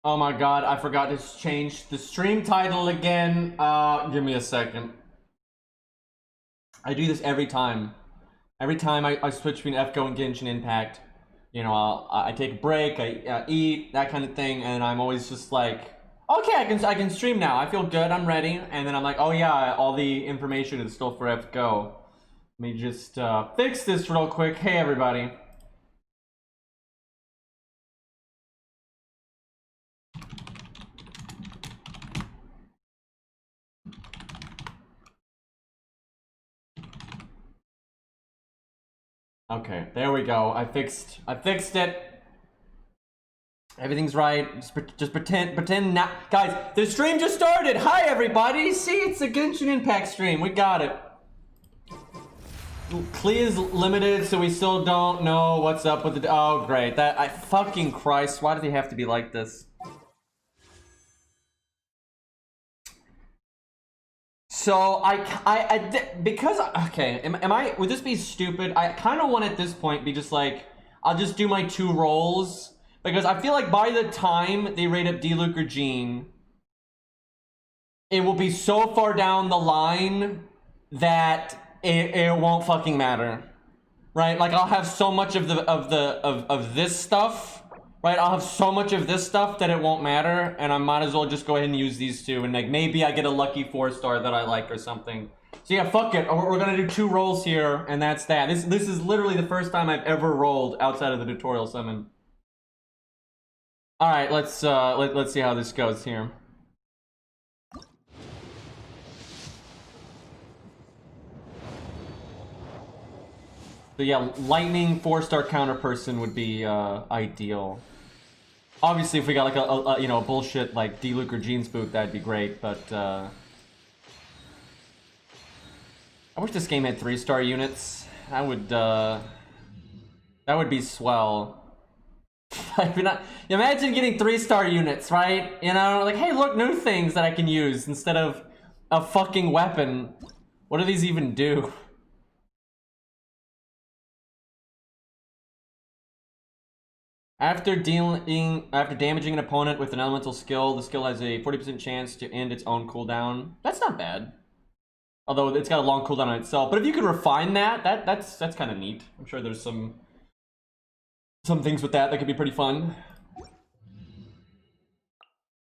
Oh my god, I forgot to change the stream title again. Give me a second. I do this every time. Every time I switch between FGO and Genshin Impact, you know, I take a break, I eat, that kind of thing, and I'm always just like, okay, I can stream now. I feel good, I'm ready. And then I'm like, oh yeah, all the information is still for FGO. Let me just fix this real quick. Hey everybody. Okay, there we go. I fixed it. Everything's right. Just pretend now. Guys, the stream just started. Hi everybody. See, it's a Genshin Impact stream. We got it. Klee's limited, so we still don't know what's up with the. Oh, great. That I fucking Christ. Why do they have to be like this? So because okay, am I? Would this be stupid? I kind of want at this point be just like, I'll just do my 2 rolls because I feel like by the time they rate up D-Luke or Jean, it will be so far down the line that it won't fucking matter, right? Like I'll have so much of this stuff, right? I'll have so much of this stuff that it won't matter, and I might as well just go ahead and use these 2, and like maybe I get a lucky 4-star that I like or something. So yeah, fuck it. We're gonna do 2 rolls here, and that's that. This is literally the first time I've ever rolled outside of the tutorial summon. All right, let's see how this goes here. So yeah, lightning 4-star counter person would be ideal. Obviously, if we got like a you know, a bullshit like D-Luke or Jean spook, that'd be great. But I wish this game had 3-star units. That would be swell. Like, imagine getting 3-star units, right? You know, like, hey, look, new things that I can use instead of a fucking weapon. What do these even do? After damaging an opponent with an elemental skill, the skill has a 40% chance to end its own cooldown. That's not bad. Although it's got a long cooldown on itself. But if you could refine that's kind of neat. I'm sure there's some things with that could be pretty fun. I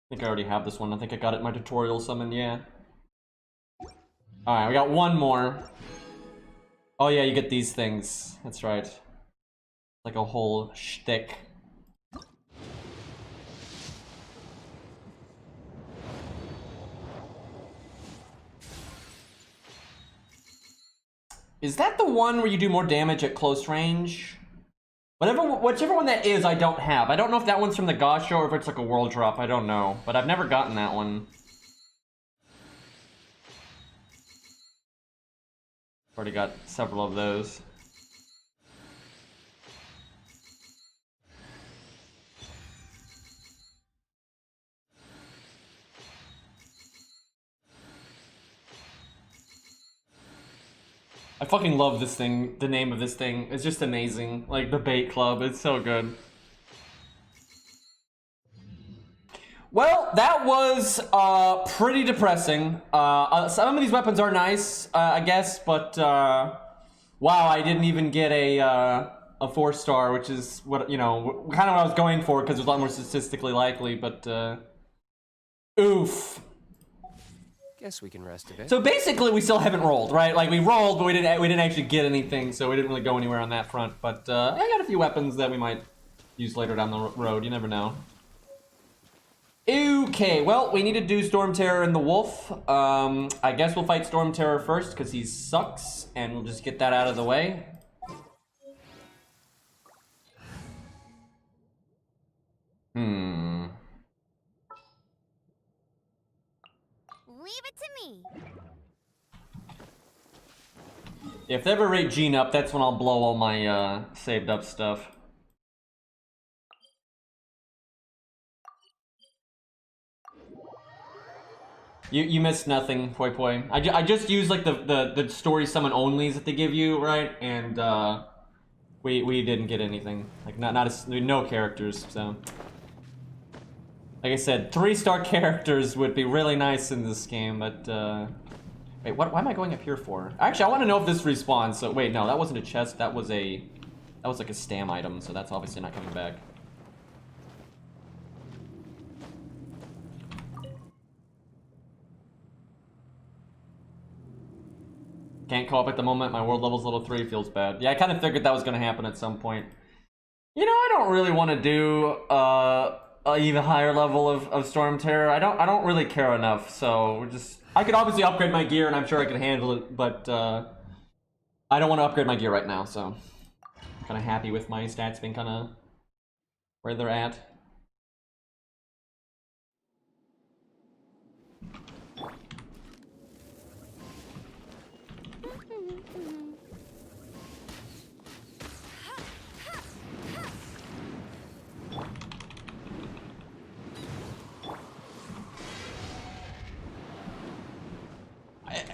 think I already have this one. I think I got it in my tutorial summon, yeah. Alright, we got 1 more. Oh yeah, you get these things. That's right. Like a whole shtick. Is that the one where you do more damage at close range? Whichever one that is, I don't have. I don't know if that one's from the Gasho or if it's like a world drop. I don't know. But I've never gotten that one. Already got several of those. I fucking love this thing. The name of this thing is just amazing. Like the bait club, it's so good. Well, that was pretty depressing. Some of these weapons are nice, I guess, but wow, I didn't even get a 4-star, which is what, you know, kind of what I was going for because it was a lot more statistically likely. But oof. Guess we can rest a bit. So basically, we still haven't rolled, right? Like we rolled, but we didn't actually get anything, so we didn't really go anywhere on that front. But I got a few weapons that we might use later down the road. You never know. Okay, well, we need to do Storm Terror and the Wolf. I guess we'll fight Storm Terror first because he sucks, and we'll just get that out of the way. Leave it to me. If they ever rate Jean up, that's when I'll blow all my saved up stuff. You missed nothing, Poi Poi. I just used like the story summon onlys that they give you, right? And we didn't get anything. Like no characters, so. Like I said, 3-star characters would be really nice in this game, but wait, why am I going up here for? Actually, I want to know if this respawns. So wait, no, that wasn't a chest. That was like a stam item, so that's obviously not coming back. Can't co-op at the moment. My world level's level 3. Feels bad. Yeah, I kind of figured that was going to happen at some point. You know, I don't really want to do an even higher level of Storm Terror. I don't really care enough. So we're just. I could obviously upgrade my gear, and I'm sure I could handle it, but I don't want to upgrade my gear right now. So I'm kind of happy with my stats being kind of where they're at.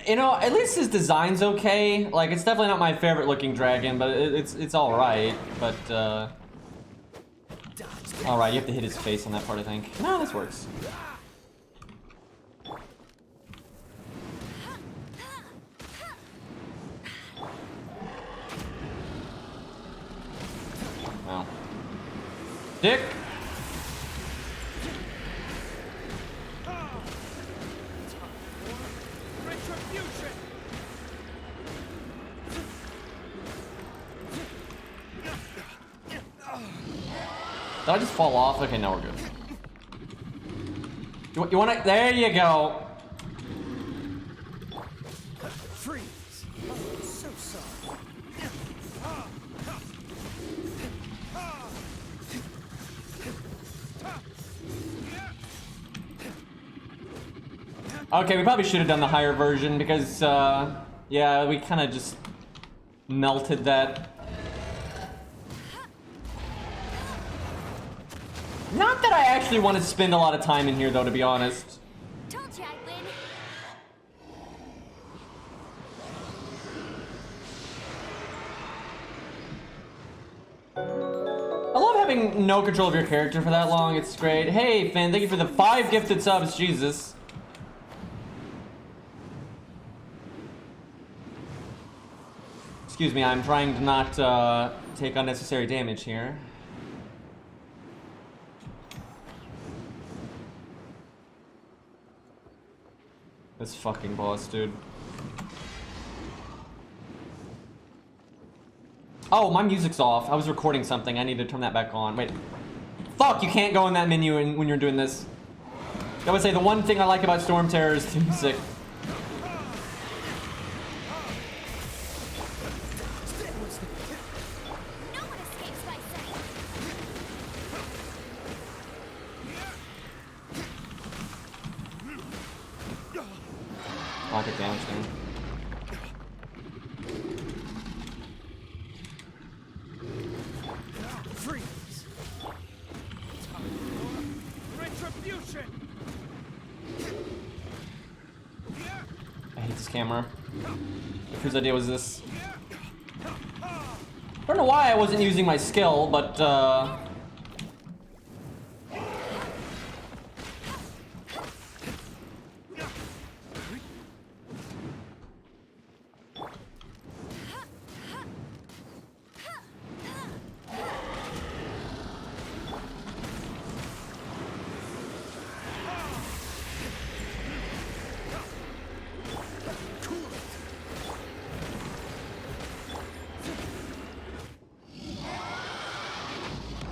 You know, at least his design's okay. Like, it's definitely not my favorite looking dragon, but it's all right. But all right, you have to hit his face on that part, I think. No, this works. Wow. Dick. Did I just fall off? Okay, now we're good. You want to? There you go. Freeze. Oh, so sorry. Okay, we probably should have done the higher version because, yeah, we kind of just melted that. Not that I actually want to spend a lot of time in here, though, to be honest. Told you I'd win. I love having no control of your character for that long. It's great. Hey, Finn, thank you for the 5 gifted subs. Jesus. Excuse me, I'm trying to not take unnecessary damage here. This fucking boss, dude. Oh, my music's off. I was recording something. I need to turn that back on. Wait. Fuck, you can't go in that menu when you're doing this. I would say the one thing I like about Storm Terror is the music. No one escapes my sight. Pocket damage thing. Freeze. Retribution. I hate this camera. Whose idea was this? I don't know why I wasn't using my skill, but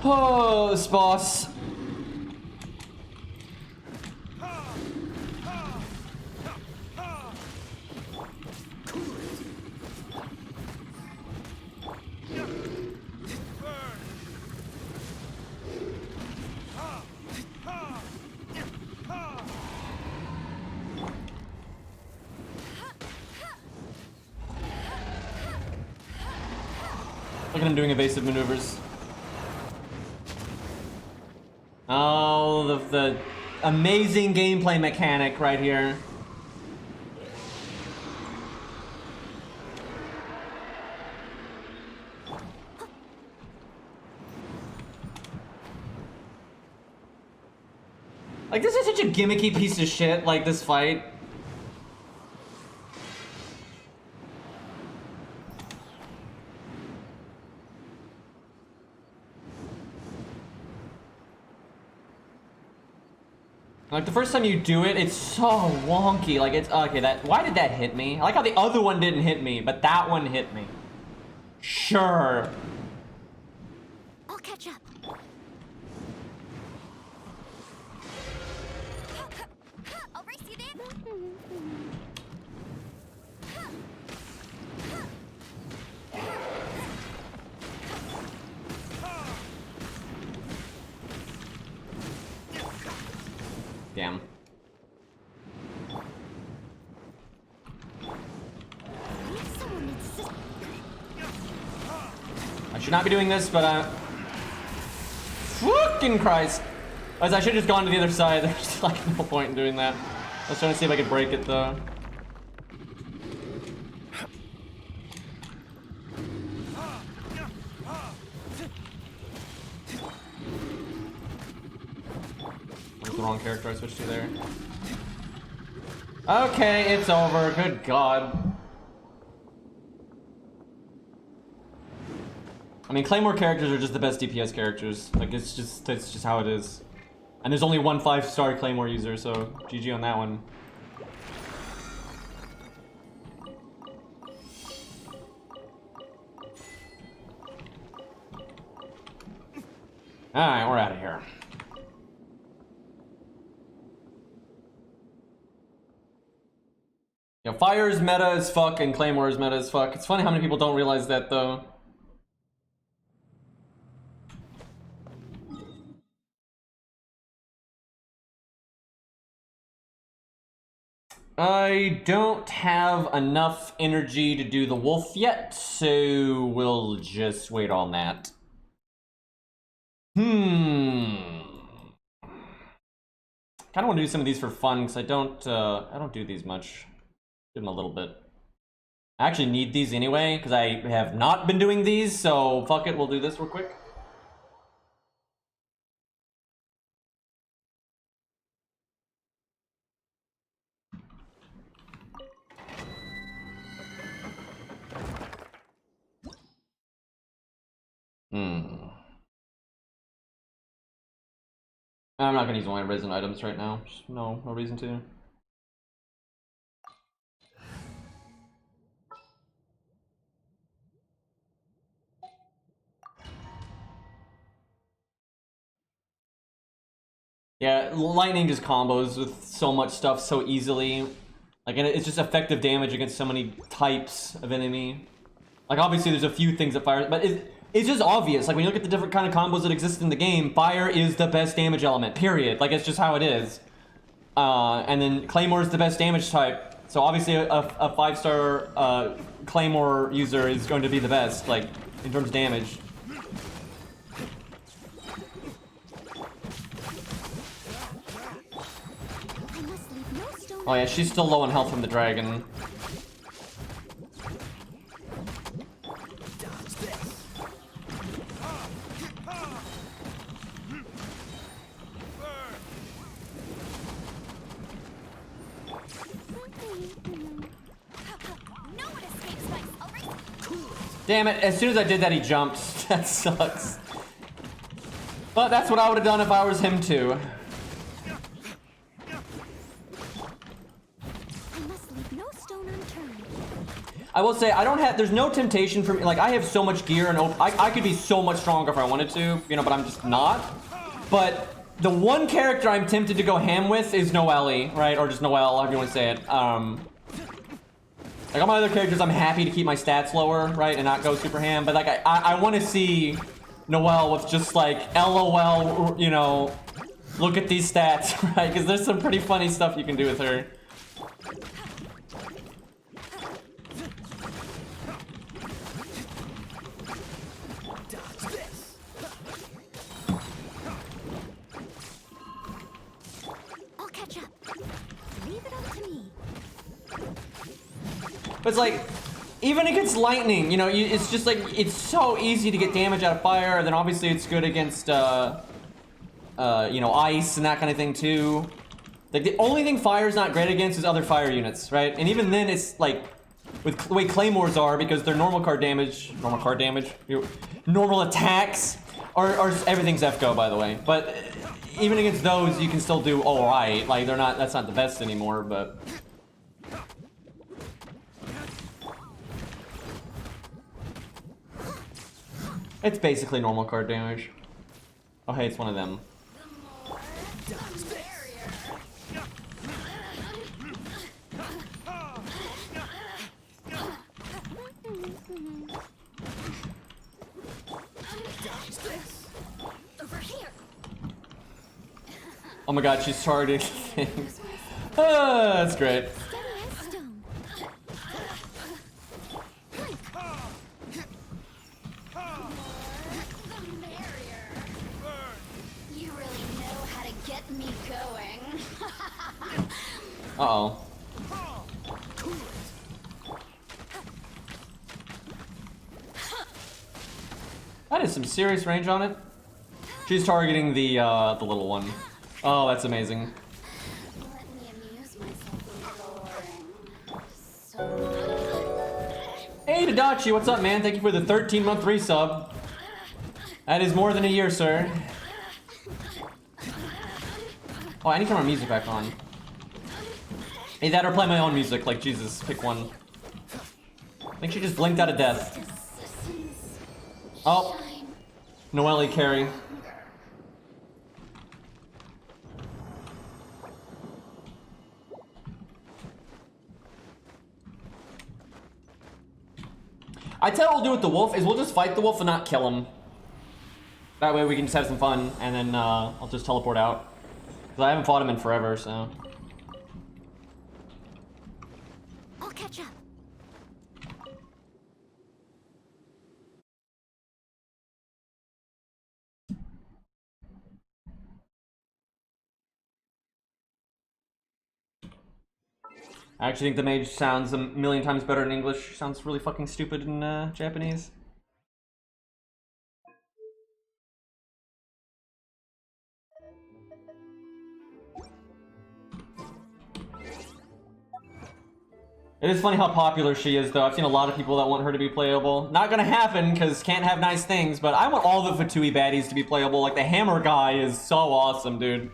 oh, this boss. Look at him doing evasive maneuvers. Oh, the amazing gameplay mechanic right here. Like, this is such a gimmicky piece of shit, like, this fight. Like, the first time you do it, it's so wonky. Like, it's... Okay, that... Why did that hit me? I like how the other one didn't hit me, but that one hit me. Sure. I'll catch up. I'll race you there. Damn. Someone needs to... I should not be doing this, but fucking Christ. As I should have just gone to the other side. There's like no point in doing that. I was trying to see if I could break it though. That's the wrong character I switched to there. Okay, it's over. Good God. I mean, Claymore characters are just the best DPS characters. Like, it's just how it is. And there's only one 5-star Claymore user, so GG on that one. Alright, we're out of here. Yeah, Fire is meta as fuck and Claymore is meta as fuck. It's funny how many people don't realize that, though. I don't have enough energy to do the wolf yet, so we'll just wait on that. Kind of want to do some of these for fun because I don't do these much. Do them a little bit. I actually need these anyway because I have not been doing these, so fuck it, we'll do this real quick. I'm not gonna use my resin items right now. Just no reason to. Yeah, lightning just combos with so much stuff so easily. Like, and it's just effective damage against so many types of enemy. Like, obviously there's a few things that fire, but it's just obvious. Like, when you look at the different kind of combos that exist in the game, fire is the best damage element, period. Like, it's just how it is. And then Claymore is the best damage type. So obviously a 5-star Claymore user is going to be the best, like, in terms of damage. Oh yeah, she's still low on health from the dragon. Damn it, as soon as I did that he jumped. That sucks. But that's what I would have done if I was him too. I will say, I don't have, there's no temptation for me, like, I have so much gear and I could be so much stronger if I wanted to, you know, but I'm just not. But the one character I'm tempted to go ham with is Noelle, right? Or just Noelle, however you want to say it. Like, all my other characters, I'm happy to keep my stats lower, right? And not go super ham, but like, I want to see Noelle with just like, LOL, you know, look at these stats, right? Because there's some pretty funny stuff you can do with her. But it's like, even against lightning, you know, it's just like, it's so easy to get damage out of fire, and then obviously it's good against, you know, ice and that kind of thing too. Like the only thing fire's not great against is other fire units, right? And even then, it's like with the way claymores are, because they're normal attacks, or everything's FGO, by the way. But even against those, you can still do all right. Like they're not. That's not the best anymore, but. It's basically normal card damage. Oh hey, it's one of them. Over here. Oh my god, she's targeting things. Ah, that's great. Steady as stone. The merrier. You really know how to get me going. Uh-oh. That is some serious range on it. She's targeting the little one. Oh, that's amazing. Let me amuse myself with boring. Hey, Tadachi, what's up, man? Thank you for the 13-month resub. That is more than a year, sir. Oh, I need to turn my music back on. Hey, that or play my own music. Like, Jesus, pick one. I think she just blinked out of death. Oh. Noelle carry. I tell what we'll do with the wolf is we'll just fight the wolf and not kill him. That way we can just have some fun, and then I'll just teleport out. Because I haven't fought him in forever, so. I'll catch up. I actually think the mage sounds a million times better in English. Sounds really fucking stupid in Japanese. It is funny how popular she is, though. I've seen a lot of people that want her to be playable. Not gonna happen, because can't have nice things, but I want all the Fatui baddies to be playable. Like, the hammer guy is so awesome, dude.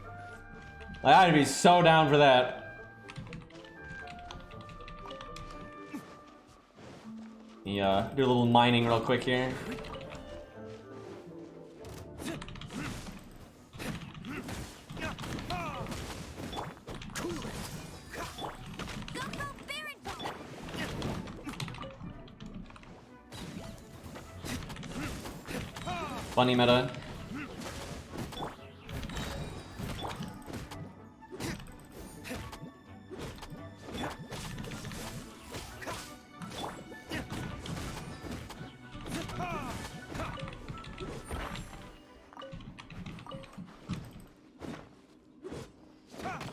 Like, I'd be so down for that. Yeah, do a little mining real quick here. Funny meta.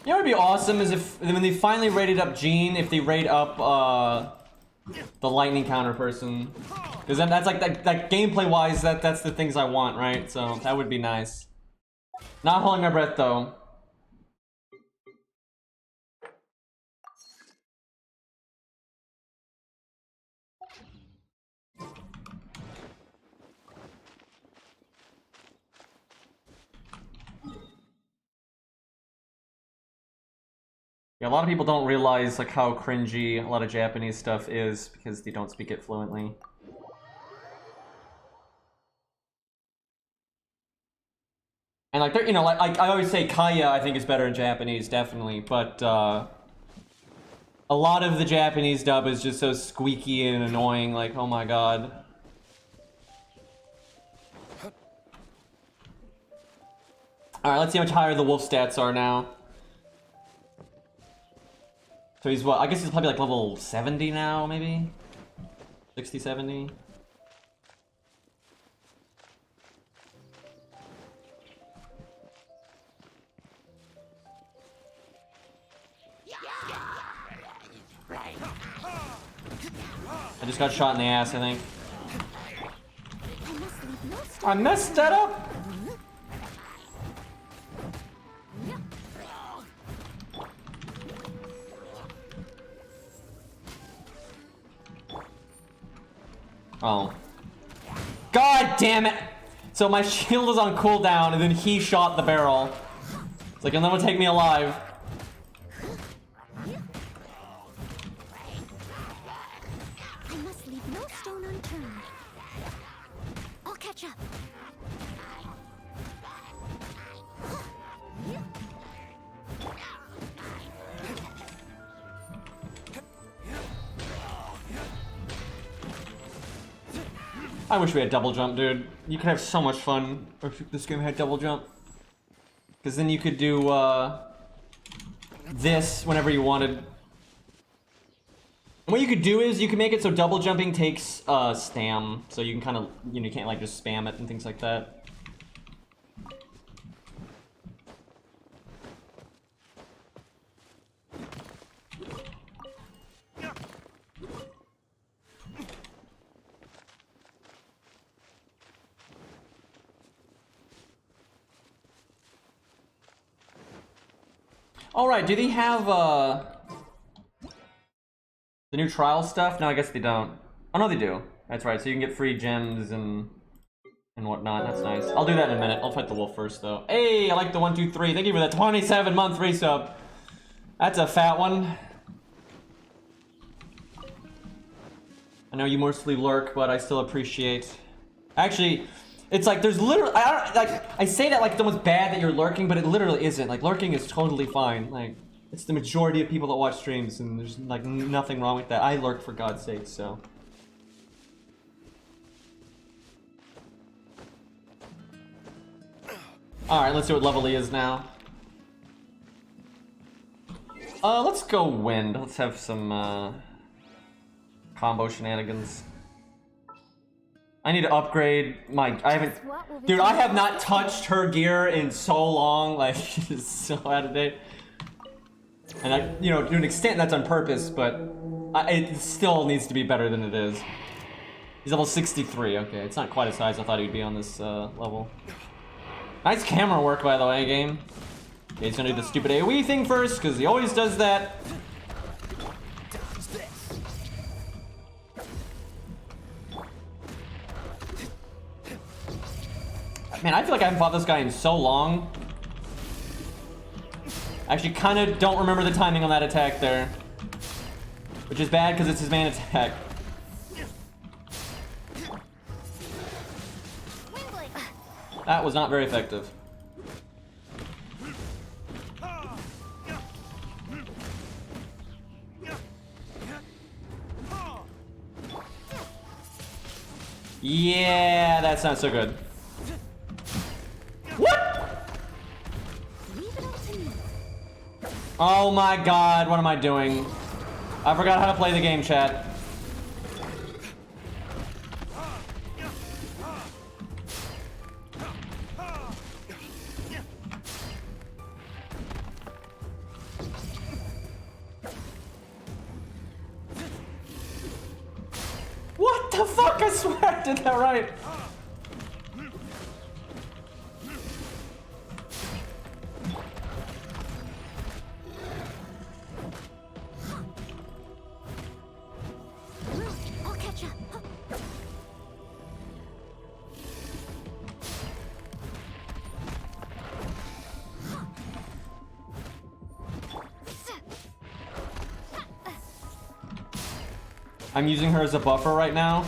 You know what would be awesome is if when they finally rated up Jean, if they rate up the lightning counter person, because then that's like that gameplay wise, that's the things I want, right? So that would be nice. Not holding my breath though. Yeah, a lot of people don't realize like how cringy a lot of Japanese stuff is because they don't speak it fluently. And like they're, you know, like I always say Kaya I think is better in Japanese, definitely, but a lot of the Japanese dub is just so squeaky and annoying, like oh my god. Alright, let's see how much higher the wolf stats are now. So he's what? I guess he's probably like level 70 now, maybe? 60, 70? I just got shot in the ass, I think. I messed that up! Oh. God damn it! So my shield is on cooldown, and then he shot the barrel. It's like, and that would take me alive. I must leave no stone unturned. I'll catch up. I wish we had double jump, dude. You could have so much fun if this game had double jump. Because then you could do, this whenever you wanted. And what you could do is you can make it so double jumping takes, stam. So you can kind of, you know, you can't, like, just spam it and things like that. Alright, do they have, the new trial stuff? No, I guess they don't. Oh, no, they do. That's right, so you can get free gems and whatnot. That's nice. I'll do that in a minute. I'll fight the wolf first, though. Hey, I like the 1, 2, 3. Thank you for the 27-month resub. That's a fat one. I know you mostly lurk, but I still appreciate. Actually, it's like there's literally I say that like it's almost bad that you're lurking, but it literally isn't. Like lurking is totally fine. Like it's the majority of people that watch streams, and there's like nothing wrong with that. I lurk for God's sake, so. All right, let's see what level he is now. Let's go wind. Let's have some combo shenanigans. I need to upgrade my. Dude, I have not touched her gear in so long. Like, it's so out of date. And I, you know, to an extent that's on purpose, but it still needs to be better than it is. He's level 63. Okay, it's not quite as high as I thought he'd be on this level. Nice camera work, by the way, game. Okay, he's gonna do the stupid AoE thing first, because he always does that. Man, I feel like I haven't fought this guy in so long. I actually kind of don't remember the timing on that attack there. Which is bad because it's his main attack. That was not very effective. Yeah, that's not so good. What? Oh my god, what am I doing? I forgot how to play the game, chat. What the fuck? I swear I did that right. I'll catch up. I'm using her as a buffer right now.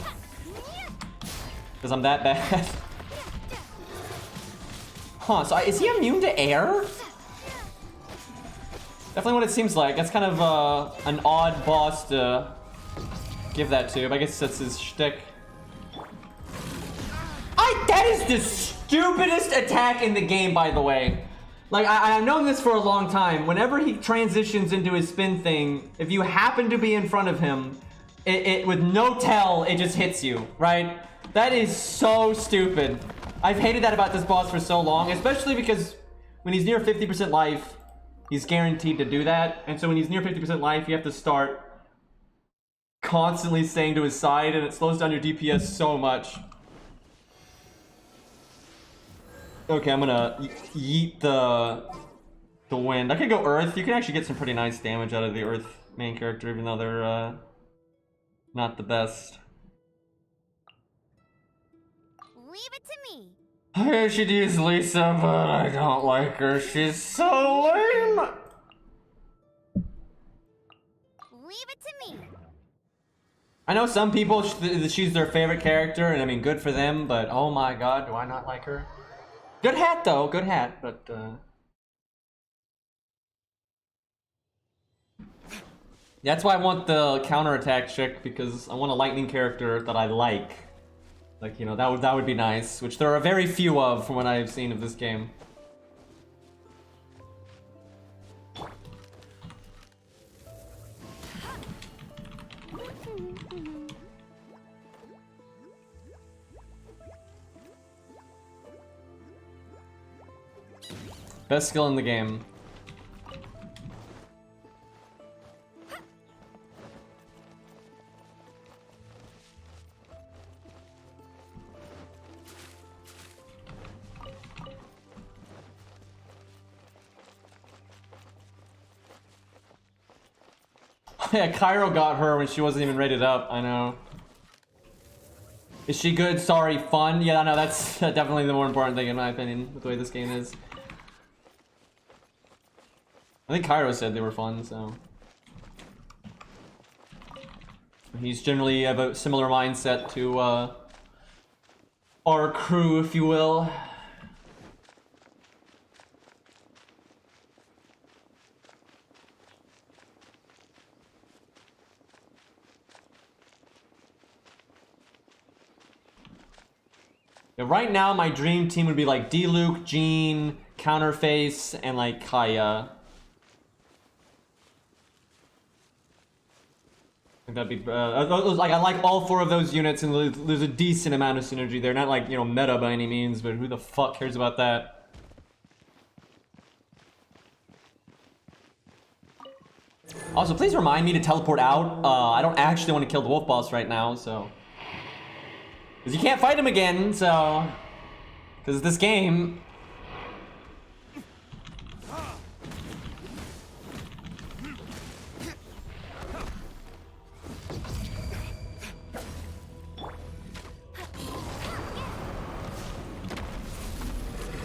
Because I'm that bad. Huh, so is he immune to air? Definitely what it seems like. That's kind of an odd boss to give that to, but I guess that's his shtick. That is the stupidest attack in the game, by the way. Like, I've known this for a long time. Whenever he transitions into his spin thing, if you happen to be in front of him, it with no tell, it just hits you, right? That is so stupid. I've hated that about this boss for so long, especially because when he's near 50% life, he's guaranteed to do that. And so when he's near 50% life, you have to start constantly staying to his side, and it slows down your DPS so much. Okay, I'm gonna yeet the wind. I could go earth. You can actually get some pretty nice damage out of the earth main character, even though they're not the best. Leave it to me. I should use Lisa, but I don't like her. She's so lame. Leave it to me. I know some people, she's their favorite character, and I mean, good for them, but oh my god, do I not like her? Good hat, though. Good hat, but, that's why I want the counterattack chick, because I want a lightning character that I like. Like, you know, that would be nice, which there are very few of from what I've seen of this game. Best skill in the game. Yeah, Cairo got her when she wasn't even rated up, I know. Is she good? Sorry, fun? Yeah, no, that's definitely the more important thing in my opinion, with the way this game is. I think Cairo said they were fun, so. He's generally of a similar mindset to, our crew, if you will. Yeah, right now, my dream team would be like D-Luke, Jean, Counterface, and like Kaya. I think that'd be like I like all four of those units, and there's a decent amount of synergy there. Not like, you know, meta by any means, but who the fuck cares about that? Also, please remind me to teleport out. I don't actually want to kill the wolf boss right now, so. Because you can't fight him again, so. Because this game.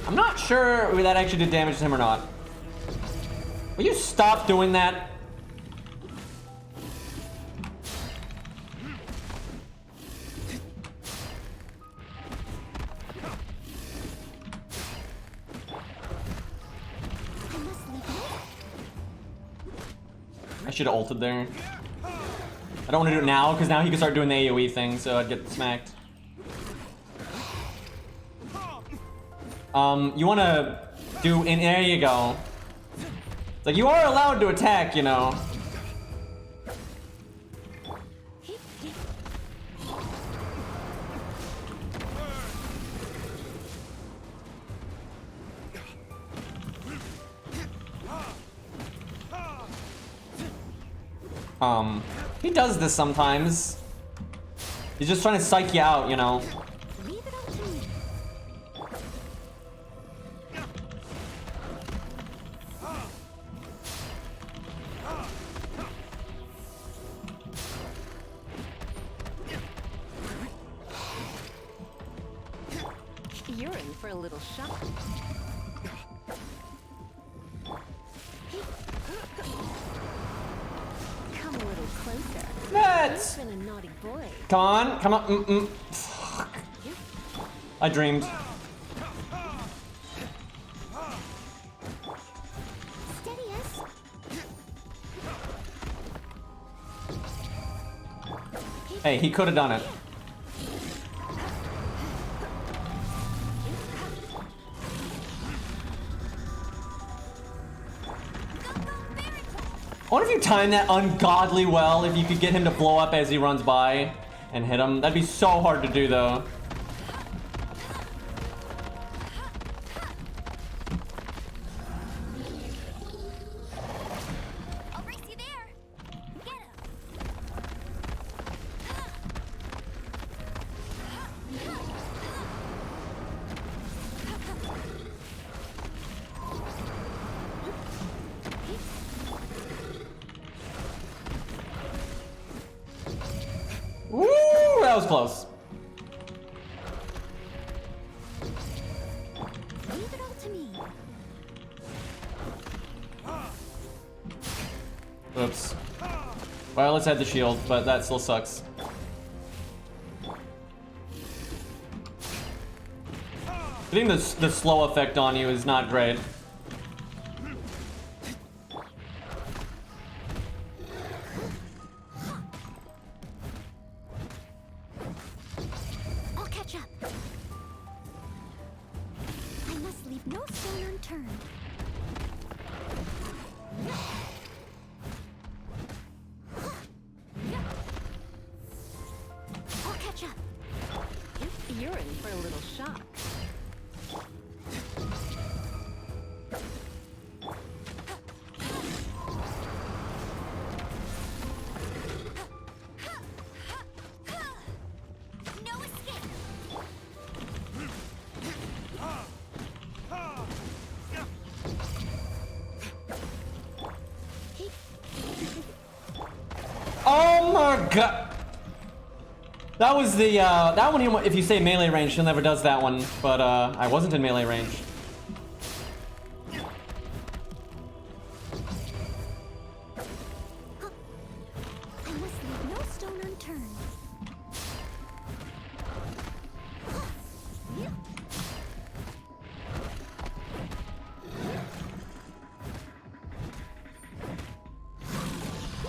I'm not sure if that actually did damage to him or not. Will you stop doing that? I should have ulted there. I don't want to do it now, because now he can start doing the AoE thing, so I'd get smacked. You want to do, and there you go. It's like, you are allowed to attack, you know. He does this sometimes. He's just trying to psych you out, you know. You're in for a little shock. Come a little closer. Nuts! You've been a naughty boy. Come on, come on. Fuck. I dreamed. Steady us. Hey, he could have done it. I wonder if you time that ungodly well, if you could get him to blow up as he runs by and hit him. That'd be so hard to do, though. I'll race you there. Get him. Woo! That was close. Oops. Well, let's add the shield, but that still sucks. Getting the slow effect on you is not great. I'll catch up. I must leave no stone unturned. I'll catch up. You're in for a little shock. No escape. Oh my god! That was the, that one, if you say melee range, she'll never does that one. But, I wasn't in melee range. I must leave no stone unturned.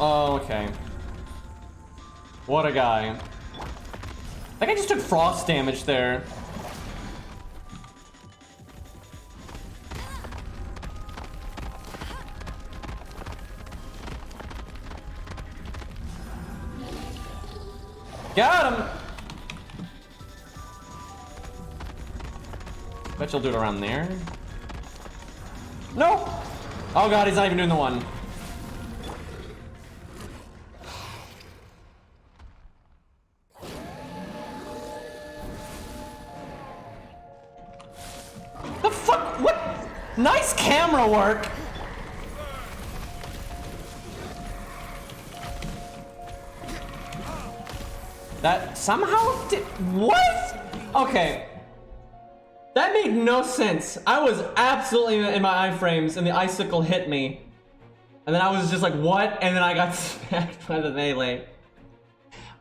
Oh, okay. What a guy. I think I just took frost damage there. Got him! Bet you'll do it around there. No! Oh god, he's not even doing the one. The fuck? What? Nice camera work! That somehow did. What? Okay. That made no sense. I was absolutely in my iframes and the icicle hit me. And then I was just like, what? And then I got smacked by the melee.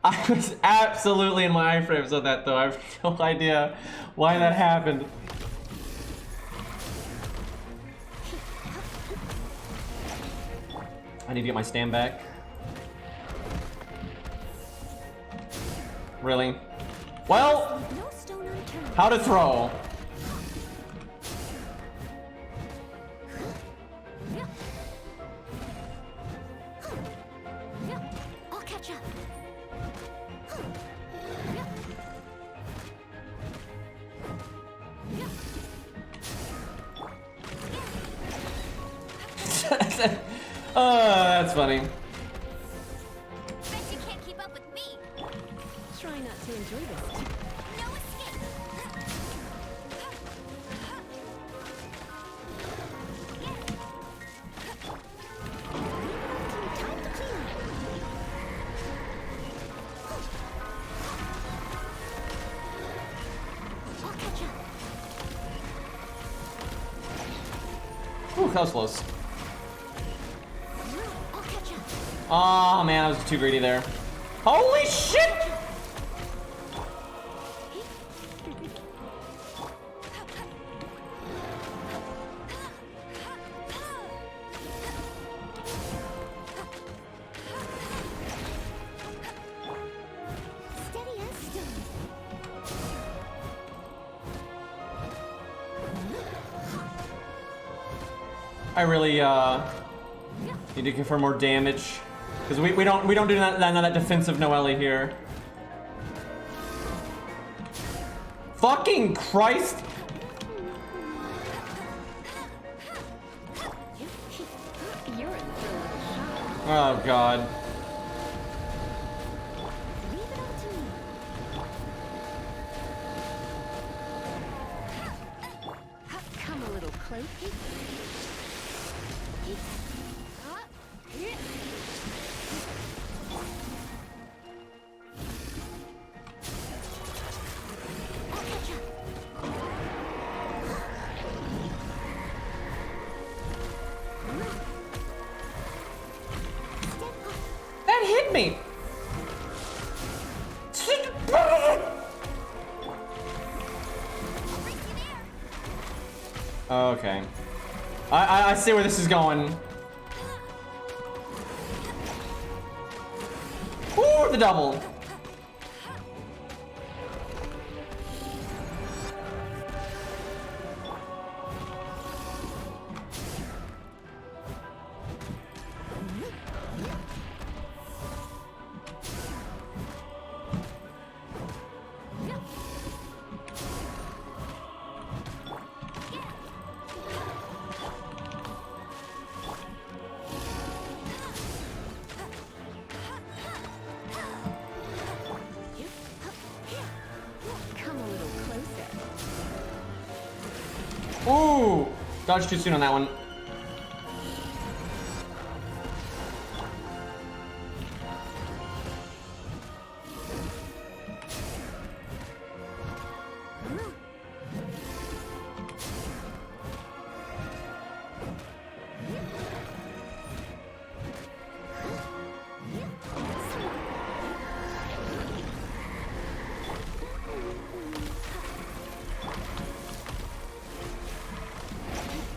I was absolutely in my iframes with that though. I have no idea why that happened. I need to get my stand back. Really? Well, No stone unturned. how to throw. I'll catch up. That's funny. Bet you can't keep up with me. Try not to enjoy this. No escape. Time to clean up. I'll catch up. Ooh, that was close. I'll catch up. Oh man, I was too greedy there. Holy shit! Steady as stone. I really need to confirm more damage because we don't do that defensive Noelle here. Fucking Christ! You're in for a little shock. Oh god. Leave it all to me. Come a little closer. I'll catch up. hit me! Okay. I see where this is going. Ooh, the double. Come a little closer. Ooh, dodged too soon on that one.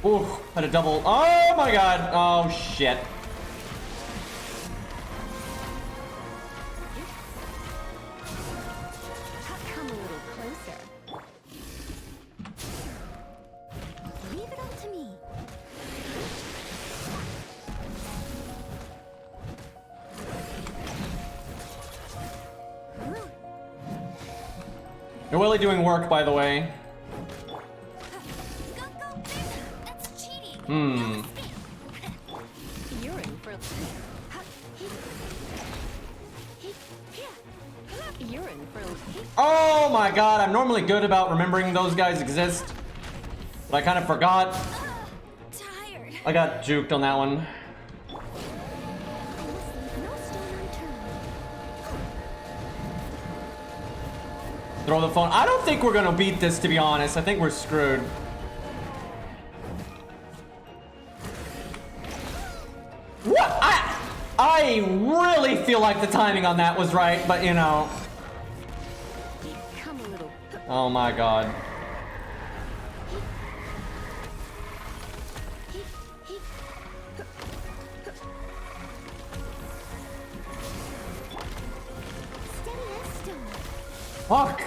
Ooh, had a double. Oh my god. Oh shit. Come a little closer. Leave it up to me. You're really doing work, by the way. That's cheating. Hmm. You're in for a... You're in for a... Oh my god, I'm normally good about remembering those guys exist. But I kind of forgot. Tired. I got juked on that one. No stone unturned. Throw the phone. I don't think we're gonna beat this, to be honest. I think we're screwed. What? I really feel like the timing on that was right, but you know. Come a little... Oh my god. Steady as stone. Fuck.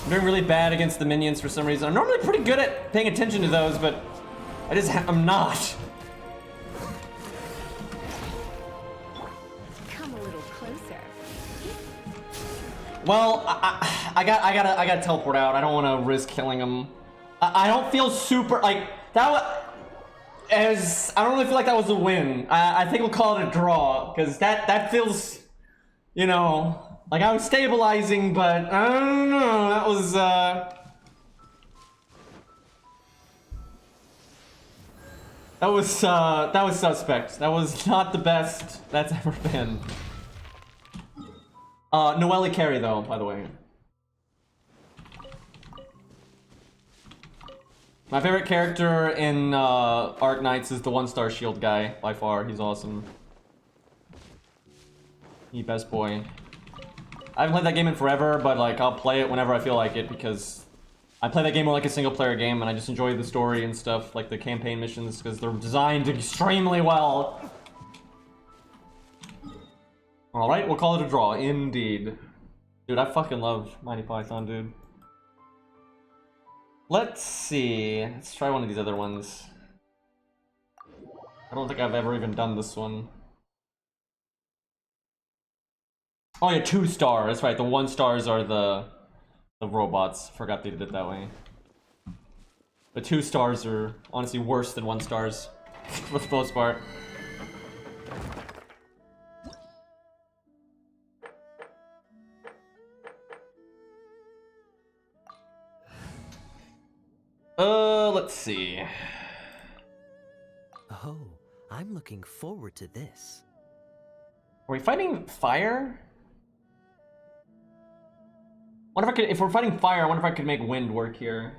I'm doing really bad against the minions for some reason. I'm normally pretty good at paying attention to those, but I'm not. Come a little closer. Well, I gotta teleport out. I don't want to risk killing him. I don't feel super like that was. I don't really feel like that was a win. I think we'll call it a draw because that feels, you know, like I was stabilizing, but I don't know. That was suspect. That was not the best that's ever been. Noelle carry though, by the way. My favorite character in Arc Knights is the 1-star shield guy, by far. He's awesome. He best boy. I haven't played that game in forever, but like I'll play it whenever I feel like it because I play that game more like a single player game and I just enjoy the story and stuff, like the campaign missions, because they're designed extremely well. Alright, we'll call it a draw, indeed. Dude, I fucking love Mighty Python, dude. Let's see. Let's try one of these other ones. I don't think I've ever even done this one. Oh yeah, 2-star. That's right. The 1-stars are the robots. Forgot they did it that way. The 2-stars are honestly worse than 1-stars for the most part. Let's see. Oh, I'm looking forward to this. Are we fighting fire? Wonder if I could, if we're fighting fire, I wonder if I could make wind work here.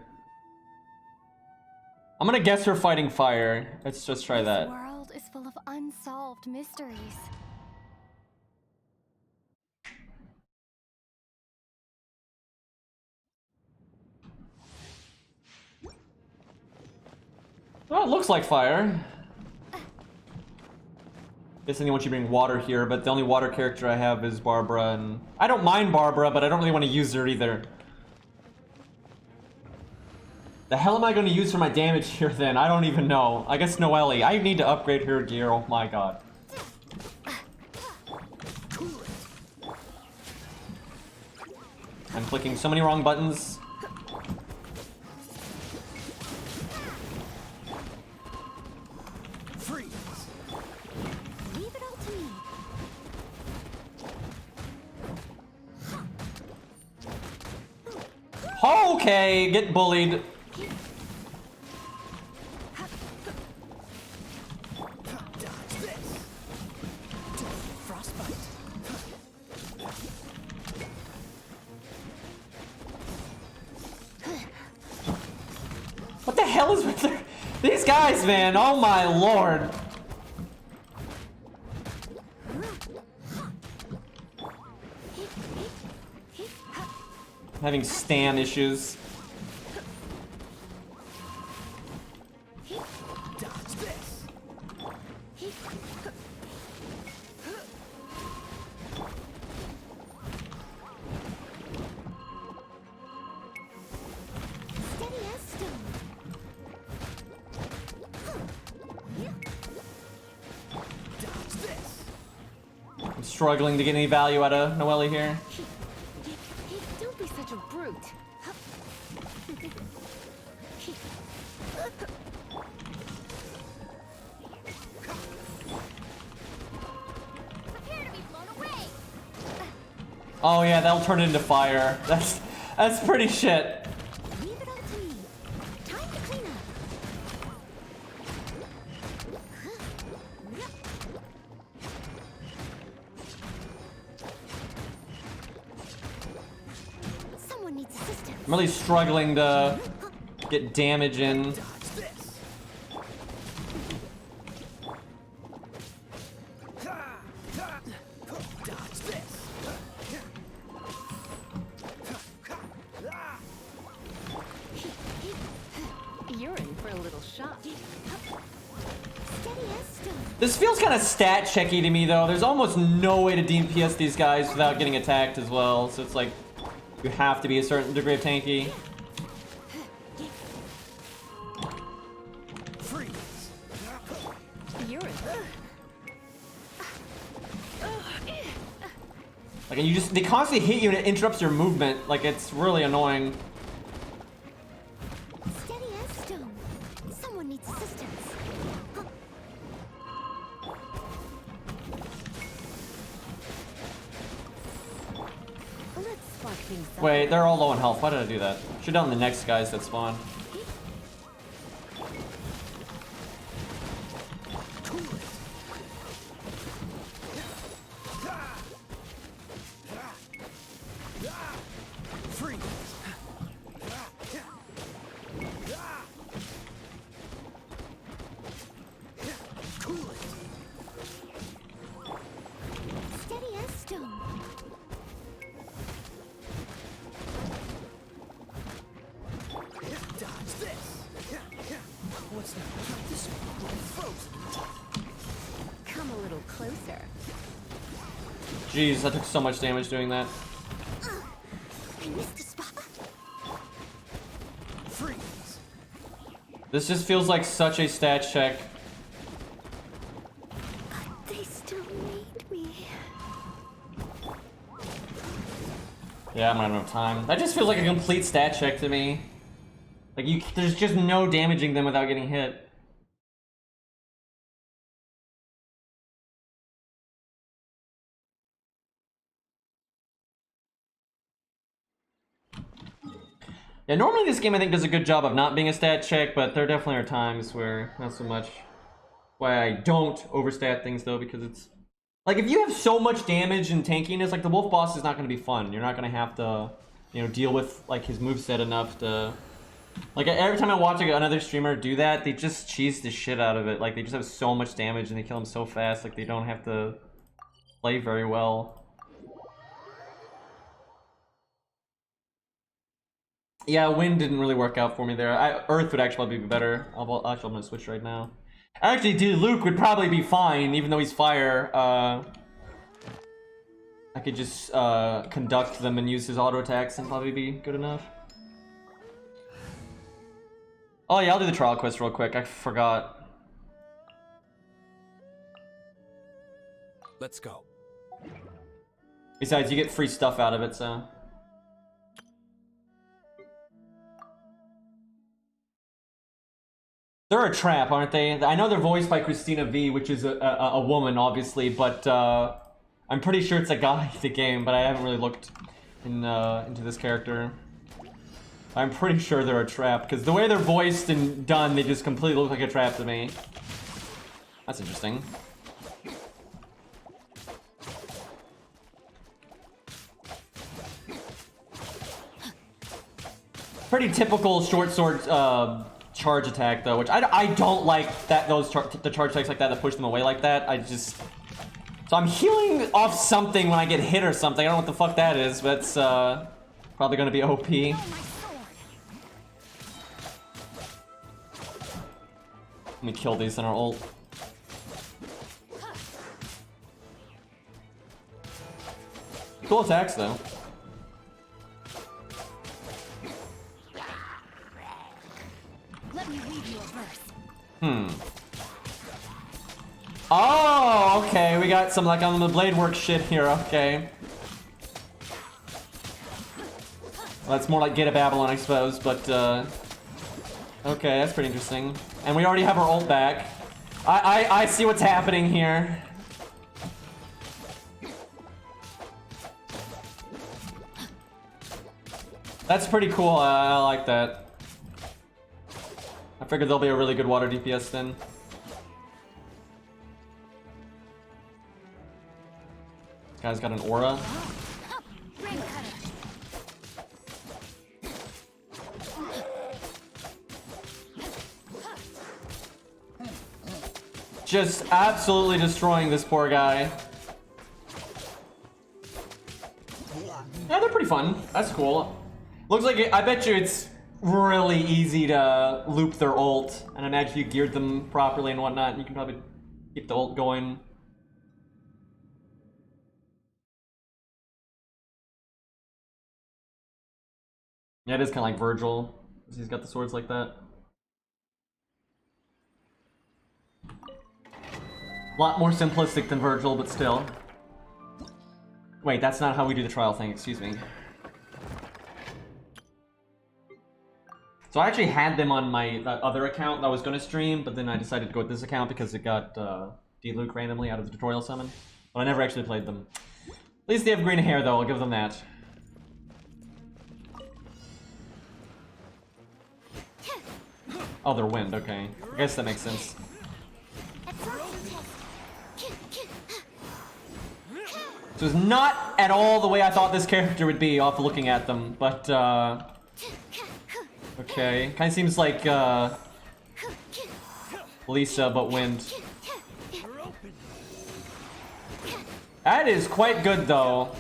I'm gonna guess we're fighting fire. Let's just try that. This world is full of unsolved mysteries. Well, it looks like fire. Guess anyone should bring water here, but the only water character I have is Barbara, and I don't mind Barbara, but I don't really want to use her either. The hell am I going to use for my damage here then? I don't even know. I guess Noelle. I need to upgrade her gear. Oh my god. I'm clicking so many wrong buttons. Freeze! Leave it all to me. Okay, get bullied. Dodge this! Frostbite! What the hell is with these guys, man? Oh my lord. I'm having stam issues. Dodge this! Steady as stone. Dodge this! I'm struggling to get any value out of Noelle here. Don't be such a brute. Prepare to be blown away. Oh yeah, that'll turn into fire. That's pretty shit. Leave it all to me. Time to clean up. Someone needs assistance. I'm really struggling to get damage in. Dodge this! Dodge this! You're in for a little shock. Steady as stone. This feels kind of stat checky to me though. There's almost no way to DPS these guys without getting attacked as well. So it's like you have to be a certain degree of tanky. Freeze! You're in. Like and they constantly hit you and it interrupts your movement. Like it's really annoying. Steady as stone. Someone needs assistance. Let's spark things up. Wait, they're all low on health. Why did I do that? Should have done the next guys that spawn. Freeze! Cool it! Steady as stone. Dodge this! What's that? This one frozen! Come a little closer. Jeez, I took so much damage doing that. I missed a spot. Freeze! This just feels like such a stat check. They still need me. Yeah, I'm running out of time. That just feels like a complete stat check to me. Like there's just no damaging them without getting hit. Yeah, normally this game I think does a good job of not being a stat check, but there definitely are times where not so much. Why I don't overstat things though, because it's like if you have so much damage and tankiness, like the wolf boss is not going to be fun. You're not going to have to, you know, deal with like his moveset enough to. Like every time I watch like, another streamer do that, they just cheese the shit out of it. Like they just have so much damage and they kill him so fast. Like they don't have to play very well. Yeah, wind didn't really work out for me there. Earth would actually be better. I'm gonna switch right now. Actually, dude, Luke would probably be fine, even though he's fire. I could just conduct them and use his auto attacks and probably be good enough. Oh yeah, I'll do the trial quest real quick. I forgot. Let's go. Besides, you get free stuff out of it, so. They're a trap, aren't they? I know they're voiced by Christina V, which is a woman, obviously, but I'm pretty sure it's a guy in the game, but I haven't really looked into this character. I'm pretty sure they're a trap, because the way they're voiced and done, they just completely look like a trap to me. That's interesting. Pretty typical short sword charge attack though, which I don't like that the charge attacks like that push them away like that. So I'm healing off something when I get hit or something. I don't know what the fuck that is, but it's probably gonna be OP. Let me kill these in our ult. Cool attacks though. Let me read you a verse. Oh, okay. We got some like on the blade work shit here. Okay. Well, that's more like Get a Babylon, I suppose. But okay, that's pretty interesting. And we already have our ult back. I see what's happening here. That's pretty cool. I like that. I figured there'll be a really good water DPS then. This guy's got an aura. Just absolutely destroying this poor guy. Yeah, they're pretty fun. That's cool. Looks like I bet you it's really easy to loop their ult, and I imagine you geared them properly and whatnot, you can probably keep the ult going. Yeah, it is kind of like Virgil, because he's got the swords like that. A lot more simplistic than Virgil, but still. Wait, that's not how we do the trial thing, excuse me. So I actually had them on my other account that I was going to stream, but then I decided to go with this account because it got de-Luke randomly out of the tutorial summon. But I never actually played them. At least they have green hair though, I'll give them that. Oh, they're wind, okay. I guess that makes sense. So it's not at all the way I thought this character would be off looking at them, but okay, kind of seems like Lisa, but wind. That is quite good, though.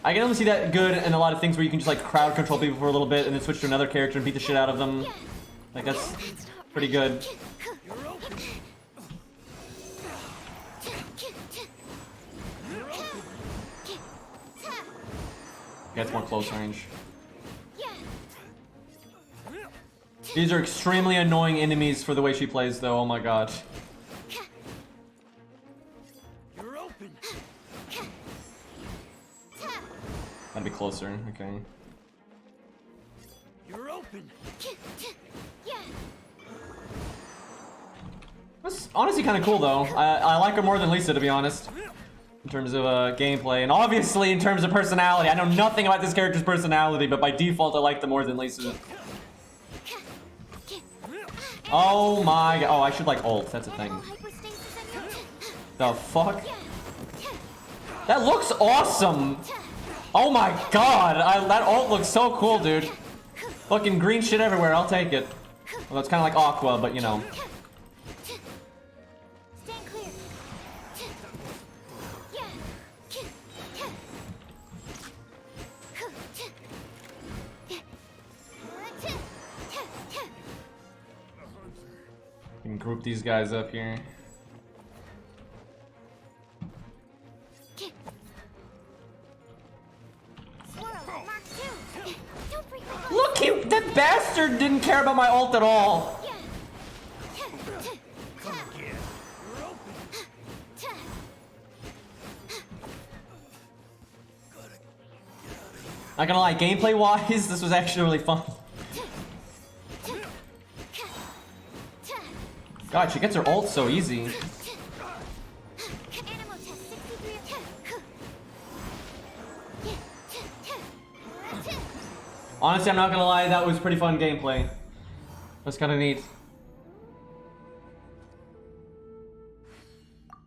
I can only see that good in a lot of things where you can just like crowd control people for a little bit and then switch to another character and beat the shit out of them. Like that's pretty good. Yeah, it's more close range. These are extremely annoying enemies for the way she plays, though. Oh my god. You're open. That'd be closer. Okay. You're open. That's honestly kind of cool, though. I like her more than Lisa, to be honest. in terms of gameplay, and obviously in terms of personality. I know nothing about this character's personality, but by default I like them more than Lisa. Oh my god. Oh, I should like ult. That's a thing. The fuck? That looks awesome. Oh my god. That ult looks so cool, dude. Fucking green shit everywhere. I'll take it. Well, it's kind of like Aqua, but you know. Stand clear. We can group these guys up here. Look, that bastard didn't care about my ult at all. Not gonna lie, gameplay wise, this was actually really fun. God, she gets her ult so easy. Honestly, I'm not gonna lie, that was pretty fun gameplay. That's kind of neat.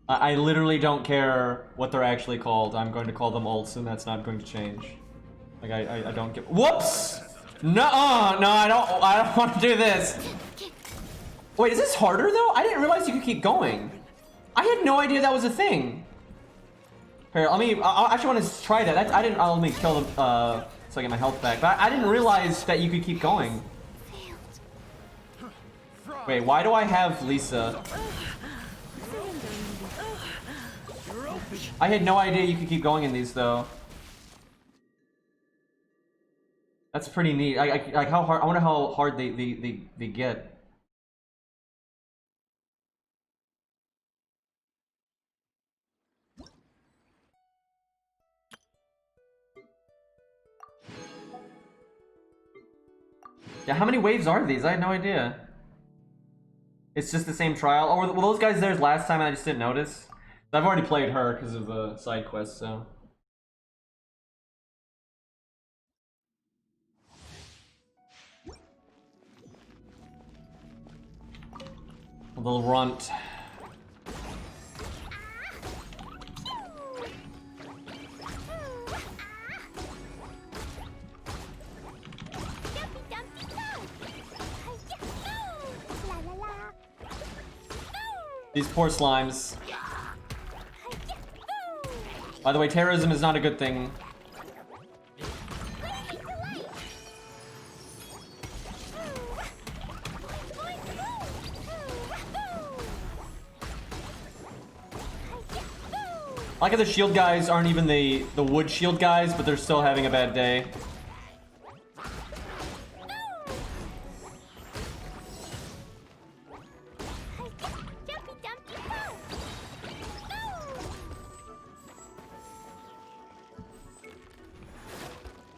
I literally don't care what they're actually called. I'm going to call them ults, and that's not going to change. Like I don't give. Whoops! No, no, I don't want to do this. Wait, is this harder though? I didn't realize you could keep going. I had no idea that was a thing. Here, I actually want to try that. Let me kill them, so I get my health back. But I didn't realize that you could keep going. Wait, why do I have Lisa? I had no idea you could keep going in these though. That's pretty neat. Like how hard? I wonder how hard they get. Yeah, how many waves are these? I had no idea. It's just the same trial. Oh, were those guys there last time and I just didn't notice? I've already played her because of the side quest, so. A little runt. These poor slimes. By the way, terrorism is not a good thing. I like how the shield guys aren't even the wood shield guys, but they're still having a bad day.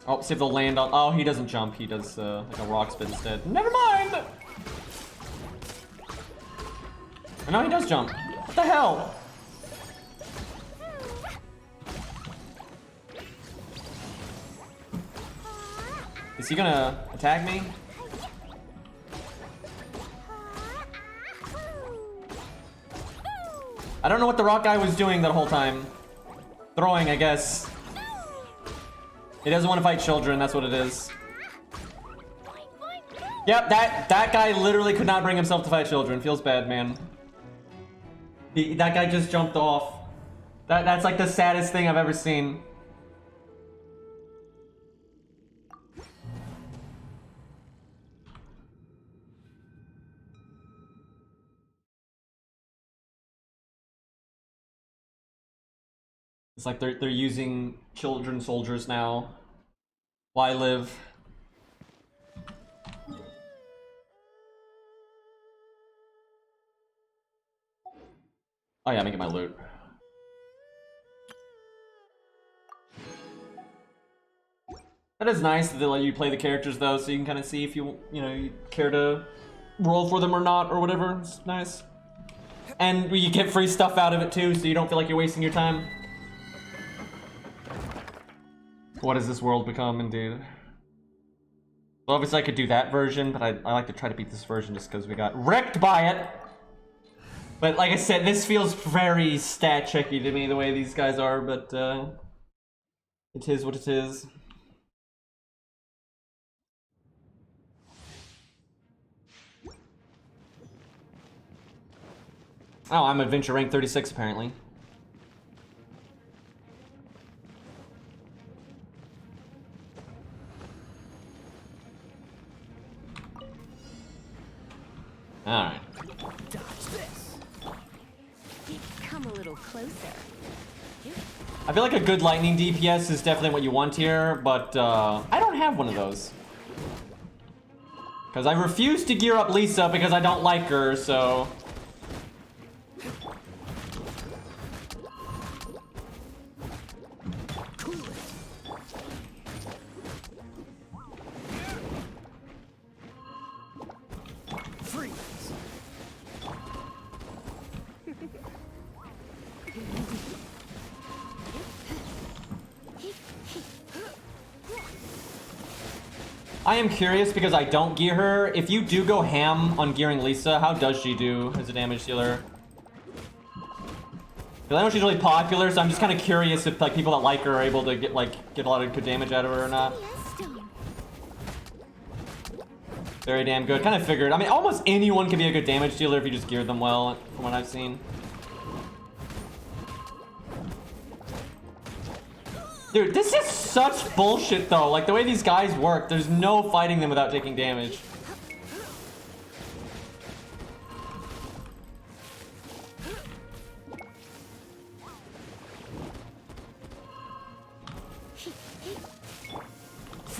Oh, see if they'll land on. Oh, he doesn't jump. He does like a rock spin instead. Never mind. Oh, no, he does jump. What the hell? Is he gonna attack me? I don't know what the rock guy was doing that whole time. Throwing, I guess. He doesn't want to fight children, that's what it is. Yep, that guy literally could not bring himself to fight children. Feels bad, man. That guy just jumped off. That's like the saddest thing I've ever seen. It's like they're using children soldiers now. Why live? Oh yeah, I'm making my loot. That is nice that they let you play the characters though, so you can kind of see if you care to roll for them or not or whatever. It's nice. And you get free stuff out of it too, so you don't feel like you're wasting your time. What has this world become, indeed? Well, obviously I could do that version, but I like to try to beat this version just because we got wrecked by it. But like I said, this feels very stat checky to me, the way these guys are, but it is what it is. Oh, I'm adventure rank 36 apparently. Alright. Dodge this. Come a little closer. I feel like a good lightning DPS is definitely what you want here, but I don't have one of those. Because I refuse to gear up Lisa because I don't like her, so... I am curious because I don't gear her. If you do go ham on gearing Lisa, how does she do as a damage dealer? Because I know she's really popular, so I'm just kind of curious if like people that like her are able to get a lot of good damage out of her or not. Very damn good. Kind of figured. I mean, almost anyone can be a good damage dealer if you just gear them well, from what I've seen. Dude, this is such bullshit though. Like the way these guys work, there's no fighting them without taking damage.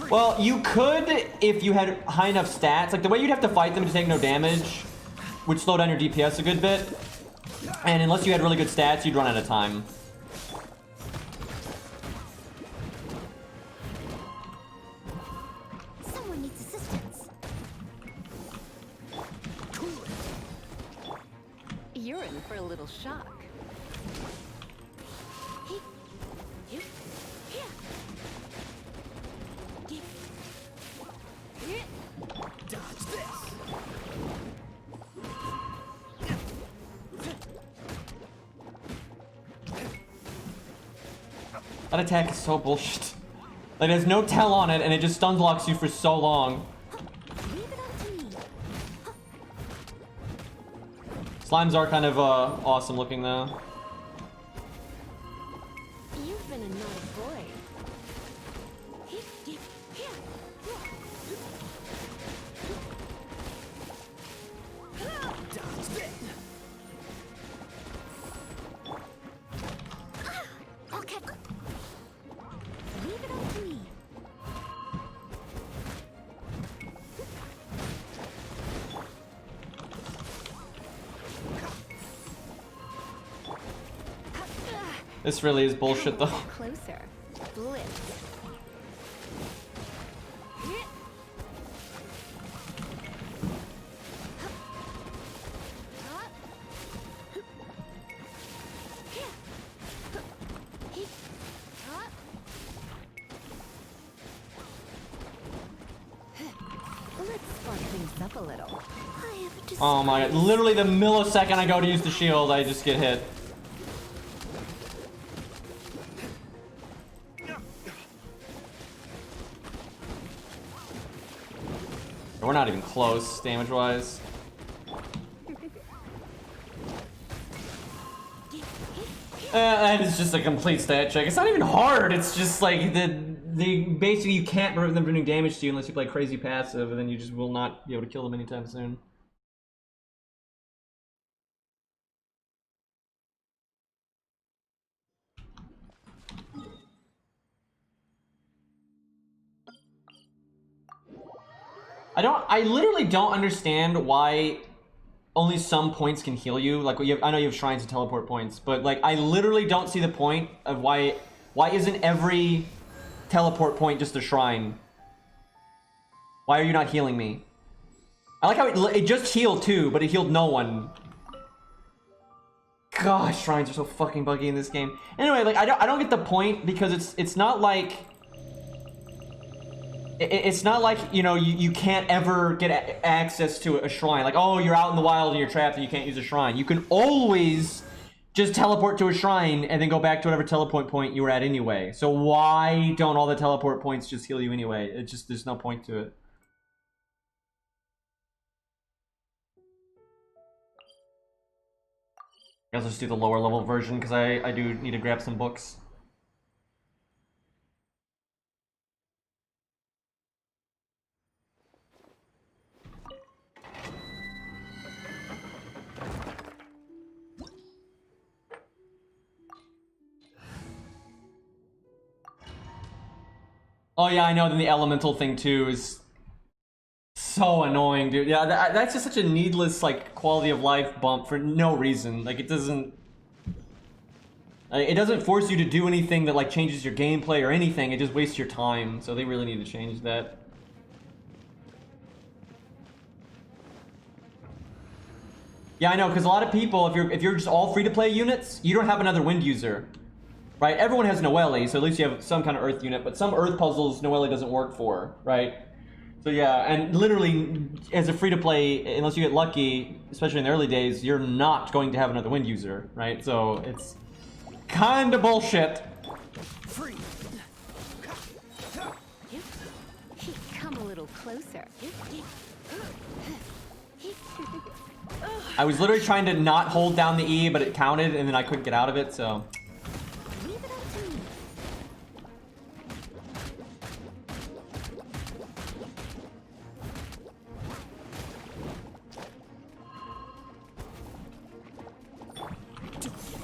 Well, you could if you had high enough stats. Like the way you'd have to fight them to take no damage would slow down your DPS a good bit. And unless you had really good stats, you'd run out of time. You're in for a little shock. Dodge this. That attack is so bullshit. Like there's no tell on it and it just stun blocks you for so long. Slimes are kind of awesome looking though. You've been a naughty boy. Dodge this. Okay. Leave it up to me. This really is bullshit though. Closer. Blitz. Let's spark things up a little. Oh my god, literally the millisecond I go to use the shield, I just get hit. We're not even close, damage-wise. That is just a complete stat check. It's not even hard. It's just like basically you can't prevent them from doing damage to you unless you play crazy passive, and then you just will not be able to kill them anytime soon. I literally don't understand why only some points can heal you. Like, I know you have shrines and teleport points, but like, I literally don't see the point of why isn't every teleport point just a shrine? Why are you not healing me? I like how it just healed too, but it healed no one. Gosh, shrines are so fucking buggy in this game. Anyway, like, I don't get the point because it's not like it's not like, you know, you can't ever get access to a shrine. Like, oh, you're out in the wild and you're trapped and you can't use a shrine. You can always just teleport to a shrine and then go back to whatever teleport point you were at anyway. So why don't all the teleport points just heal you anyway? It just, there's no point to it. I guess I'll just do the lower level version because I do need to grab some books. Oh yeah, I know, then the elemental thing too is so annoying, dude. Yeah, that's just such a needless, like, quality of life bump for no reason. Like, it doesn't force you to do anything that, like, changes your gameplay or anything. It just wastes your time, so they really need to change that. Yeah, I know, because a lot of people, if you're just all free-to-play units, you don't have another wind user. Right? Everyone has Noelle, so at least you have some kind of Earth unit, but some Earth puzzles Noelle doesn't work for, right? So yeah, and literally, as a free-to-play, unless you get lucky, especially in the early days, you're not going to have another wind user, right? So it's kind of bullshit. Free. Come a little closer. I was literally trying to not hold down the E, but it counted, and then I couldn't get out of it, so... Leave it up to me.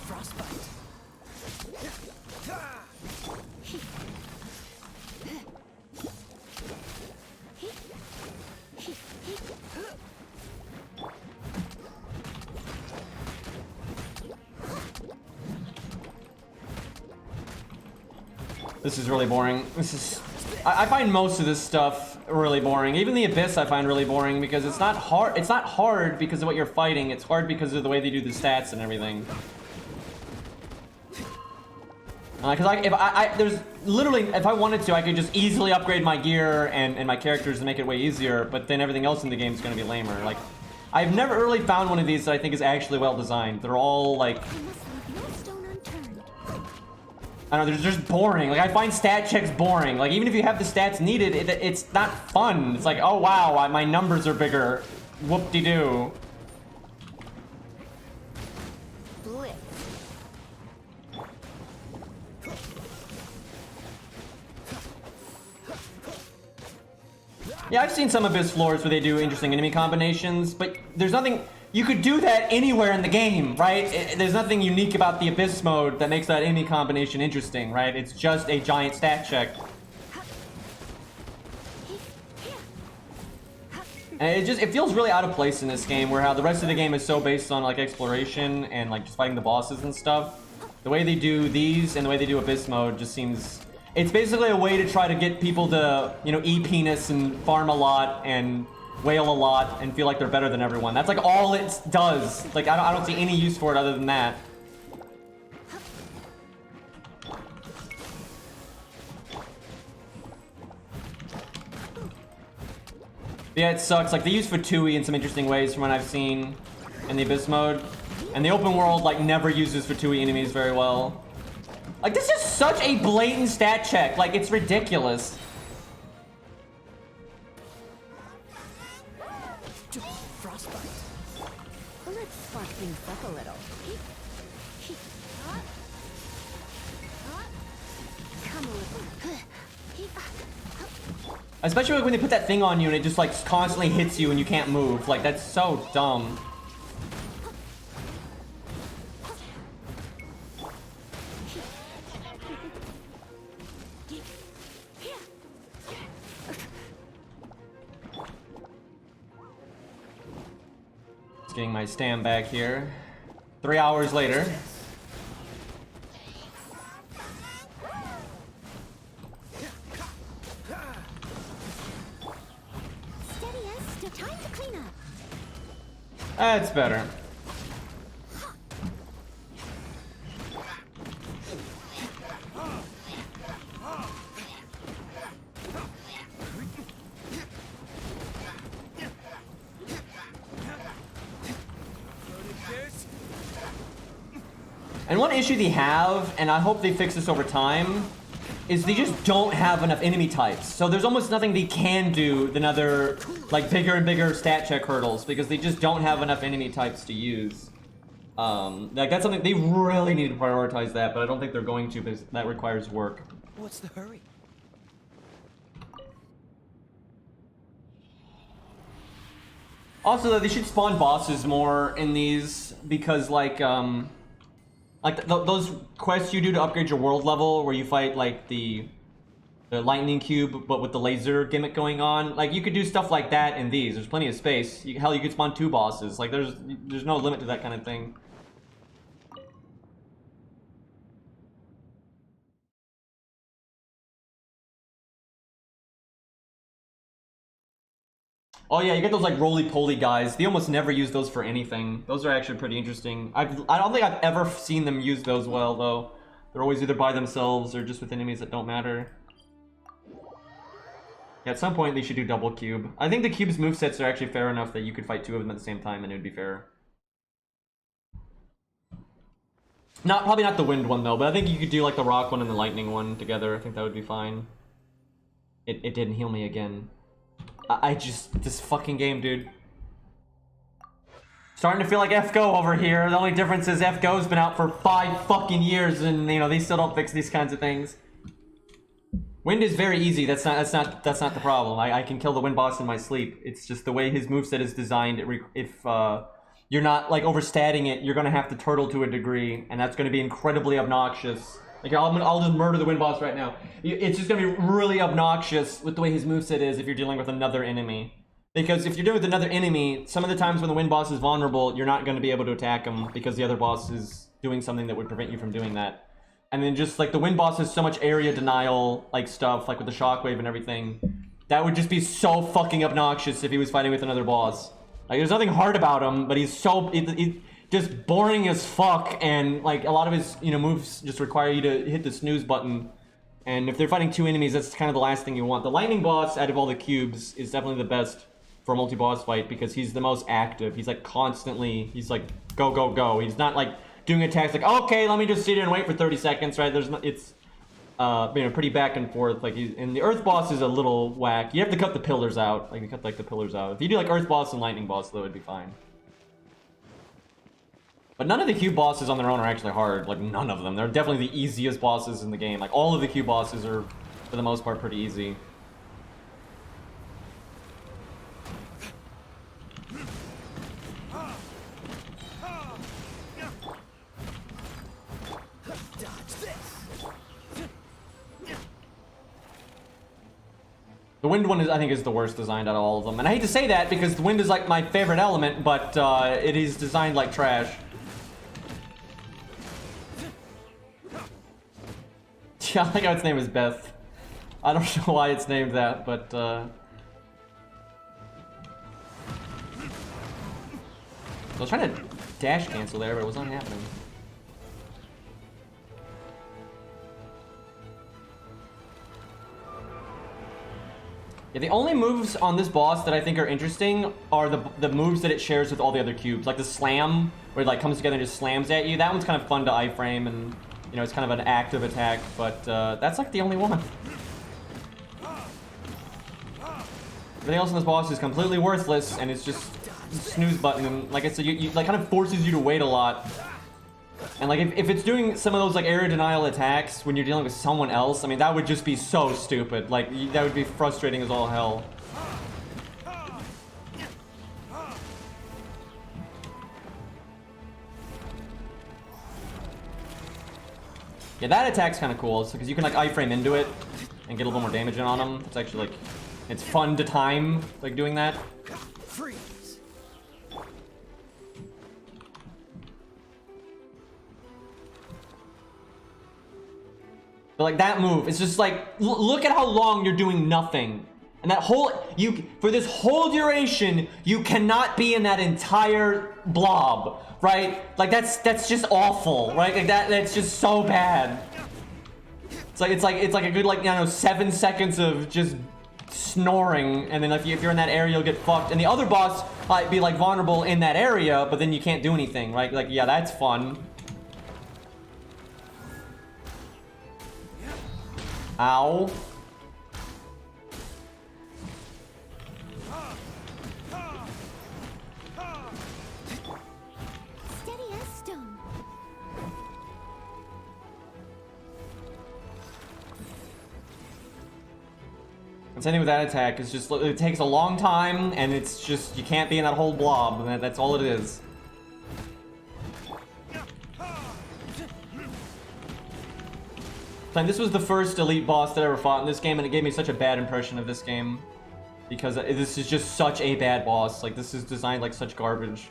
Frostbite. This is really boring. This is... I find most of this stuff really boring. Even the Abyss I find really boring because it's not hard. It's not hard because of what you're fighting. It's hard because of the way they do the stats and everything. Because there's literally, if I wanted to, I could just easily upgrade my gear and my characters to make it way easier, but then everything else in the game is going to be lamer. Like, I've never really found one of these that I think is actually well designed. They're all like... I must leave no stone unturned. I don't know, they're just boring. Like, I find stat checks boring. Like, even if you have the stats needed, it's not fun. It's like, oh wow, my numbers are bigger. Whoop-de-doo. Blitz. Yeah, I've seen some Abyss floors where they do interesting enemy combinations, but there's nothing... You could do that anywhere in the game, right? There's nothing unique about the Abyss mode that makes that enemy combination interesting, right? It's just a giant stat check. And it feels really out of place in this game, where how the rest of the game is so based on, like, exploration and, like, just fighting the bosses and stuff. The way they do these and the way they do Abyss mode just seems... It's basically a way to try to get people to, you know, eat penis and farm a lot and wail a lot and feel like they're better than everyone. That's, like, all it does. Like, I don't see any use for it other than that. Yeah, it sucks. Like, they use Fatui in some interesting ways from what I've seen in the Abyss mode. And the open world, like, never uses Fatui enemies very well. Like, this is such a blatant stat check. Like, it's ridiculous. Frostbite. Let's spot things up a little. Come a little. Especially when they put that thing on you and it just, like, constantly hits you and you can't move. Like, that's so dumb. Just getting my stand back here. 3 hours later. Steady as still time to clean up. That's better. And one issue they have, and I hope they fix this over time, is they just don't have enough enemy types. So there's almost nothing they can do than other, like, bigger and bigger stat check hurdles, because they just don't have enough enemy types to use. Like, that's something, they really need to prioritize that, but I don't think they're going to, because that requires work. What's the hurry? Also, though, they should spawn bosses more in these, because, like those quests you do to upgrade your world level, where you fight, like, the lightning cube, but with the laser gimmick going on. Like, you could do stuff like that in these. There's plenty of space. Hell, you could spawn 2 bosses. Like, there's no limit to that kind of thing. Oh yeah, you get those like roly-poly guys. They almost never use those for anything. Those are actually pretty interesting. I don't think I've ever seen them use those well, though. They're always either by themselves or just with enemies that don't matter. Yeah, at some point they should do double cube. I think the cube's movesets are actually fair enough that you could fight 2 of them at the same time and it would be fair. Probably not the wind one though, but I think you could do like the rock one and the lightning one together. I think that would be fine. It didn't heal me again. This fucking game, dude. Starting to feel like FGO over here. The only difference is FGO's been out for 5 fucking years and, you know, they still don't fix these kinds of things. Wind is very easy. That's not the problem. I can kill the wind boss in my sleep. It's just the way his moveset is designed. If you're not, like, overstatting it, you're gonna have to turtle to a degree, and that's gonna be incredibly obnoxious. Like, I'll just murder the wind boss right now. It's just gonna be really obnoxious with the way his moveset is if you're dealing with another enemy. Because if you're dealing with another enemy, some of the times when the wind boss is vulnerable, you're not gonna be able to attack him because the other boss is doing something that would prevent you from doing that. And then just, like, the wind boss has so much area denial, like, stuff, like with the shockwave and everything. That would just be so fucking obnoxious if he was fighting with another boss. Like, there's nothing hard about him, but he's so... just boring as fuck, and like a lot of his, you know, moves just require you to hit the snooze button. And if they're fighting 2 enemies, that's kind of the last thing you want. The lightning boss out of all the cubes is definitely the best for a multi-boss fight because he's the most active. He's like constantly, he's like go go go. He's not like doing attacks like, okay, let me just sit here and wait for 30 seconds, right? There's not, it's you know, pretty back and forth. Like, and the earth boss is a little whack. You have to cut the pillars out. Like, you cut like the pillars out. If you do like earth boss and lightning boss, though, it'd be fine. But none of the cube bosses on their own are actually hard. Like, none of them. They're definitely the easiest bosses in the game. Like, all of the cube bosses are, for the most part, pretty easy. The wind one, I think, is the worst designed out of all of them. And I hate to say that because the wind is, like, my favorite element, but it is designed like trash. Yeah, I like how its name is Beth. I don't know why it's named that, but I was trying to dash cancel there, but it was not happening. Yeah, the only moves on this boss that I think are interesting are the moves that it shares with all the other cubes. Like the slam, where it like comes together and just slams at you. That one's kind of fun to iframe and, you know, it's kind of an active attack, but that's like the only one. Everything else in this boss is completely worthless, and it's just snooze button. And like I said, you like kind of forces you to wait a lot. And like if it's doing some of those like area denial attacks when you're dealing with someone else, I mean that would just be so stupid. Like that would be frustrating as all hell. Yeah, that attack's kind of cool because you can like iframe into it and get a little more damage in on them. It's actually like, it's fun to time like doing that. Freeze. But like that move, it's just like, look at how long you're doing nothing. And that whole, for this whole duration, you cannot be in that entire blob, right? Like that's just awful, right? Like that's just so bad. It's like a good like, you know, 7 seconds of just snoring, and then if you're in that area, you'll get fucked. And the other boss might be like vulnerable in that area, but then you can't do anything, right? Like, yeah, that's fun. Ow. Steady as stone. And same thing with that attack. It's just, it takes a long time, and it's just, you can't be in that whole blob. And that's all it is. And this was the first elite boss that I ever fought in this game, and it gave me such a bad impression of this game. Because this is just such a bad boss. Like, this is designed like such garbage.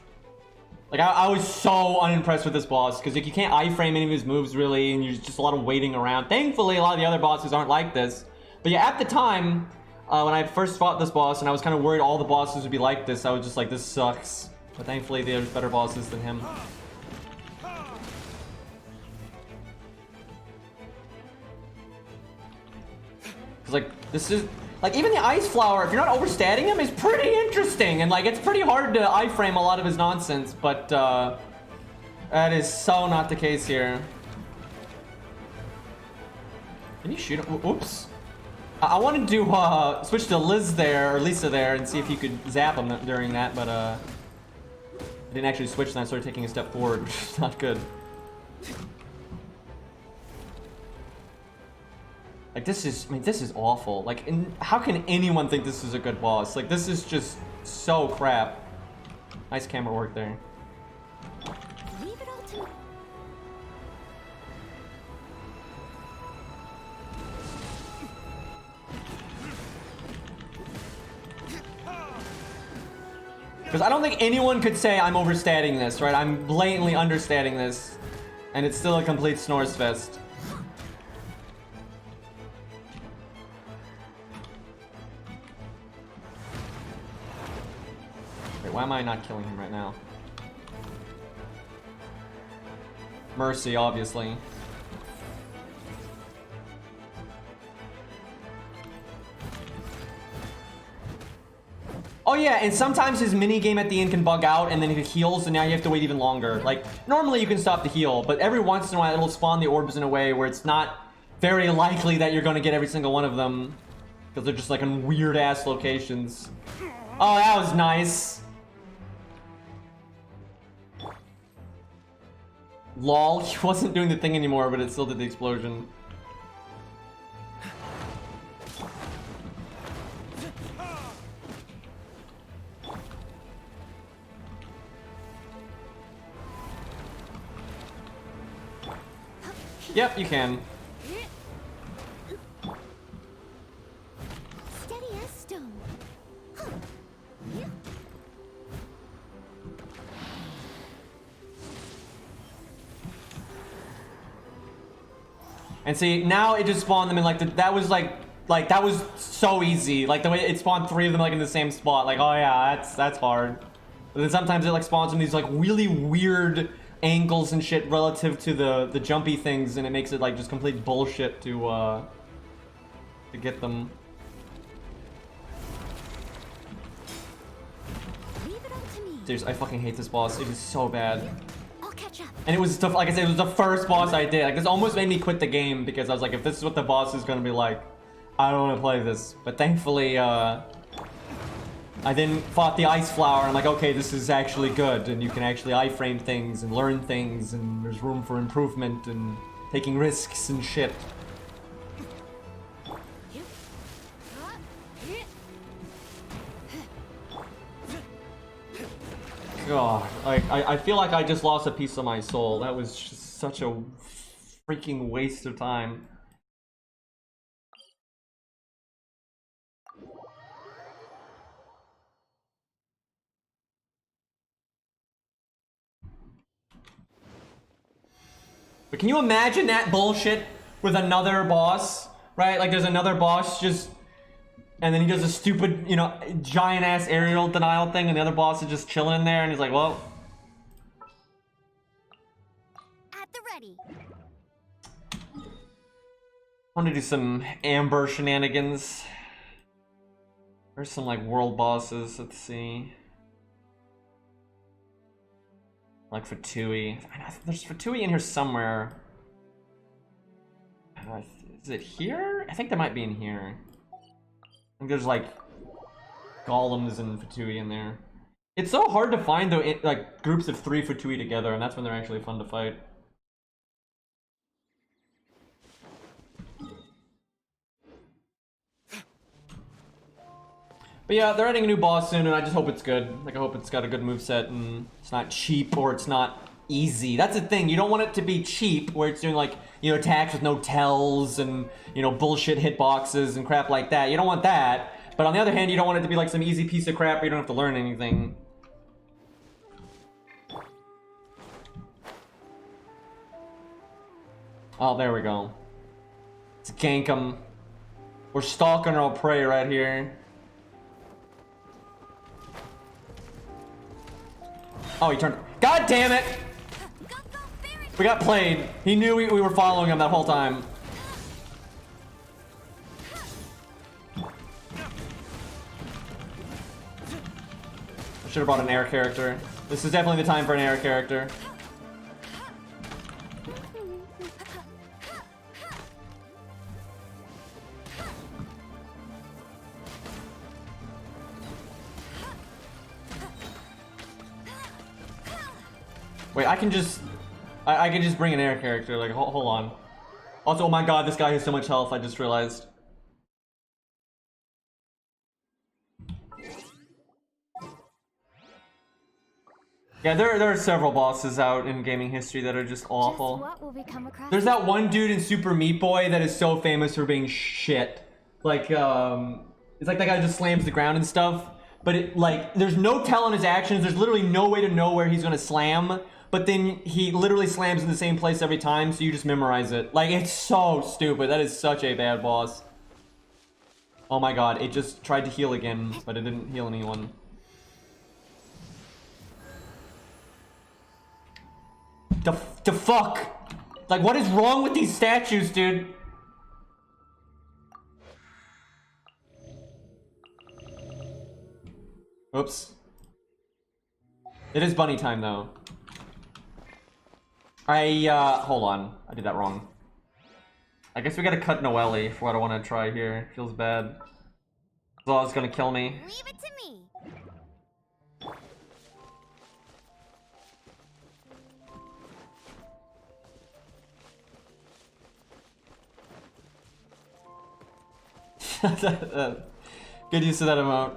Like, I was so unimpressed with this boss, because like, you can't iframe any of his moves, really, and there's just a lot of waiting around. Thankfully, a lot of the other bosses aren't like this. But yeah, at the time, when I first fought this boss, and I was kind of worried all the bosses would be like this, I was just like, this sucks. But thankfully, there's better bosses than him. Like, this is, like, even the Ice Flower, if you're not overstating him, is pretty interesting. And, like, it's pretty hard to iframe a lot of his nonsense, but, that is so not the case here. Can you shoot him? Oops. I wanted to, switch to Liz there, or Lisa there, and see if you could zap him during that, but, I didn't actually switch, and I started taking a step forward, which is not good. Like, this is, I mean, this is awful. Like, how can anyone think this is a good boss? Like, this is just so crap. Nice camera work there. Leave it all to me. Because I don't think anyone could say I'm overstating this, right? I'm blatantly understating this. And it's still a complete snores fest. Why am I not killing him right now? Mercy, obviously. Oh yeah, and sometimes his mini-game at the end can bug out and then he heals and now you have to wait even longer. Like, normally you can stop the heal, but every once in a while it'll spawn the orbs in a way where it's not very likely that you're gonna get every single one of them. Because they're just like in weird-ass locations. Oh, that was nice. Lol, he wasn't doing the thing anymore, but it still did the explosion. Yep, you can. Steady as stone. And see, now it just spawned them in like that was like that was so easy. Like the way it spawned 3 of them like in the same spot. Like, oh yeah, that's hard. But then sometimes it like spawns in these like really weird angles and shit relative to the jumpy things, and it makes it like just complete bullshit to get them. Leave it all to me. Seriously, I fucking hate this boss. It is so bad. I'll catch up. And it was the, like I said, it was the first boss I did. Like, this almost made me quit the game because I was like, if this is what the boss is gonna be like, I don't want to play this. But thankfully, I then fought the Ice Flower, and I'm like, okay, this is actually good, and you can actually iframe things and learn things, and there's room for improvement and taking risks and shit. God, I feel like I just lost a piece of my soul. That was just such a freaking waste of time. But can you imagine that bullshit with another boss, right? Like there's another boss just, and then he does a stupid, you know, giant ass aerial denial thing, and the other boss is just chilling in there, and he's like, well. At the ready. I want to do some Amber shenanigans. There's some like world bosses, let's see. Like Fatui. There's Fatui in here somewhere. Is it here? I think they might be in here. I think there's like golems and Fatui in there. It's so hard to find though, like groups of 3 Fatui together, and that's when they're actually fun to fight. But yeah, they're adding a new boss soon, and I just hope it's good. Like, I hope it's got a good moveset, and it's not cheap, or it's not easy. That's the thing, you don't want it to be cheap, where it's doing, like, you know, attacks with no tells, and, you know, bullshit hitboxes and crap like that. You don't want that. But on the other hand, you don't want it to be, like, some easy piece of crap where you don't have to learn anything. Oh, there we go. Let's gank him. We're stalking our prey right here. Oh, he turned. God damn it! We got played. He knew we were following him that whole time. I should have brought an air character. This is definitely the time for an air character. Wait, I can just bring an air character. Like, hold on. Also, oh my god, this guy has so much health. I just realized. Yeah, there are several bosses out in gaming history that are just awful. Just what will we come across? There's that one dude in Super Meat Boy that is so famous for being shit. Like, it's like that guy just slams the ground and stuff. But it, like, there's no tell on his actions. There's literally no way to know where he's gonna slam. But then he literally slams in the same place every time, so you just memorize it. Like, it's so stupid. That is such a bad boss. Oh my god, it just tried to heal again, but it didn't heal anyone. The fuck? Like, what is wrong with these statues, dude? Oops. It is bunny time, though. Hold on. I did that wrong. I guess we gotta cut Noelle for what I want to try here. Feels bad. Zaw's gonna kill me. Leave it to me. Good use of that emote.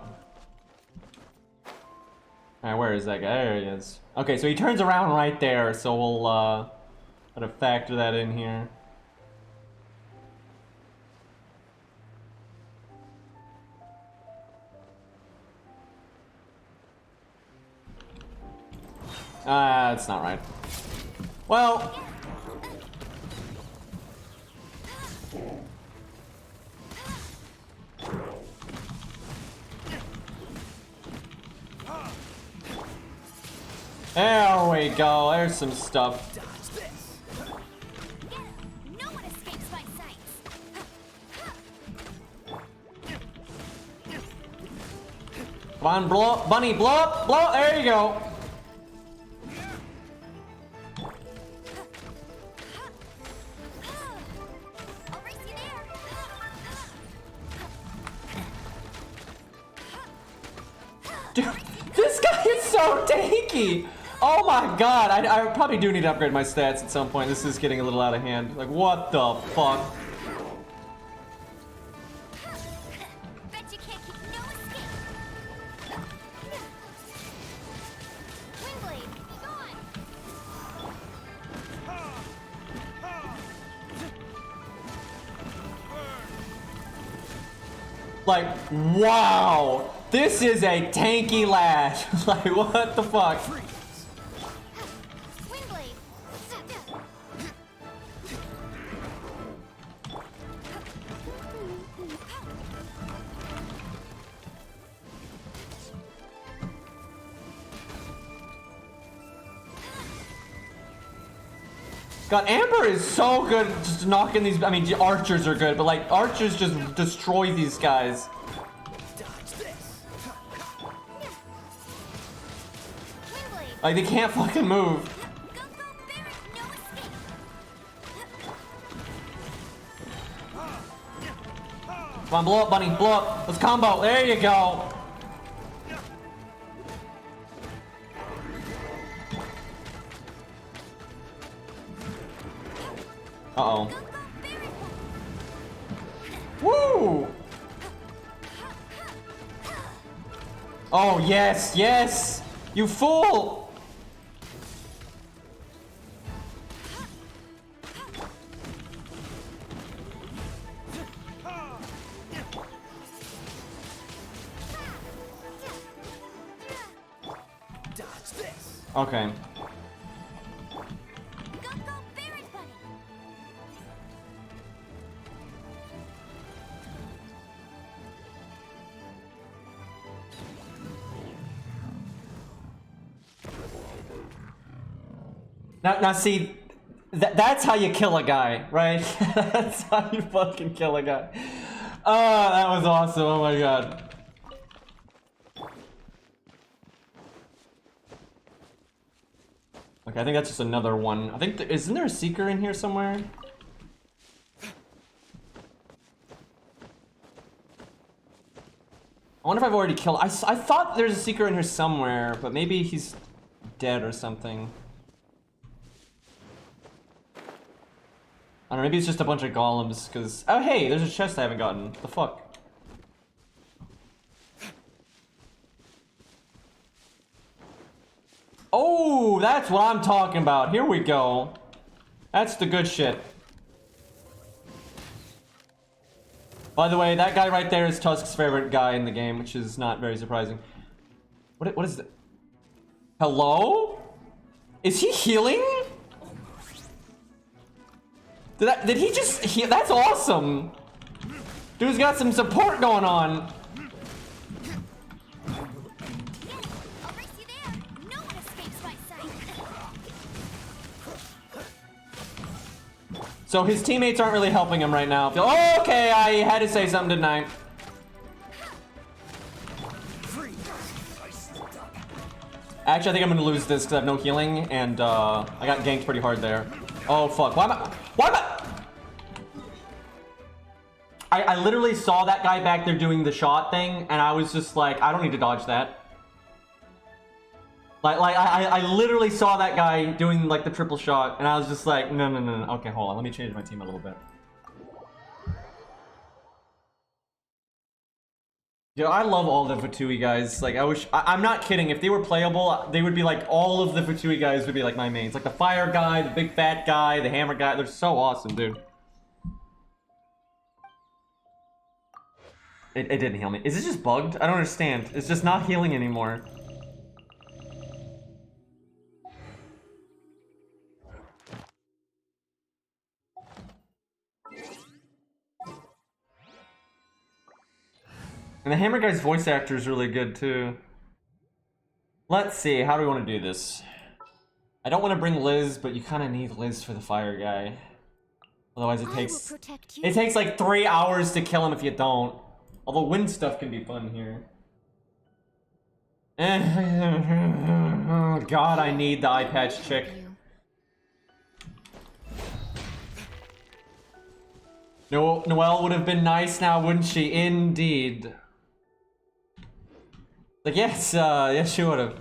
Alright, where is that guy? There he is. Okay, so he turns around right there, so we'll kind of factor that in here. That's not right. Well. There we go. There's some stuff. No one escapes my sights. Come on, blow up, bunny, blow up, blow up. There you go. I'll race you there. Dude, this guy is so tanky. Oh my god, I probably do need to upgrade my stats at some point. This is getting a little out of hand. Like, what the fuck? Bet you can't keep no escape. Windblade, be gone. Like, wow. This is a tanky lad. Like, what the fuck? Windblade. God, Amber is so good at just knocking these. I mean, archers are good, but like, archers just destroy these guys. Windblade. Like, they can't fucking move. Go, Barret, no escape. Come on, blow up, bunny, blow up. Let's combo. There you go. Uh-oh. Woo! Oh, yes, yes! You fool! Dodge this. Okay. Now see, that's how you kill a guy, right? That's how you fucking kill a guy. Oh, that was awesome, oh my god. Okay, I think that's just another one. I think, isn't there a seeker in here somewhere? I wonder if I've already killed, I thought there's a seeker in here somewhere, but maybe he's dead or something. I don't know, maybe it's just a bunch of golems, because... Oh, hey, there's a chest I haven't gotten. The fuck? Oh, that's what I'm talking about. Here we go. That's the good shit. By the way, that guy right there is Tusk's favorite guy in the game, which is not very surprising. What is that? Hello? Is he healing? Did he just heal? That's awesome. Dude's got some support going on. I'll race you there. No one escapes my sight. So his teammates aren't really helping him right now. Oh, okay, I had to say something, didn't I? Actually, I think I'm gonna lose this because I have no healing, and I got ganked pretty hard there. Oh fuck! Why am I? I literally saw that guy back there doing the shot thing, and I was just like, I don't need to dodge that. I literally saw that guy doing like the triple shot, and I was just like, no. Okay, hold on, let me change my team a little bit. Yo, I love all the Fatui guys. Like, I'm not kidding. If they were playable, they would be like, all of the Fatui guys would be like my mains. Like the fire guy, the big fat guy, the hammer guy. They're so awesome, dude. It didn't heal me. Is it just bugged? I don't understand. It's just not healing anymore. And the hammer guy's voice actor is really good too. Let's see, how do we want to do this? I don't want to bring Liz, but you kind of need Liz for the fire guy. Otherwise it takes like 3 hours to kill him if you don't. Although wind stuff can be fun here. God, I need the eye patch chick. Noelle would have been nice now, wouldn't she? Indeed. Like, yes, yes she would have.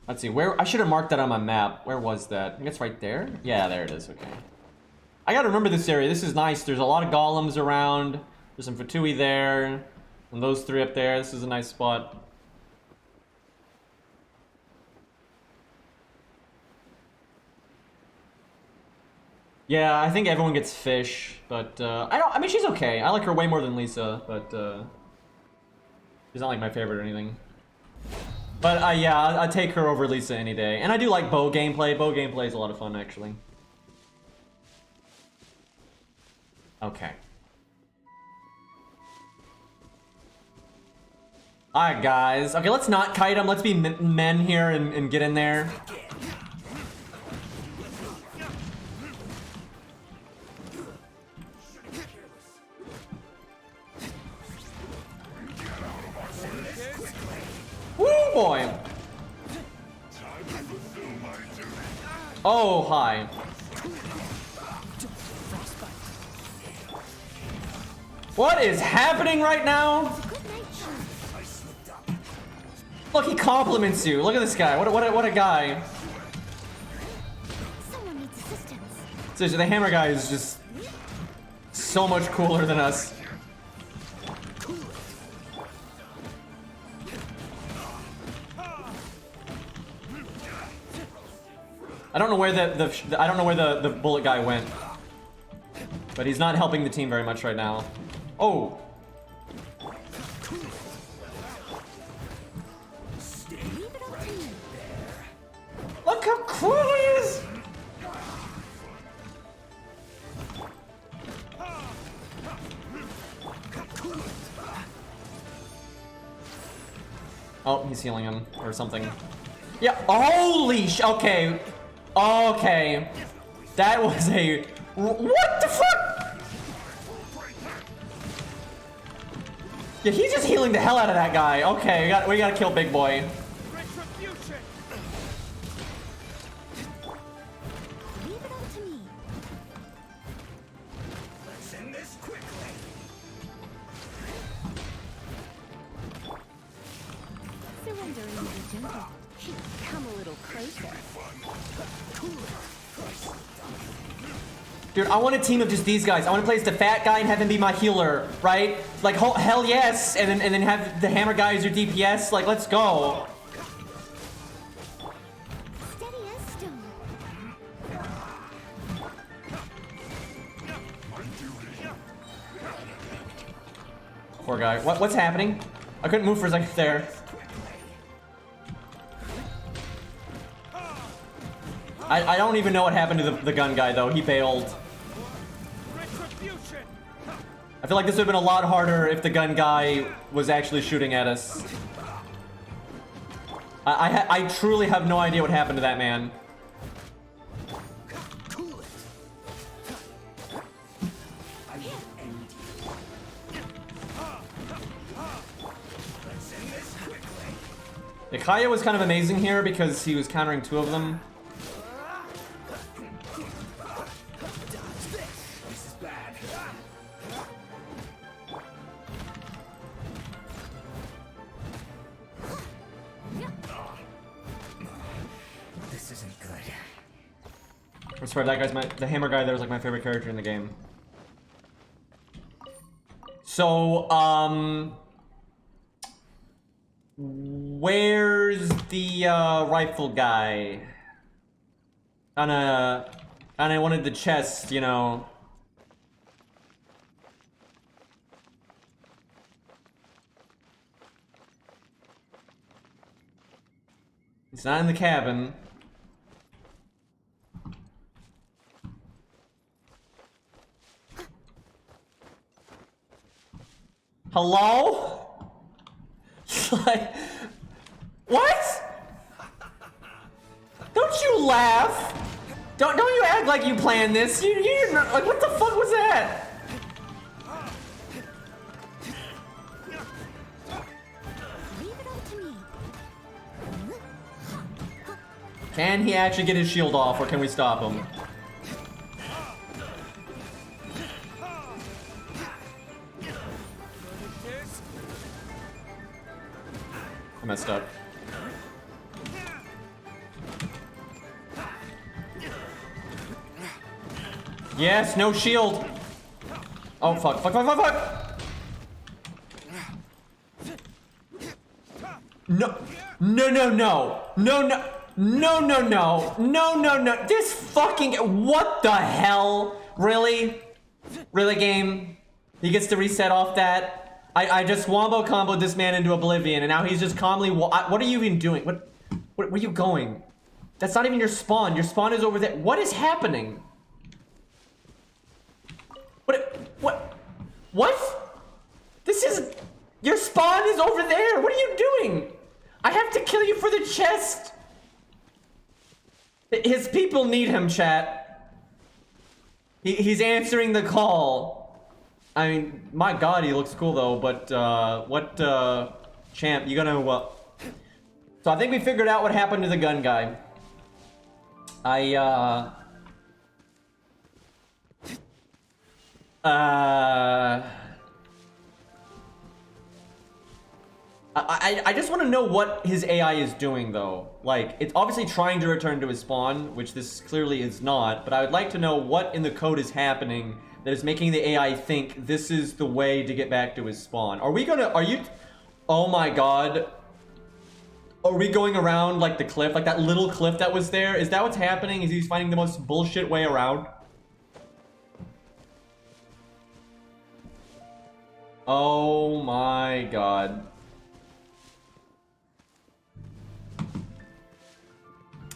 Let's see, where, I should have marked that on my map. Where was that? I think it's right there? Yeah, there it is, okay. I gotta remember this area, this is nice. There's a lot of golems around. There's some Fatui there. And those three up there, this is a nice spot. Yeah, I think everyone gets fish, but I mean, she's okay. I like her way more than Lisa, but she's not like my favorite or anything. But yeah, I'd take her over Lisa any day. And I do like bow gameplay. Bow gameplay is a lot of fun, actually. Okay. Alright, guys. Okay, let's not kite them. Let's be men here and get in there. Woo, boy. Oh, hi. What is happening right now? Good night, Sean. Look, he compliments you. Look at this guy. What a guy. Someone needs assistance. Seriously, the hammer guy is just so much cooler than us. I don't know where the bullet guy went, but he's not helping the team very much right now. Oh. Leave it up to me. Look how cool he is! Oh, he's healing him or something. Yeah, holy okay. Okay. That was a... What the fuck? Yeah, he's just healing the hell out of that guy. Okay, we gotta kill Big Boy. Retribution! Leave it up to me. Let's end this quickly. Surrendering will be gentle. Come a little closer. Dude, I want a team of just these guys. I want to play as the fat guy and have him be my healer, right? Like, hell yes, and then have the hammer guy as your DPS. Like, let's go. Steady as stone. Poor guy. What's happening? I couldn't move for a second there. I don't even know what happened to the gun guy, though. He bailed. Retribution! I feel like this would have been a lot harder if the gun guy was actually shooting at us. I truly have no idea what happened to that man. Yeah, Kaya was kind of amazing here because he was countering two of them. This is bad. This isn't good. I swear that guy's the hammer guy there was like my favorite character in the game. So, where's the rifle guy? And I wanted the chest, you know. It's not in the cabin. Hello? Like, what? Don't you laugh? Don't you act like you planned this. You're not, like, what the fuck was that? Leave it up to me. Can he actually get his shield off, or can we stop him? I messed up. Yes, no shield. Oh, fuck. No. No. This fucking... What the hell? Really? Really, game? He gets to reset off that? I just wombo comboed this man into oblivion, and now he's just calmly... What are you even doing? Where are you going? That's not even your spawn. Your spawn is over there. What is happening? What? This is... Your spawn is over there. What are you doing? I have to kill you for the chest. His people need him, chat. He's answering the call. I mean, my god, he looks cool though, but champ, you gonna, So I think we figured out what happened to the gun guy. I just want to know what his AI is doing, though. Like, it's obviously trying to return to his spawn, which this clearly is not, but I would like to know what in the code is happening that is making the AI think this is the way to get back to his spawn. Are you... Oh my god. Are we going around, like, the cliff? Like, that little cliff that was there? Is that what's happening? Is he finding the most bullshit way around? Oh my god.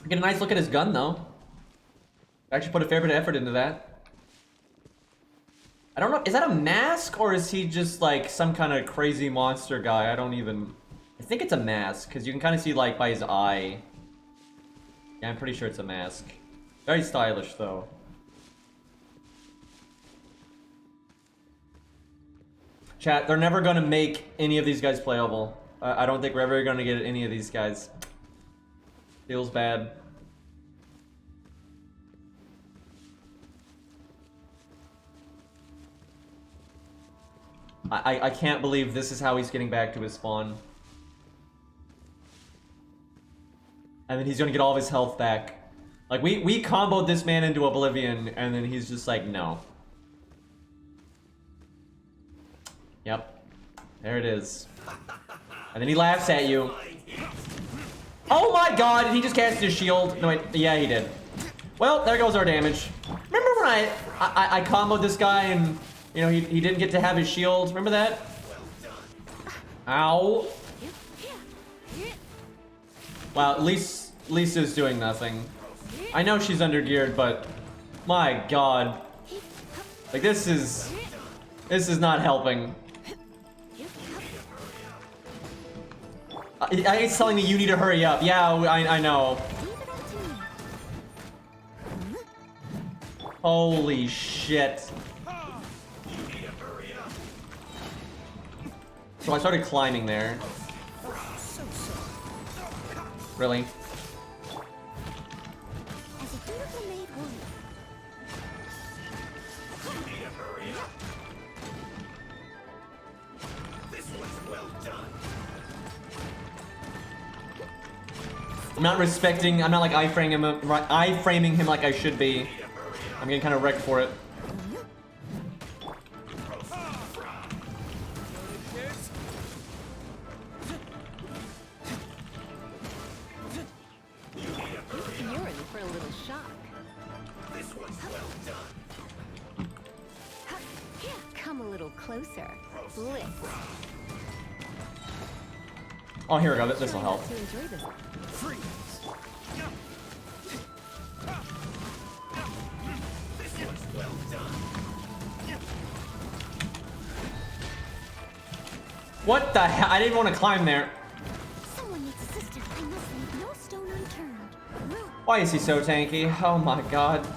Get a nice look at his gun, though. Actually put a fair bit of effort into that. I don't know, is that a mask, or is he just, like, some kind of crazy monster guy? I think it's a mask, because you can kind of see, like, by his eye. Yeah, I'm pretty sure it's a mask. Very stylish, though. Chat, they're never gonna make any of these guys playable. I don't think we're ever gonna get any of these guys. Feels bad. I can't believe this is how he's getting back to his spawn. And then he's gonna get all of his health back. Like, we comboed this man into oblivion, and then he's just like, no. Yep. There it is. And then he laughs at you. Oh my god, did he just cast his shield? No, wait, yeah, he did. Well, there goes our damage. Remember when I comboed this guy and, you know, he didn't get to have his shield? Remember that? Ow. Wow, at least Lisa's doing nothing. I know she's undergeared, but my god. Like, this is not helping. It's telling me you need to hurry up. Yeah, I know. Holy shit. So I started climbing there. Really? I'm not respecting, I'm not like iframing him like I should be. I'm getting kind of wrecked for it. You're in for a little shock. This one's well done. Come a little closer. Bliss. Oh, here we go. This will help. To enjoy this. Freeze. This one's well done. What the hell? I didn't want to climb there. Someone needs assistance. I must leave no stone unturned. Why is he so tanky? Oh my god.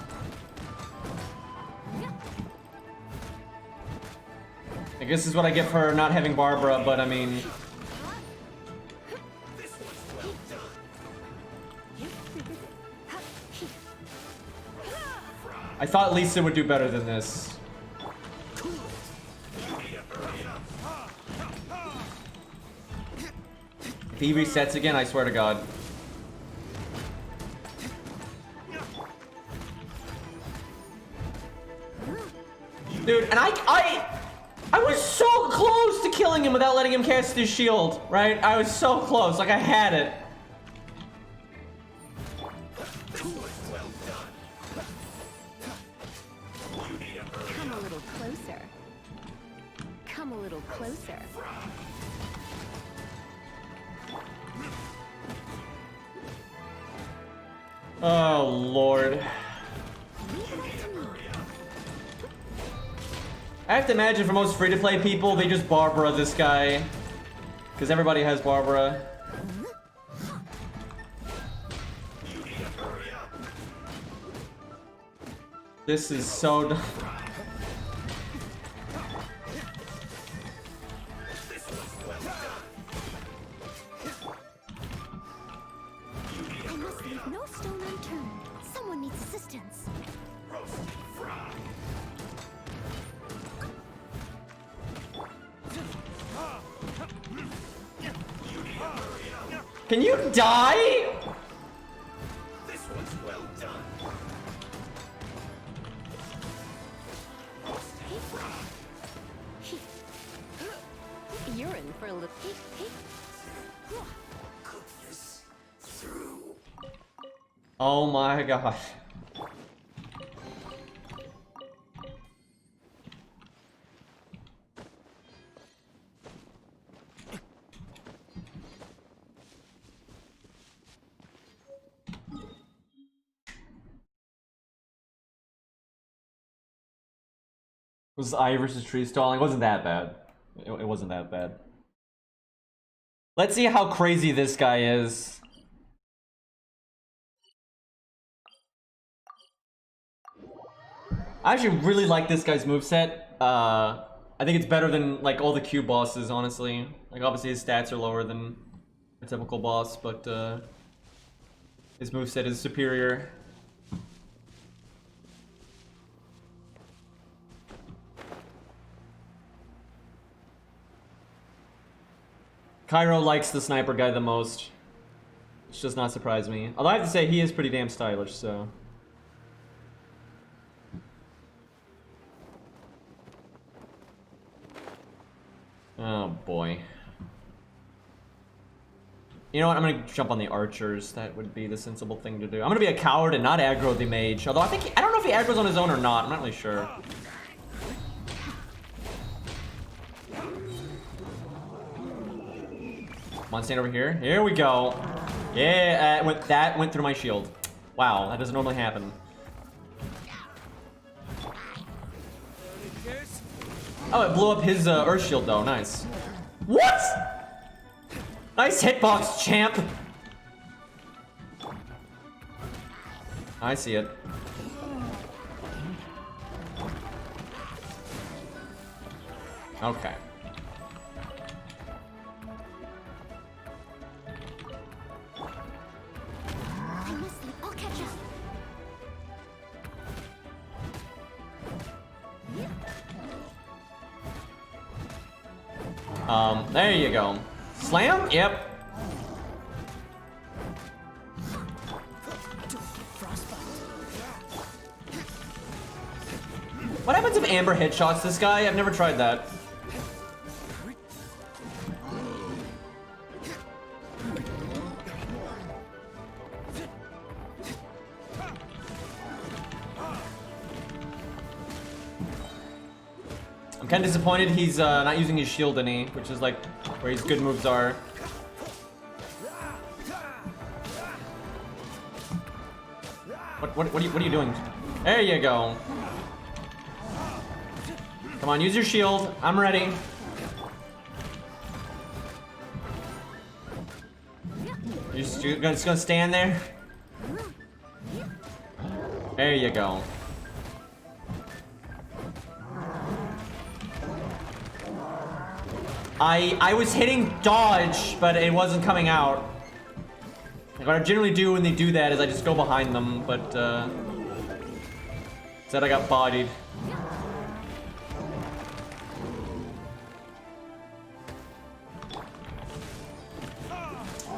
I guess this is what I get for not having Barbara, but I mean... I thought Lisa would do better than this. If he resets again, I swear to God. Dude, and I was so close to killing him without letting him cast his shield, right? I was so close, like I had it. Come a little closer. Come a little closer. Oh, Lord. I have to imagine for most free-to-play people, they just Barbara this guy. Because everybody has Barbara. This is so dumb. I must leave no stone unturned. Someone Can you die? This one's well done. You're in for a little. Goodness. Through. Oh my god. Was I versus tree stalling? It wasn't that bad. It wasn't that bad. Let's see how crazy this guy is. I actually really like this guy's moveset. I think it's better than like all the cube bosses, honestly. Like obviously his stats are lower than a typical boss, but his moveset is superior. Cairo likes the sniper guy the most, which does not surprise me. Although I have to say he is pretty damn stylish, so. Oh boy. You know what? I'm gonna jump on the archers. That would be the sensible thing to do. I'm gonna be a coward and not aggro the mage. Although I don't know if he aggroes on his own or not. I'm not really sure. Come on, stand over here. Here we go. Yeah, that went through my shield. Wow, that doesn't normally happen. Oh, it blew up his earth shield though. Nice. What? Nice hitbox, champ. I see it. Okay. I'll catch up. There you go. Slam? Yep. What happens if Amber headshots this guy? I've never tried that. I'm kind of disappointed he's not using his shield any, which is like where his good moves are. What are you doing? There you go. Come on, use your shield. I'm ready. You're just gonna stand there? There you go. I was hitting dodge, but it wasn't coming out. Like what I generally do when they do that is I just go behind them, but instead I got bodied.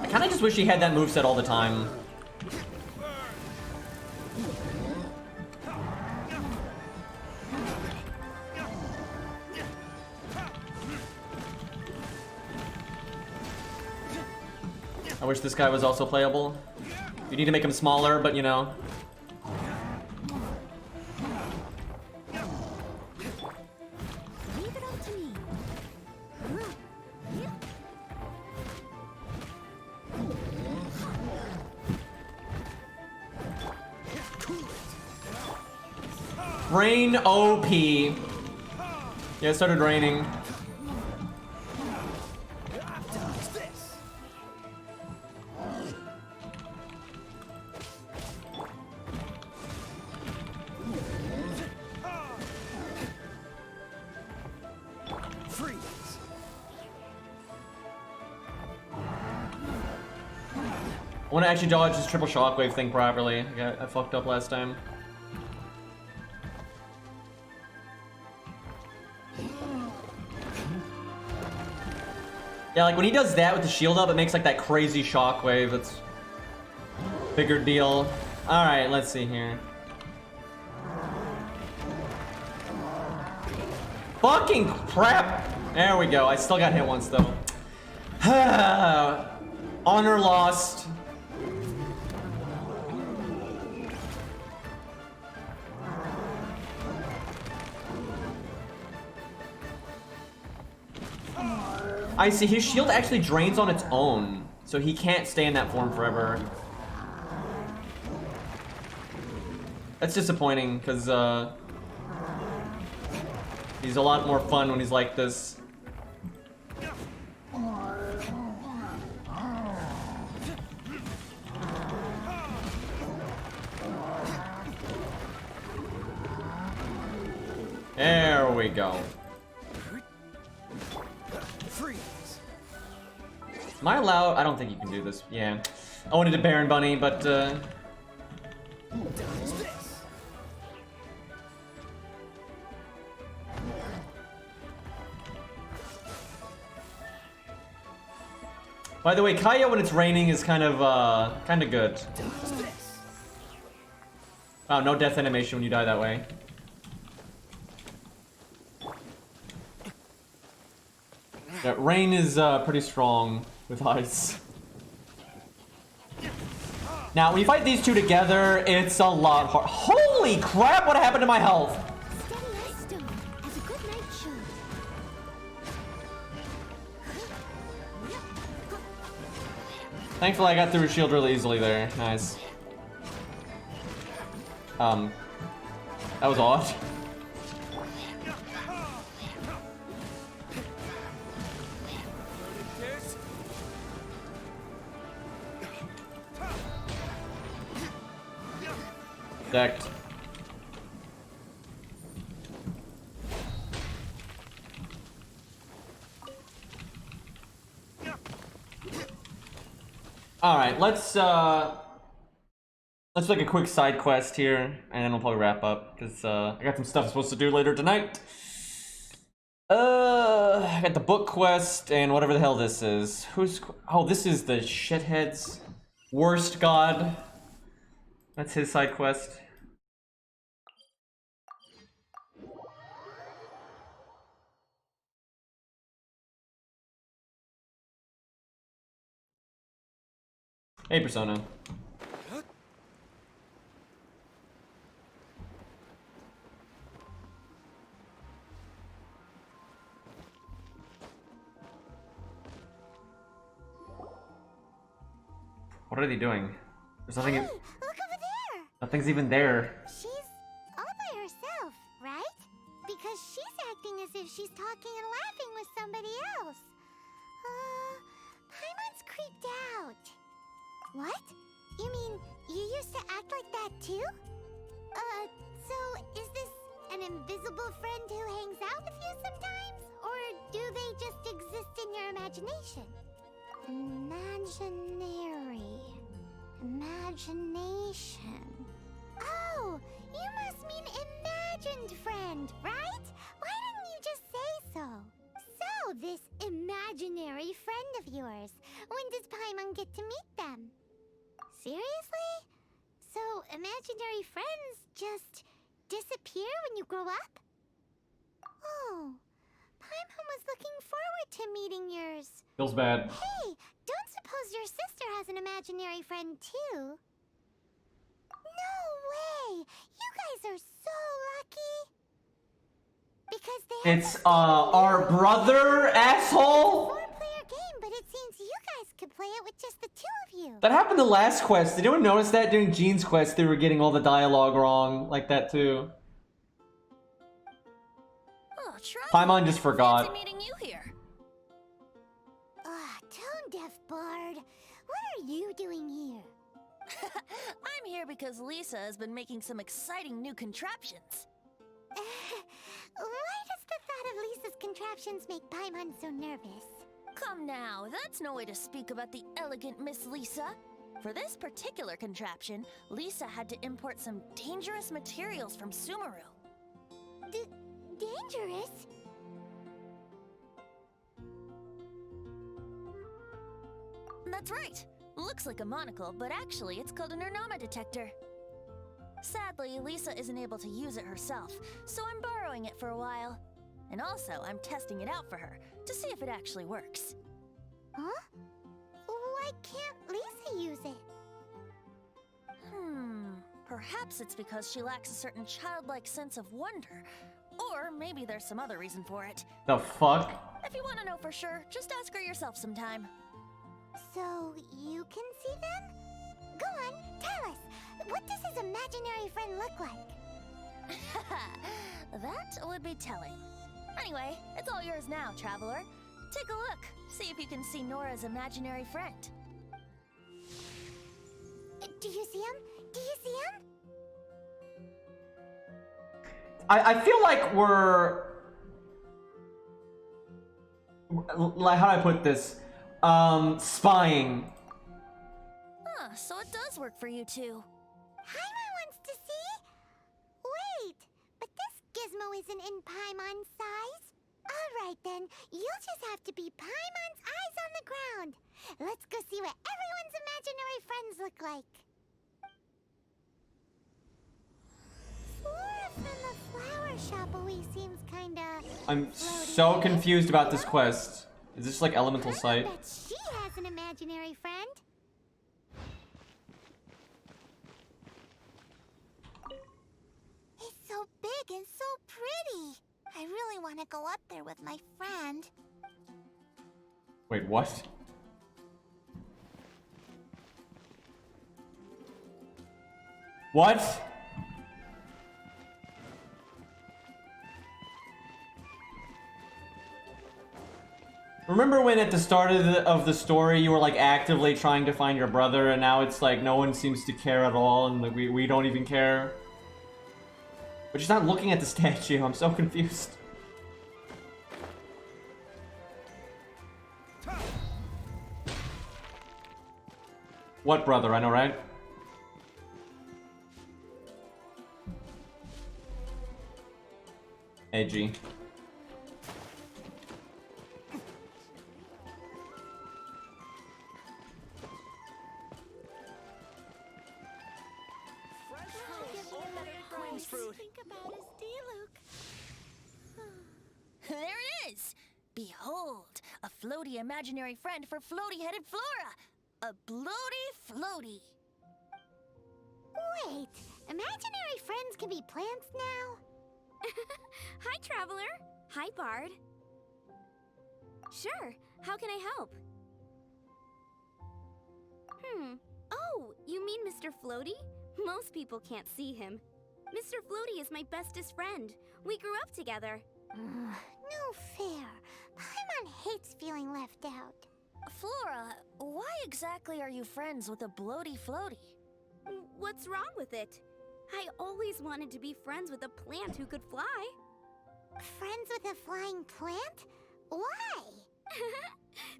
I kinda just wish he had that moveset all the time. I wish this guy was also playable. You need to make him smaller, but you know. Leave it up to me. Rain OP. Yeah, it started raining. I want to actually dodge this triple shockwave thing properly. I fucked up last time. Yeah, like when he does that with the shield up, it makes like that crazy shockwave. It's bigger deal. All right, let's see here. Fucking crap! There we go. I still got hit once though. Honor lost. I see, his shield actually drains on its own, so he can't stay in that form forever. That's disappointing, because, he's a lot more fun when he's like this. There we go. Am I allowed? I don't think you can do this. Yeah. I wanted to Baron Bunny, but by the way, Kaya when it's raining is kind of good. Wow, no death animation when you die that way. Yeah, rain is pretty strong with ice. Now, when you fight these two together, it's a lot hard. Holy crap, what happened to my health? Steady as stone, as a good knight should. Thankfully, I got through a shield really easily there. Nice. That was odd. Decked. All right, let's like a quick side quest here, and then we'll probably wrap up because I got some stuff I'm supposed to do later tonight. I got the book quest and whatever the hell this is. Oh, this is the shithead's worst god. That's his side quest. Hey, Persona. What are they doing? There's nothing. Hey, look over there! Nothing's even there. She's all by herself, right? Because she's acting as if she's talking and laughing with somebody else. Paimon's creeped out. What? You mean you used to act like that too? So is this an invisible friend who hangs out with you sometimes? Or do they just exist in your imagination? Imagination. Oh, you must mean imagined friend, right? Why didn't you just say so? So, this imaginary friend of yours, when does Paimon get to meet them? Seriously? So, imaginary friends just disappear when you grow up? Oh, Paimon was looking forward to meeting yours. Feels bad. Hey, don't suppose your sister has an imaginary friend too? No way! You guys are so lucky! Because they have It's our brother, asshole. four-player game, but it seems you guys could play it with just the two of you. That happened the last quest. Did anyone notice that during Jean's quest they were getting all the dialogue wrong like that too? Oh, Paimon just forgot. meeting you here. Tone-deaf bard. What are you doing here? I'm here because Lisa has been making some exciting new contraptions. Why does the thought of Lisa's contraptions make Paimon so nervous? Come now, that's no way to speak about the elegant Miss Lisa. For this particular contraption, Lisa had to import some dangerous materials from Sumeru. Dangerous? That's right. Looks like a monocle, but actually it's called an Ernama detector. Sadly, Lisa isn't able to use it herself, so I'm borrowing it for a while. And also, I'm testing it out for her, to see if it actually works. Huh? Why can't Lisa use it? Perhaps it's because she lacks a certain childlike sense of wonder. Or maybe there's some other reason for it. The fuck? If you want to know for sure, just ask her yourself sometime. So, you can see them? Go on, tell us. What does his imaginary friend look like? That would be telling. Anyway, it's all yours now, Traveler. Take a look. See if you can see Nora's imaginary friend. Do you see him? Do you see him? I feel like we're... Like, how do I put this? Spying. Huh, so it does work for you too. Paimon wants to see? Wait, but this gizmo isn't in Paimon's size. Alright then, you'll just have to be Paimon's eyes on the ground. Let's go see what everyone's imaginary friends look like. Flora from the flower shop always seems kinda... I'm so confused about this quest. Is this like Elemental I Sight? bet she has an imaginary friend. It's so big and so pretty. I really want to go up there with my friend. Wait, what? What? Remember when at the start of the story you were like actively trying to find your brother, and now it's like no one seems to care at all, and like we don't even care? But she's not looking at the statue. I'm so confused. What brother? I know, right? Edgy. Fruit. Think about his D-Luke. There it is! Behold, a floaty imaginary friend for floaty-headed Flora! A bloaty floaty! Wait, imaginary friends can be plants now? Hi, Traveler. Hi, Bard. Sure, how can I help? Oh, you mean Mr. Floaty? Most people can't see him. Mr. Floaty is my bestest friend. We grew up together. No fair. Paimon hates feeling left out. Flora, why exactly are you friends with a bloaty floaty? What's wrong with it? I always wanted to be friends with a plant who could fly. Friends with a flying plant? Why?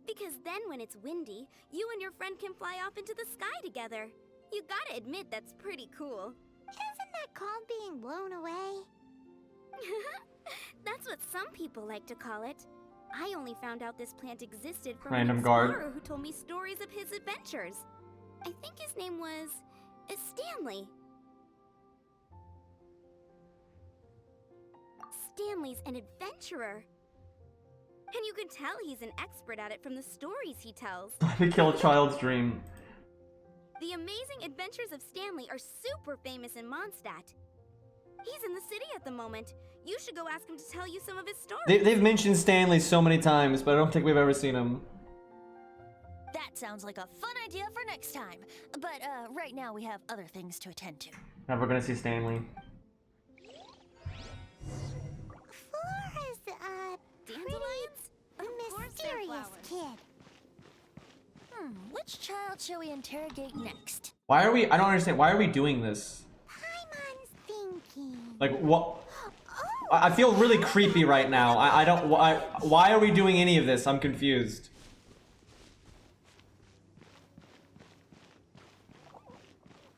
Because then when it's windy, you and your friend can fly off into the sky together. You gotta admit that's pretty cool. Isn't that called being blown away? That's what some people like to call it. I only found out this plant existed from Random an guard. explorer who told me stories of his adventures. I think his name was Stanley. Stanley's an adventurer. And you can tell he's an expert at it from the stories he tells. To kill a child's dream. The amazing adventures of Stanley are super famous in Mondstadt. He's in the city at the moment. You should go ask him to tell you some of his stories. They've mentioned Stanley so many times, but I don't think we've ever seen him. That sounds like a fun idea for next time. But right now we have other things to attend to. Never gonna see Stanley. Flora's, Dandelions? pretty mysterious kid. Which child shall we interrogate next? Why are we? I don't understand. Why are we doing this? Paimon's thinking. Like what? Oh, I feel really creepy right now. I don't. Why are we doing any of this? I'm confused.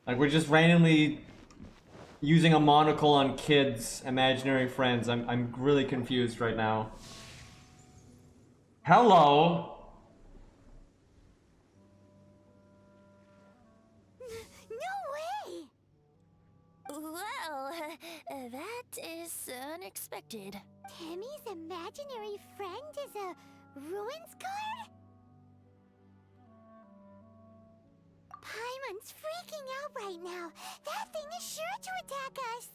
Like we're just randomly using a monocle on kids' imaginary friends. I'm really confused right now. Hello. unexpected. Timmy's imaginary friend is a ruins guard? Paimon's freaking out right now. That thing is sure to attack us.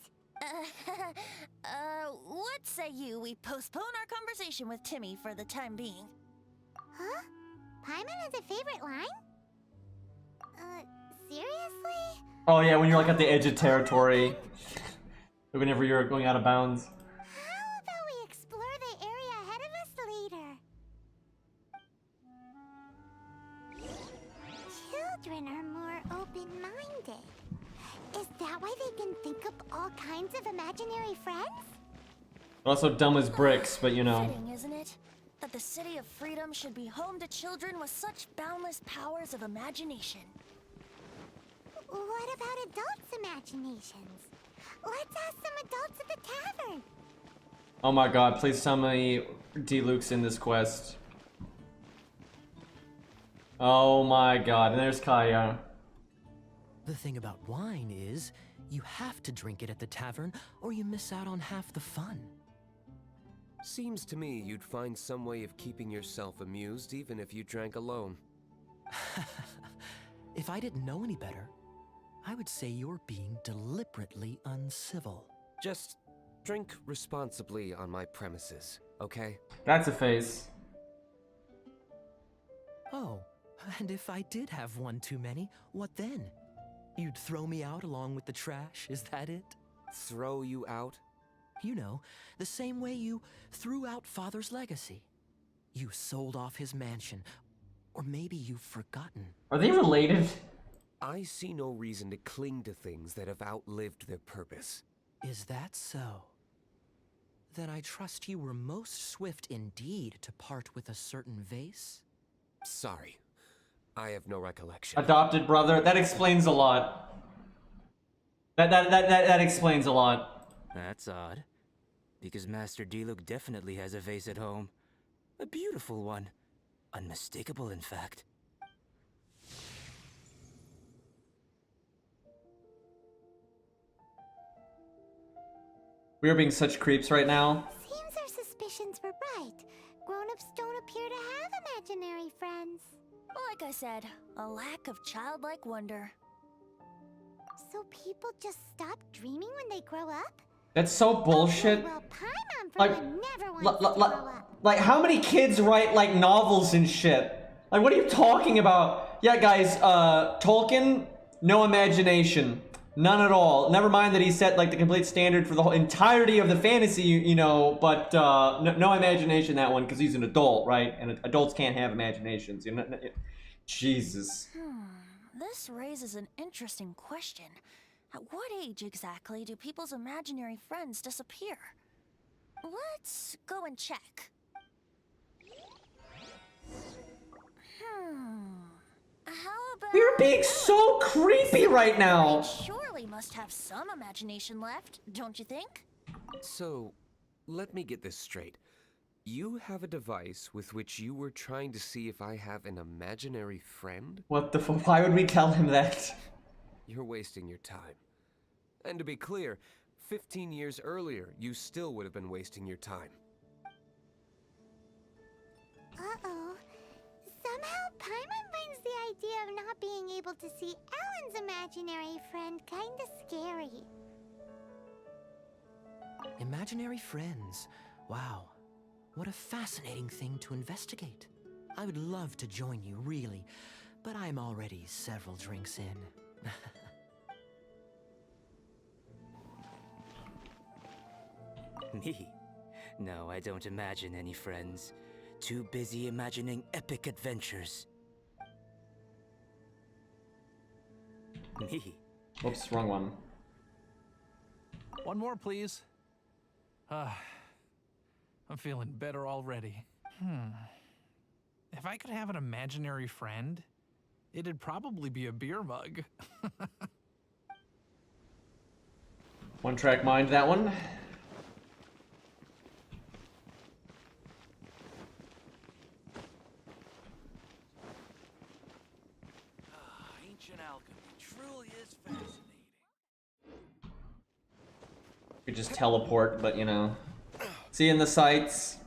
What say you we postpone our conversation with Timmy for the time being? Huh? Paimon has a favorite line? Seriously? Oh yeah, when you're like at the edge of territory. Whenever you're going out of bounds. How about we explore the area ahead of us later? Children are more open-minded. Is that why they can think up all kinds of imaginary friends? Also dumb as bricks, but you know. Fitting, isn't it? That the City of Freedom should be home to children with such boundless powers of imagination. What about adults' imaginations? Let's ask some adults at the tavern. Oh my god, please tell me D-Luke's in this quest. Oh my god, and there's Kaya. The thing about wine is, you have to drink it at the tavern, or you miss out on half the fun. Seems to me you'd find some way of keeping yourself amused even if you drank alone. If I didn't know any better, I would say you're being deliberately uncivil. Just drink responsibly on my premises, okay? That's a face. Oh, and if I did have one too many, what then? You'd throw me out along with the trash, is that it? Throw you out? You know, the same way you threw out Father's legacy. You sold off his mansion, or maybe you've forgotten. Are they related? I see no reason to cling to things that have outlived their purpose. Is that so? Then I trust you were most swift indeed to part with a certain vase? Sorry, I have no recollection. Adopted brother. That explains a lot. That explains a lot. That's odd. Because Master D-Luke definitely has a vase at home. A beautiful one. Unmistakable, in fact. We are being such creeps right now. Seems our suspicions were right. Grown-ups don't appear to have imaginary friends. Like I said, a lack of childlike wonder. So people just stop dreaming when they grow up? That's so bullshit. Okay, well, Paimon for Like, one never wants to grow up. like, how many kids write like novels and shit? Like, what are you talking about? Yeah, guys, Tolkien, no imagination. None at all. Never mind that he set like the complete standard for the whole entirety of the fantasy, you know, but no imagination that one because he's an adult, right? And adults can't have imaginations. You know, Jesus. This raises an interesting question. At what age exactly do people's imaginary friends disappear? Let's go and check. How about... We're being so creepy right now. Surely must have some imagination left, don't you think? So, let me get this straight. You have a device with which you were trying to see if I have an imaginary friend? What the fuck? Why would we tell him that? You're wasting your time. And to be clear, 15 years earlier, you still would have been wasting your time. Uh-oh. Somehow Paimon finds the idea of not being able to see Ellen's imaginary friend kinda scary. Imaginary friends. Wow. What a fascinating thing to investigate. I would love to join you, really, but I'm already several drinks in. Me? No, I don't imagine any friends. Too busy imagining epic adventures. Me? Oops, wrong one. One more, please. I'm feeling better already. If I could have an imaginary friend, it'd probably be a beer mug. One track mind, that one. Ancient alchemy truly is fascinating. We just teleport, but you know. See you in the sights.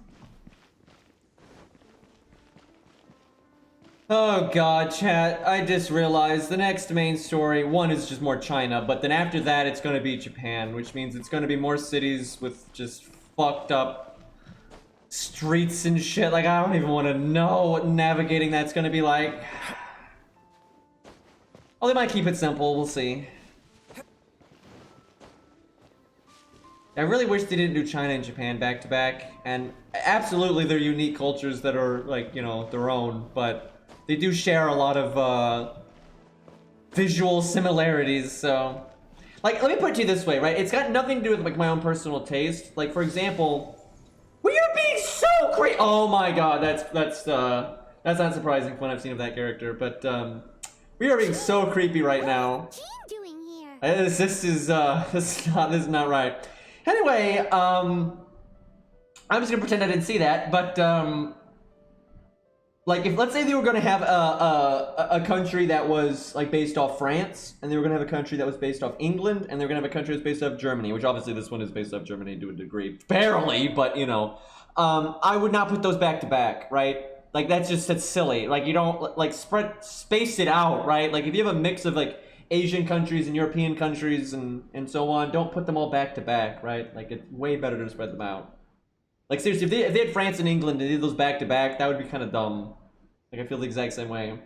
Oh god, chat, I just realized the next main story, one is just more China, but then after that it's gonna be Japan, which means it's gonna be more cities with just fucked up streets and shit. Like, I don't even want to know what navigating that's gonna be like. Oh, they might keep it simple, we'll see. I really wish they didn't do China and Japan back to back, and absolutely they're unique cultures that are, like, you know, their own, but they do share a lot of visual similarities, so... Like, let me put it to you this way, right? It's got nothing to do with, like, my own personal taste. Like, for example, we are being so great. Oh my god, that's not surprising when I've seen of that character, but we are being so creepy right now. What's Jean doing here? This is not right. Anyway, I'm just gonna pretend I didn't see that, but like, if let's say they were gonna have a country that was like based off France, and they were gonna have a country that was based off England, and they were gonna have a country that's based off Germany, which obviously this one is based off Germany to a degree, barely, but you know, I would not put those back to back, right? Like, that's silly. Like, you don't like space it out, right? Like, if you have a mix of like Asian countries and European countries and so on, don't put them all back to back, right? Like, it's way better to spread them out. Like, seriously, if they had France and England and did those back to back, that would be kind of dumb. Like, I feel the exact same way.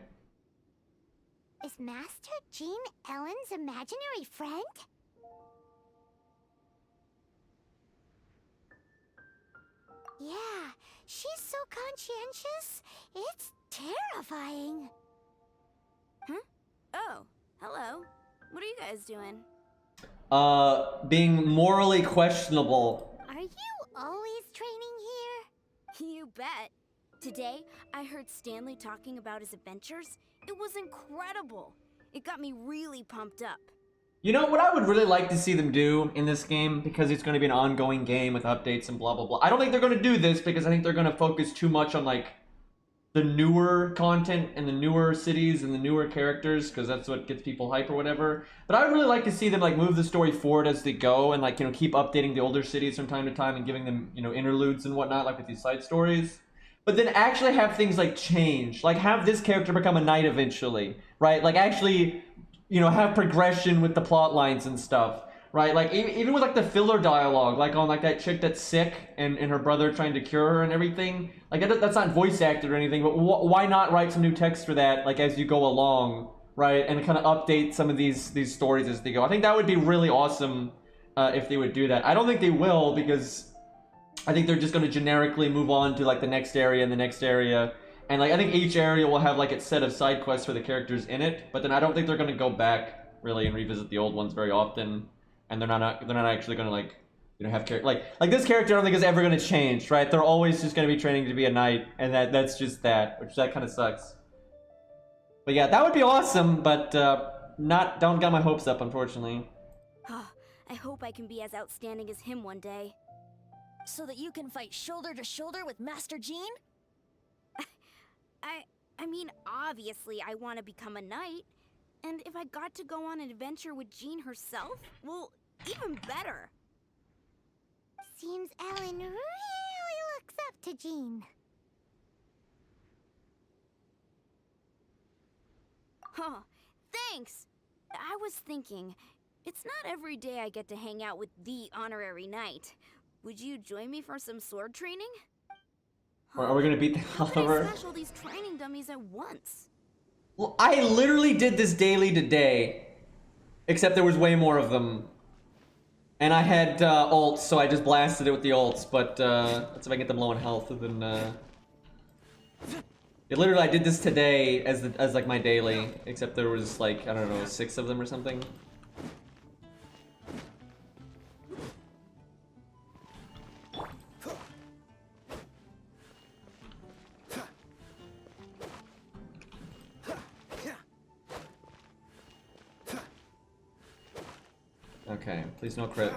Is Master Jean Ellen's imaginary friend? Yeah, she's so conscientious. It's terrifying. Huh? Oh, hello. What are you guys doing? Being morally questionable. Are you always training here? You bet. Today, I heard Stanley talking about his adventures. It was incredible. It got me really pumped up. You know what I would really like to see them do in this game, because it's going to be an ongoing game with updates and blah blah blah. I don't think they're going to do this because I think they're going to focus too much on like the newer content and the newer cities and the newer characters, because that's what gets people hype or whatever. But I would really like to see them like move the story forward as they go, and like, you know, keep updating the older cities from time to time and giving them, you know, interludes and whatnot, like with these side stories. But then actually have things like change, like have this character become a knight eventually, right? Like actually, you know, have progression with the plot lines and stuff, right? Like even with like the filler dialogue, like on like that chick that's sick and her brother trying to cure her and everything. Like that's not voice acted or anything, but why not write some new text for that, like as you go along, right? And kind of update some of these stories as they go. I think that would be really awesome if they would do that. I don't think they will, because I think they're just going to generically move on to like the next area and the next area. And like, I think each area will have like its set of side quests for the characters in it, but then I don't think they're going to go back really and revisit the old ones very often. And they're not actually going to like, you know, have like this character I don't think is ever going to change, right? They're always just going to be training to be a knight, and that's just that, which that kind of sucks. But yeah, that would be awesome, but don't get my hopes up, unfortunately. I hope I can be as outstanding as him one day. So that you can fight shoulder to shoulder with Master Jean? I mean, obviously I want to become a knight. And if I got to go on an adventure with Jean herself, well, even better. Seems Ellen really looks up to Jean. Huh, thanks! I was thinking, it's not every day I get to hang out with the honorary knight. Would you join me for some sword training? Are we gonna beat the hell out of her? How smash all these training dummies at once? Well, I literally did this daily today, except there was way more of them. And I had ults, so I just blasted it with the ults, but let's see if I can get them low in health, and then literally I did this today as like my daily, except there was like, I don't know, 6 of them or something. Okay, please no crit.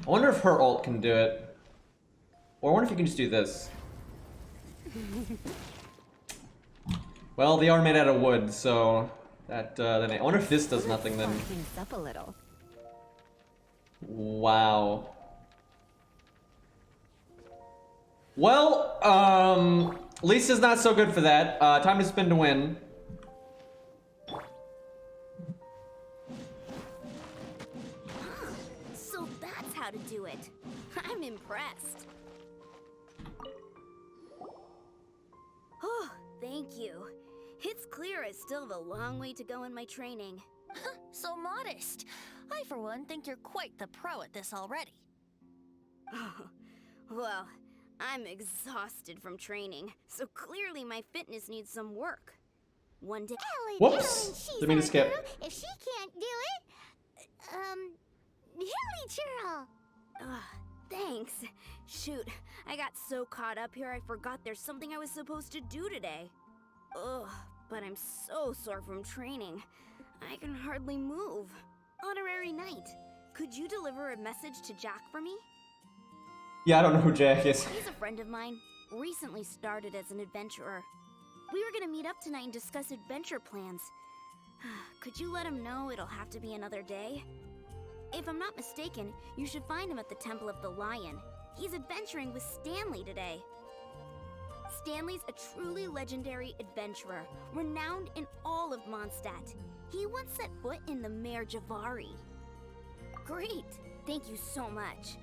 I wonder if her ult can do it. Or I wonder if you can just do this. Well, they are made out of wood, so that I wonder if this does nothing then. Things up a little. Wow. Well, Lisa's not so good for that. Time to spin to win. So that's how to do it. I'm impressed. Oh, thank you. It's clear I still have a long way to go in my training. So modest. I, for one, think you're quite the pro at this already. Oh, well, I'm exhausted from training, so clearly my fitness needs some work. One day. Ellie Whoops. Jill, and she's Didn't mean to our skip. girl. If she can't do it, Hilly Churl. Thanks. Shoot, I got so caught up here I forgot there's something I was supposed to do today. Ugh, but I'm so sore from training. I can hardly move. Honorary Knight, could you deliver a message to Jack for me? Yeah, I don't know who Jack is. He's a friend of mine, recently started as an adventurer. We were gonna meet up tonight and discuss adventure plans. Could you let him know it'll have to be another day? If I'm not mistaken, you should find him at the Temple of the Lion. He's adventuring with Stanley today. Stanley's a truly legendary adventurer, renowned in all of Mondstadt. He once set foot in the Mare Javari. Great! Thank you so much.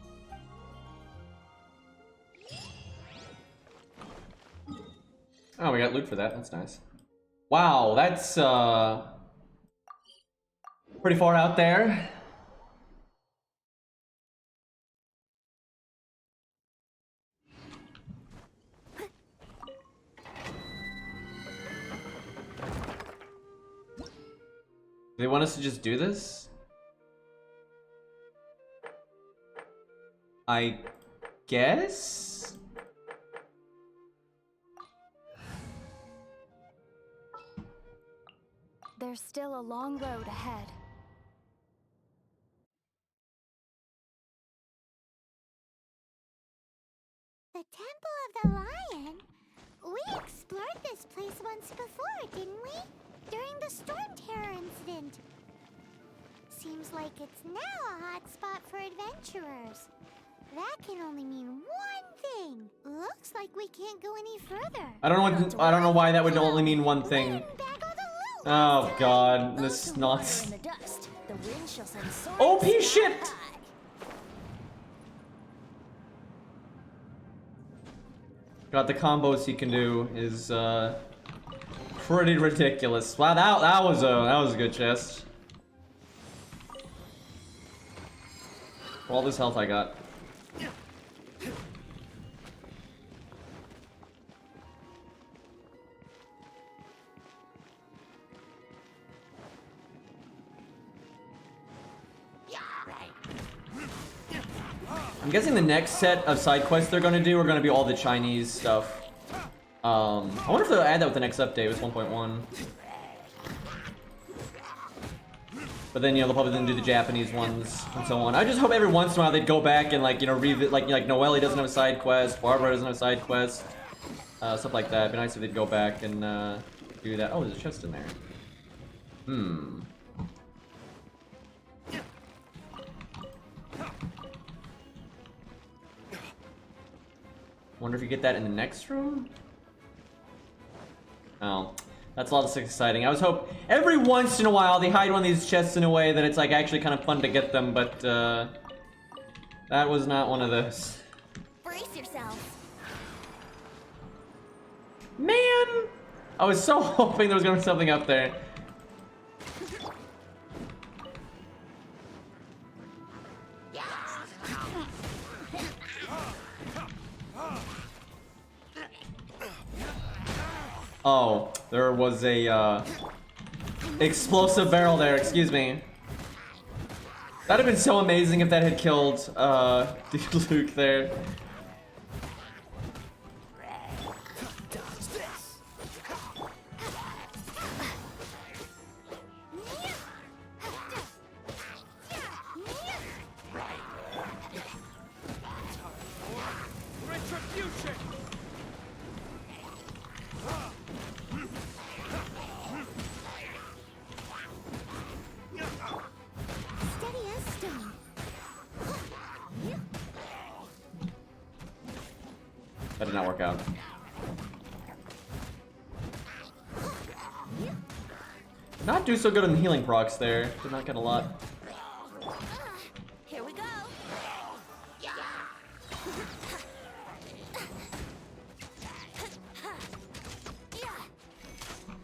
Oh, we got loot for that. That's nice. Wow, that's pretty far out there. They want us to just do this? I guess? There's still a long road ahead. The Temple of the Lion? We explored this place once before, didn't we? During the Storm Terror incident. Seems like it's now a hot spot for adventurers. That can only mean one thing. Looks like we can't go any further. I don't know why that would only mean one thing. Oh god, this nuts. In the dust, the wind shall send swords OP sky shit! high. God, the combos he can do is pretty ridiculous. Wow, that was a good chest. For all this health I got. I'm guessing the next set of side quests they're gonna do are gonna be all the Chinese stuff. I wonder if they'll add that with the next update with 1.1. But then, you know, they'll probably then do the Japanese ones and so on. I just hope every once in a while they'd go back and, like, you know, revisit, like Noelle doesn't have a side quest, Barbara doesn't have a side quest, stuff like that. It'd be nice if they'd go back and do that. Oh, there's a chest in there. Wonder if you get that in the next room? Oh, that's a lot less exciting. I was hoping every once in a while they hide one of these chests in a way that it's like actually kind of fun to get them, but that was not one of those. Brace yourself. Man, I was so hoping there was gonna be something up there. Oh, there was a explosive barrel there, excuse me. That'd have been so amazing if that had killed Luke there. Steady as stone. That did not work out. Not do so good on the healing procs there. Did not get a lot. Here we go.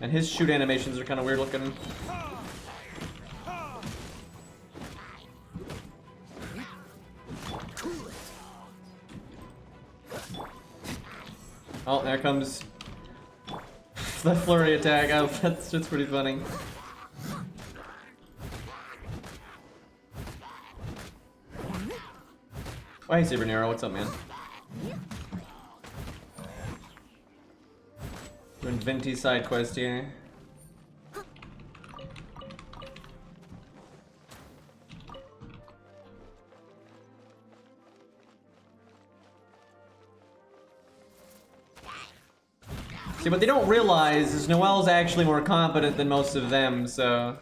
And his shoot animations are kind of weird looking. Oh, there comes the flurry attack. Oh, that's pretty funny. Oh, hey, Saber Nero, what's up, man? Doing Venti side quest here. See, what they don't realize is Noelle's actually more competent than most of them, so...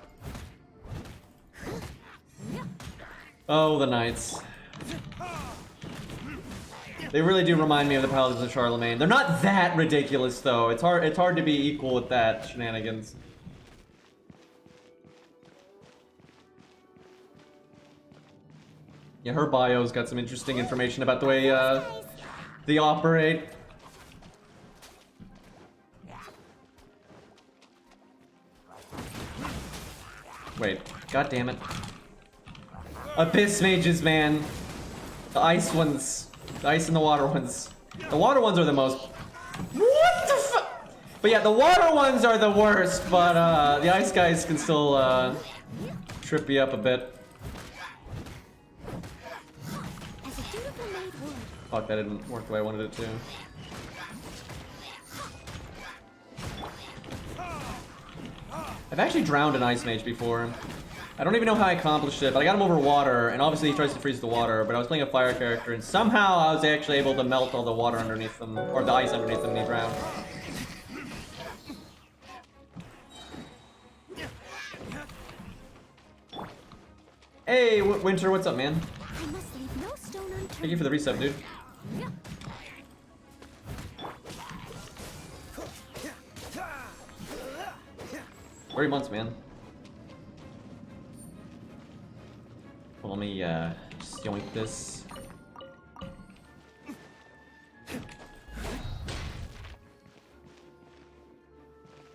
Oh, the knights. They really do remind me of the Paladins of Charlemagne. They're not that ridiculous, though. It's hard to be equal with that shenanigans. Yeah, her bio's got some interesting information about the way they operate. Wait, god damn it. Abyss mages, man. The ice ones. The ice and the water ones. The water ones are the most... What the fuck? But yeah, the water ones are the worst, but the ice guys can still trip you up a bit. Fuck, that didn't work the way I wanted it to. I've actually drowned an ice mage before. I don't even know how I accomplished it, but I got him over water, and obviously he tries to freeze the water, but I was playing a fire character, and somehow I was actually able to melt all the water underneath them, or the ice underneath them, and he drowned. Hey, Winter, what's up, man? Thank you for the resub, dude. 3 months, man. Well, let me just yoink this.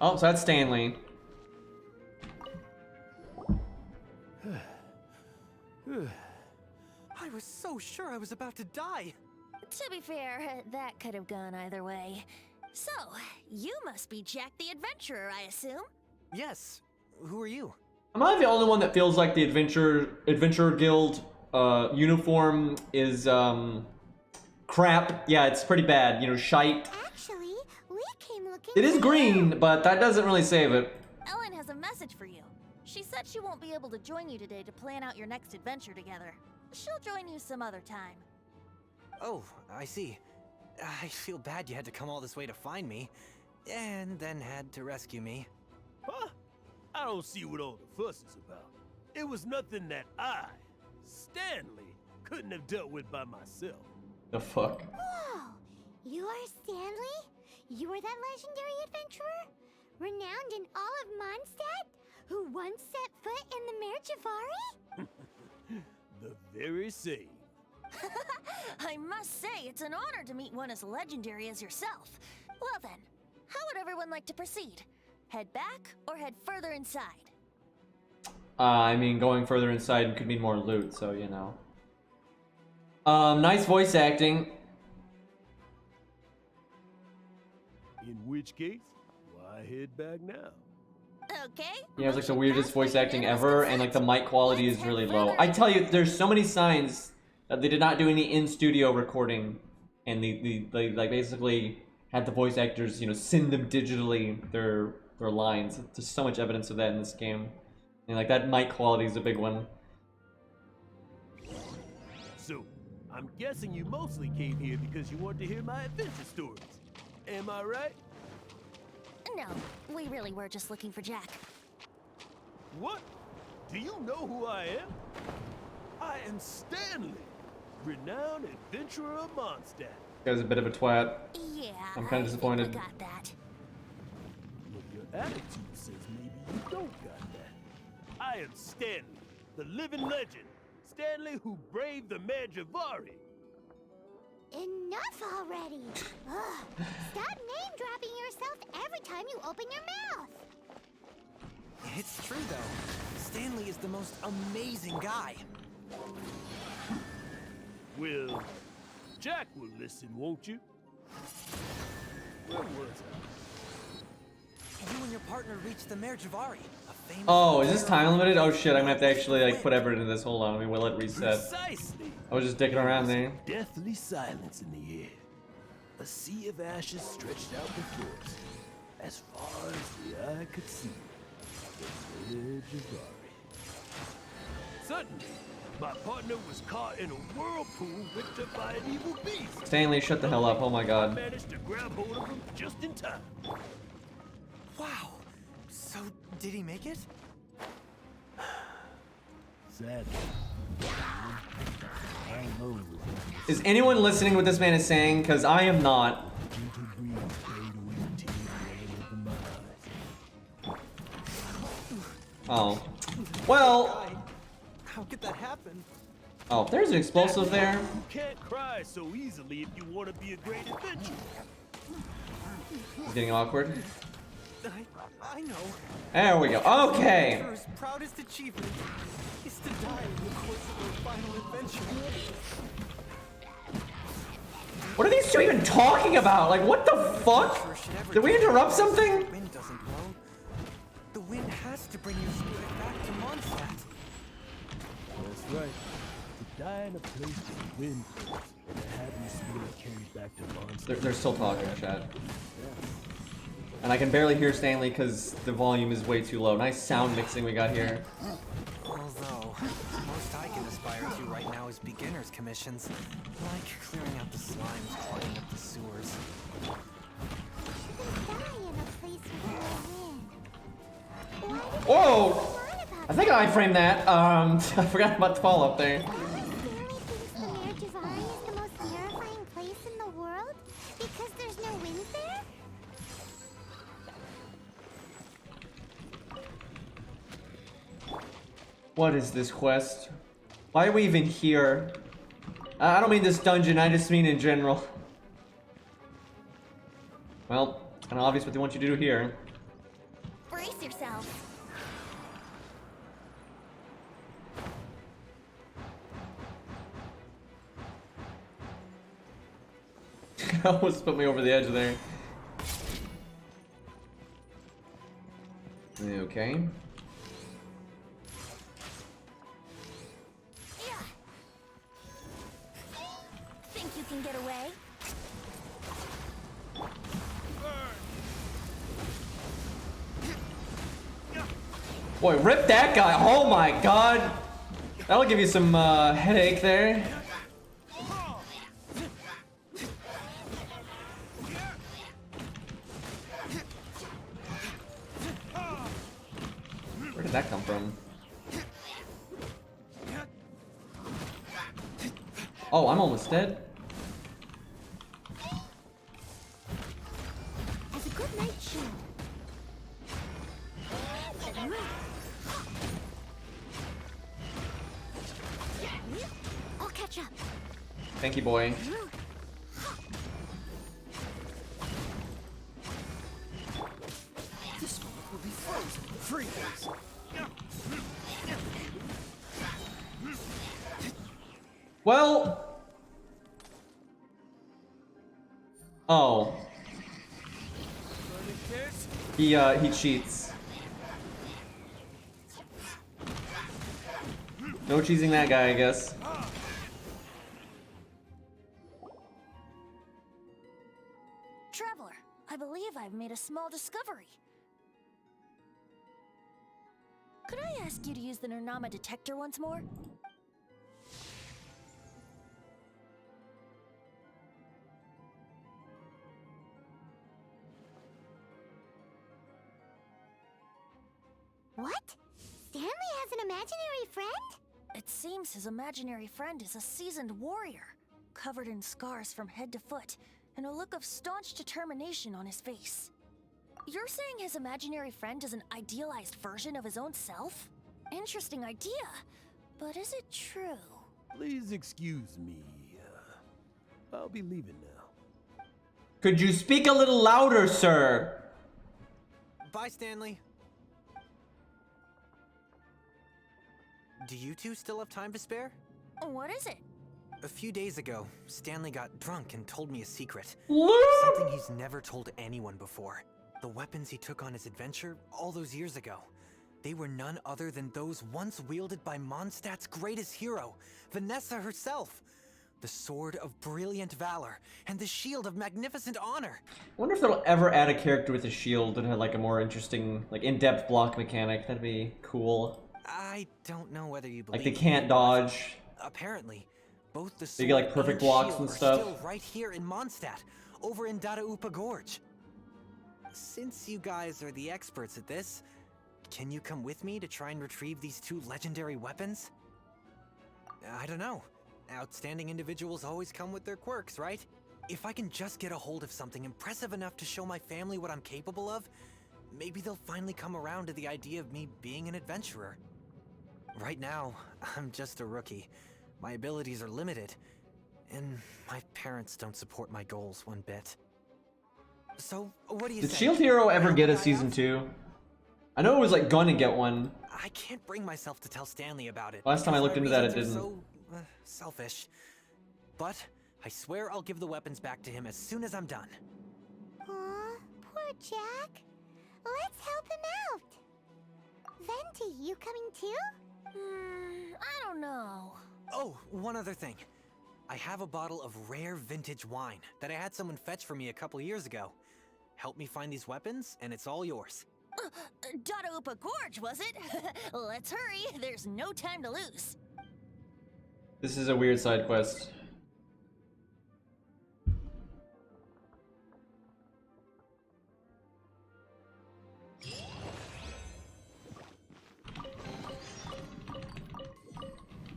Oh, so that's Stanley. I was so sure I was about to die. To be fair, that could have gone either way. So, you must be Jack the Adventurer, I assume? Yes. Who are you? Am I the only one that feels like the Adventurer Guild uniform is crap? Yeah, it's pretty bad. You know, shite. Actually, we came looking. It is green, but that doesn't really save it. Ellen has a message for you. She said she won't be able to join you today to plan out your next adventure together. She'll join you some other time. Oh, I see. I feel bad you had to come all this way to find me, and then had to rescue me. Huh? I don't see what all the fuss is about. It was nothing that I, Stanley, couldn't have dealt with by myself. The fuck? Whoa! You are Stanley? You are that legendary adventurer? Renowned in all of Mondstadt? Who once set foot in the Mer Jafari? The very same. I must say, it's an honor to meet one as legendary as yourself. Well then, how would everyone like to proceed? Head back or head further inside? I mean, going further inside could mean more loot, so you know. Nice voice acting. In which case, why head back now? Okay. Yeah, it's like the weirdest voice acting ever, and like the mic quality is really low. I tell you, there's so many signs that they did not do any in-studio recording, and they like basically had the voice actors, you know, send them digitally their lines. There's so much evidence of that in this game, and like that mic quality is a big one. So, I'm guessing you mostly came here because you want to hear my adventure stories. Am I right? No, we really were just looking for Jack. What? Do you know who I am? I am Stanley, renowned adventurer of Mondstadt. This guy's a bit of a twat. Yeah, I'm kind of disappointed. I got that. Look, your attitude says maybe you don't got that. I am Stanley, the living legend. Stanley who braved the Majivari. Enough already! Ugh. Stop name-dropping yourself every time you open your mouth! It's true, though. Stanley is the most amazing guy. Well, Jack will listen, won't you? Where was I? You and your partner reached the Majivari, a famous... Oh, is this time limited? Oh shit, I'm gonna have to actually like put effort into this. Hold on, let me will it reset. Precisely. I was just dicking around there. Deathly silence in the air. A sea of ashes stretched out before us, as far as the eye could see. The Majivari. Suddenly, my partner was caught in a whirlpool whipped up by an evil beast. Stanley, shut the hell up. Oh my I god. managed to grab hold of him just in time. Wow. So, did he make it? Sadly, I know. Is anyone listening what this man is saying? Because I am not. Gentle breeze fade away the tears that open my eyes. Oh. Well. How could that happen? Oh, there's an explosive there. You can't cry so easily if you want to be a great adventurer. It's getting awkward. I know. There we go. Okay. Adventurer's proudest achievement is to die in the course of their final adventure. What are these two even talking about? Like, what the fuck? Did we interrupt something? The wind doesn't blow. The wind has to bring your spirit back to Mondstadt. That's right. To die in a place where the wind blows, and to have your spirit carried back to Mondstadt. They're still talking, chat. And I can barely hear Stanley because the volume is way too low. Nice sound mixing we got here. Although, most I can aspire to right now is beginner's commissions, like clearing out the slimes clogging up the sewers. Whoa! I think I framed that. I forgot about the follow up there. The Majivari is the most terrifying place in the world because there's no wind there? What is this quest? Why are we even here? I don't mean this dungeon, I just mean in general. Well, it's kind of obvious what they want you to do here. Brace yourself. Almost put me over the edge there. Okay. Think you can get away? Boy, rip that guy. Oh my god. That'll give you some headache there. Where did that come from? Oh, I'm almost dead. As a good night shield. I'll catch up. Thank you, boy. This moment will be frozen. Freeze. Well. Oh. He cheats. No cheesing that guy, I guess. Traveler, I believe I've made a small discovery. Could I ask you to use the Nernama detector once more? What? Stanley has an imaginary friend? It seems his imaginary friend is a seasoned warrior. covered in scars from head to foot, and a look of staunch determination on his face. You're saying his imaginary friend is an idealized version of his own self? Interesting idea, but is it true? Please excuse me. I'll be leaving now. Could you speak a little louder, sir? Bye, Stanley. Do you two still have time to spare? What is it? A few days ago, Stanley got drunk and told me a secret. What? Something he's never told anyone before. The weapons he took on his adventure all those years ago. They were none other than those once wielded by Mondstadt's greatest hero, Vanessa herself. The sword of brilliant valor and the shield of magnificent honor. I wonder if they'll ever add a character with a shield that had like a more interesting, like in-depth block mechanic. That'd be cool. I don't know whether you believe Like they can't dodge. Apparently, both the They get like sword perfect and blocks shield and are stuff. still right here in Mondstadt, over in Dadaupa Gorge. Since you guys are the experts at this, can you come with me to try and retrieve these two legendary weapons? I don't know. Outstanding individuals always come with their quirks, right? If I can just get a hold of something impressive enough to show my family what I'm capable of, maybe they'll finally come around to the idea of me being an adventurer. Right now, I'm just a rookie. My abilities are limited, and my parents don't support my goals one bit. So, what do you Did say? Shield Hero ever Help get a guy season out? 2? I know it was like gonna get one. I can't bring myself to tell Stanley about it. Last time I because looked my into that, it reasons are didn't. So, selfish. But I swear I'll give the weapons back to him as soon as I'm done. Aw, poor Jack. Let's help him out. Venti, you coming too? I don't know. Oh, one other thing. I have a bottle of rare vintage wine that I had someone fetch for me a couple years ago. Help me find these weapons, and it's all yours. Dadaupa Gorge, was it? Let's hurry, there's no time to lose. This is a weird side quest.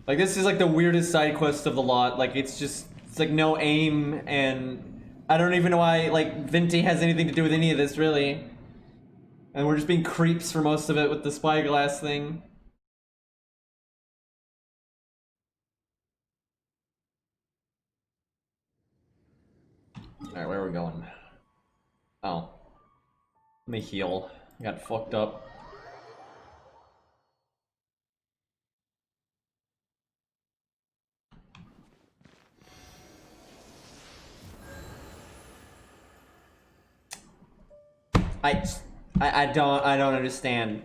Like this is like the weirdest side quest of the lot. Like it's like no aim, and I don't even know why like Venti has anything to do with any of this really. And we're just being creeps for most of it with the spyglass thing. Alright, where are we going? Oh. Let me heal. I got fucked up. I don't understand.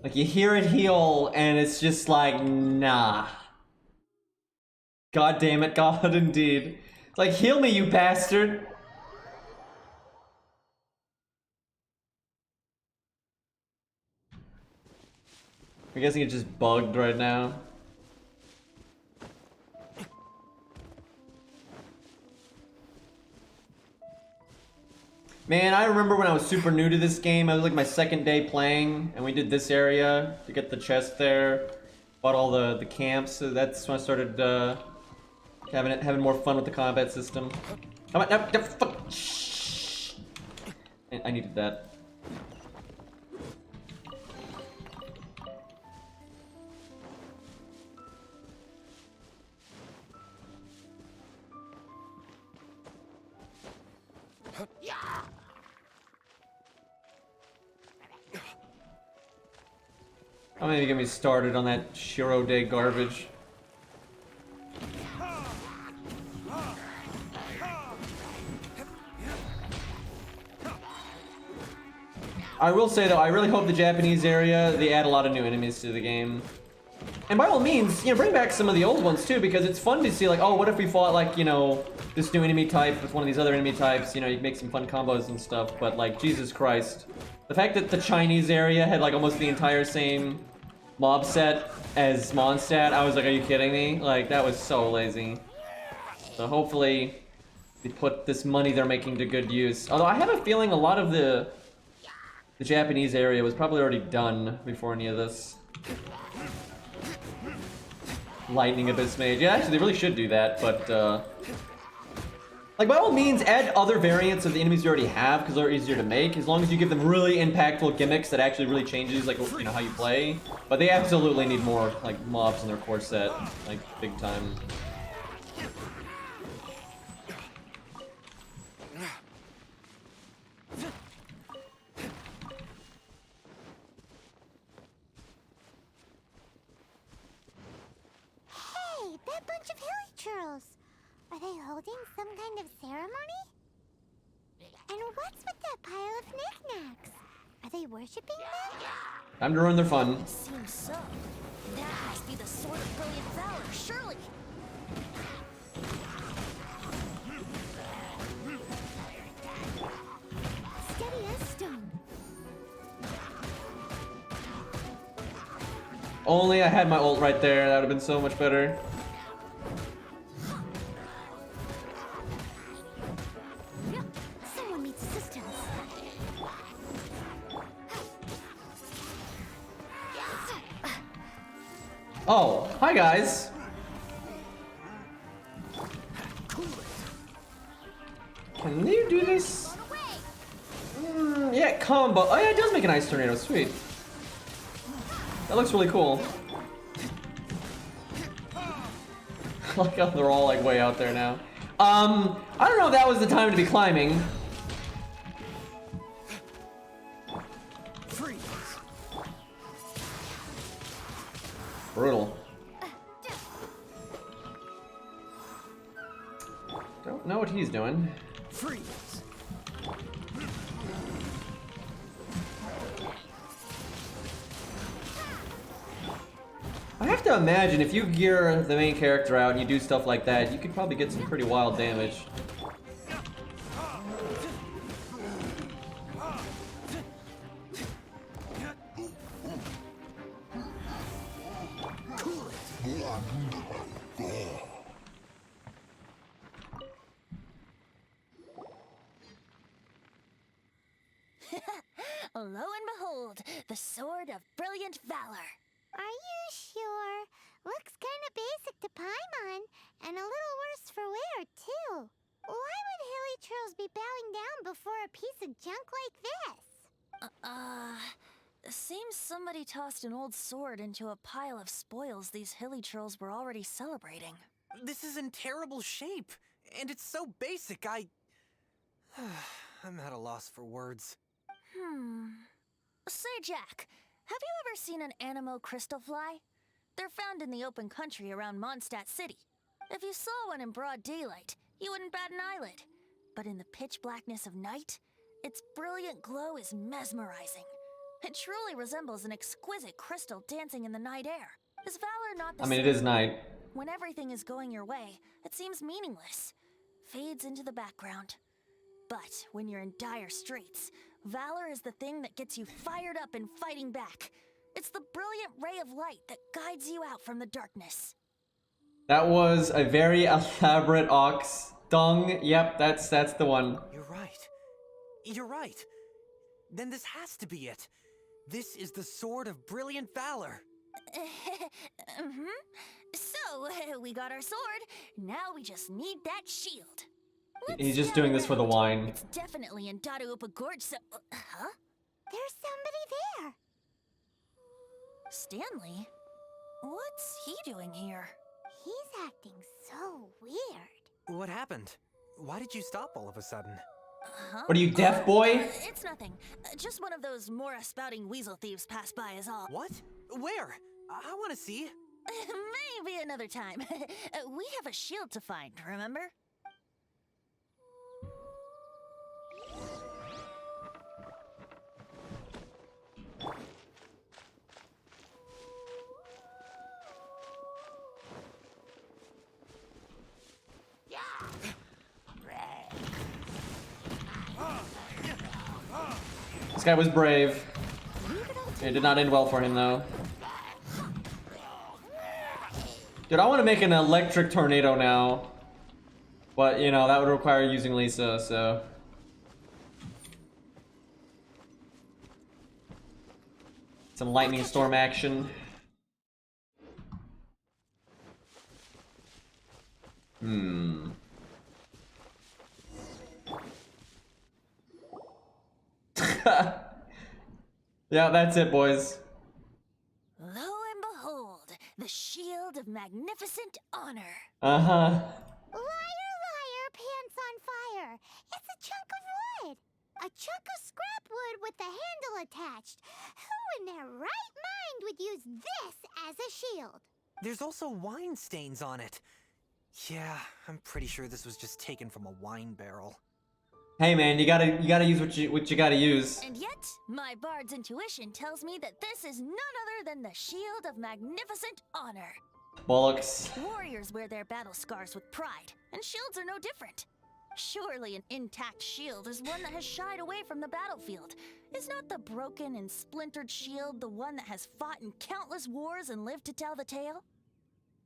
Like you hear it heal and it's just like nah. God damn it, God indeed. It's like heal me, you bastard. I'm guessing it's just bugged right now. Man, I remember when I was super new to this game. It was like my second day playing, and we did this area to get the chest there. Bought all the camps, so that's when I started having more fun with the combat system. Come on, no, fuck. Shh. I needed that. Don't even get me started on that Shiro Day garbage. I will say though, I really hope the Japanese area, they add a lot of new enemies to the game. And by all means, you know, bring back some of the old ones too, because it's fun to see like, oh, what if we fought like, you know, this new enemy type with one of these other enemy types, you know, you can make some fun combos and stuff, but like, Jesus Christ. The fact that the Chinese area had like almost the entire same mob set as Mondstadt, I was like, are you kidding me? Like, that was so lazy. So hopefully, they put this money they're making to good use. Although I have a feeling a lot of the Japanese area was probably already done before any of this. Lightning Abyss Mage. Yeah, actually, they really should do that, but, like, by all means, add other variants of the enemies you already have, because they're easier to make, as long as you give them really impactful gimmicks that actually really changes, like, you know, how you play. But they absolutely need more, like, mobs in their core set, like, big time. That bunch of hilly churls. Are they holding some kind of ceremony? And what's with that pile of knickknacks? Are they worshipping them? Time to ruin their fun. Seems so. That must be the Sword of Brilliant Valor, surely. Steady as stone. Only I had my ult right there. That would have been so much better. Someone needs assistance. Oh, hi guys. Can you do this? Yeah, combo. Oh yeah, it does make an ice tornado. Sweet. That looks really cool. Like how they're all like way out there now. I don't know if that was the time to be climbing. Brutal. Don't know what he's doing. Freeze. I have to imagine if you gear the main character out and you do stuff like that, you could probably get some pretty wild damage. Lo and behold, the Sword of Brilliant Valor. Are you sure? Looks kinda basic to Paimon, and a little worse for wear, too. Why would hilly trolls be bowing down before a piece of junk like this? Seems somebody tossed an old sword into a pile of spoils these hilly trolls were already celebrating. This is in terrible shape, and it's so basic, I'm at a loss for words. Say, Jack, have you ever seen an Anemo crystal fly? They're found in the open country around Mondstadt City. If you saw one in broad daylight, you wouldn't bat an eyelid. But in the pitch blackness of night, its brilliant glow is mesmerizing. It truly resembles an exquisite crystal dancing in the night air. Is Valor not the same? It is night. When everything is going your way, it seems meaningless. Fades into the background. But when you're in dire straits, Valor is the thing that gets you fired up and fighting back. It's the brilliant ray of light that guides you out from the darkness. That was a very elaborate ox dung. Yep, that's the one. You're right. You're right. Then this has to be it. This is the Sword of Brilliant Valor. So, we got our sword. Now we just need that shield. He's just doing this for the wine. It's definitely in Dadaupa Gorge, so... huh? There's somebody there. Stanley? What's he doing here? He's acting so weird. What happened? Why did you stop all of a sudden? Huh? What are you, deaf boy? It's nothing. Just one of those Mora-spouting weasel thieves passed by is all. What? Where? I want to see. Maybe another time. We have a shield to find, remember? This guy was brave. It did not end well for him, though. Dude, I want to make an electric tornado now. But, you know, that would require using Lisa, so... Some lightning storm action. Hmm. Yeah, that's it, boys. Lo and behold, the shield of magnificent honor. Uh-huh. Liar, liar, pants on fire. It's a chunk of wood. A chunk of scrap wood with the handle attached. Who in their right mind would use this as a shield? There's also wine stains on it. Yeah, I'm pretty sure this was just taken from a wine barrel. Hey man, you gotta use what you gotta use. And yet, my bard's intuition tells me that this is none other than the shield of magnificent honor. Bollocks. Warriors wear their battle scars with pride, and shields are no different. Surely an intact shield is one that has shied away from the battlefield. Is not the broken and splintered shield the one that has fought in countless wars and lived to tell the tale?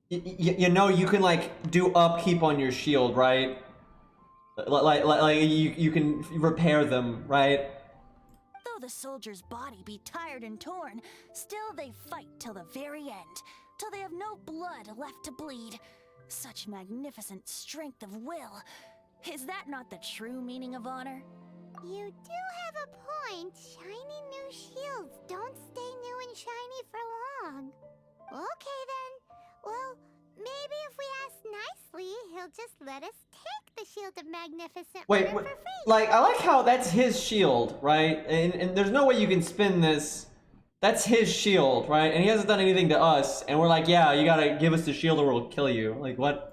You know, you can like do upkeep on your shield, right? Like you can repair them, right? Though the soldier's body be tired and torn, still they fight till the very end, till they have no blood left to bleed. Such magnificent strength of will. Is that not the true meaning of honor? You do have a point. Shiny new shields don't stay new and shiny for long. Okay then. Well, maybe if we ask nicely, he'll just let us take the shield of magnificent Wait, honor for free. like I like how that's his shield, right? And there's no way you can spin this. That's his shield, right? And he hasn't done anything to us, and we're like, yeah, you gotta give us the shield or we'll kill you. Like what?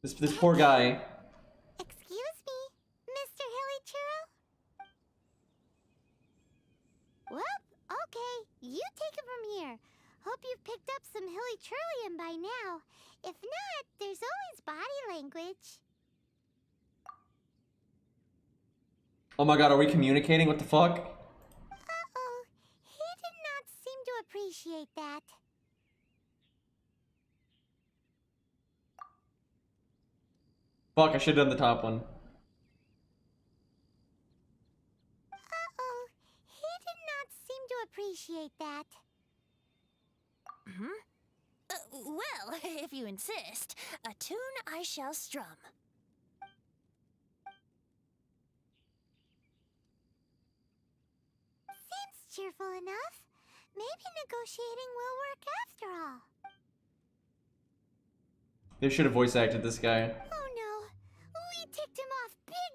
This poor guy. Excuse me, Mr. Hilly Churro? Well, okay, you take it from here. Hope you've picked up some Hilly Churlian by now. If not, there's always body language. Oh my god, are we communicating? What the fuck? Uh-oh, he did not seem to appreciate that. Fuck, I should've done the top one. Uh-oh, he did not seem to appreciate that. Well, if you insist, a tune I shall strum. Seems cheerful enough. Maybe negotiating will work after all. They should have voice acted this guy. Oh no, we ticked him off big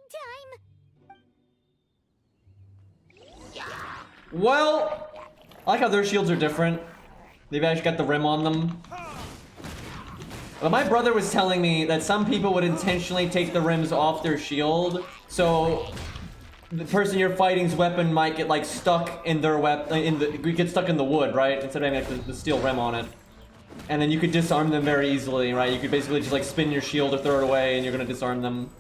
time. Well, I like how their shields are different. They've actually got the rim on them. But my brother was telling me that some people would intentionally take the rims off their shield, so the person you're fighting's weapon might get like stuck in their get stuck in the wood, right? Instead of having like the steel rim on it. And then you could disarm them very easily, right? You could basically just like spin your shield or throw it away and you're gonna disarm them.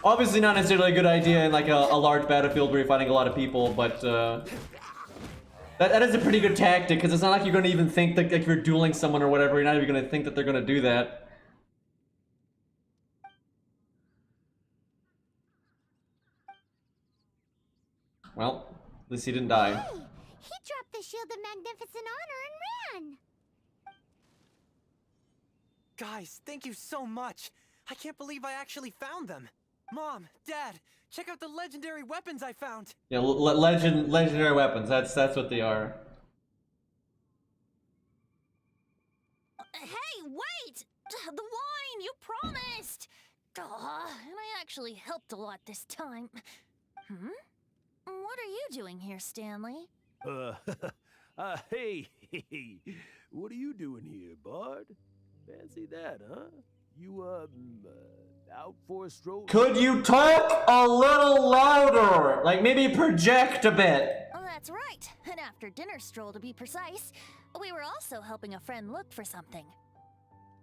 Obviously not necessarily a good idea in like a large battlefield where you're fighting a lot of people, but that is a pretty good tactic, because it's not like you're gonna even think that like, if you're dueling someone or whatever, you're not even gonna think that they're gonna do that. Well, at least he didn't die. Hey, he dropped the shield of magnificent honor and ran. Guys, thank you so much. I can't believe I actually found them. Mom, Dad, check out the legendary weapons I found. Yeah, legendary weapons. That's what they are. Hey, wait! The wine, you promised! And I actually helped a lot this time. What are you doing here, Stanley? Hey, what are you doing here, Bard? Fancy that, huh? You, out for a stroll? Could you talk a little louder? Like, maybe project a bit. Oh, that's right. An after-dinner stroll, to be precise. We were also helping a friend look for something.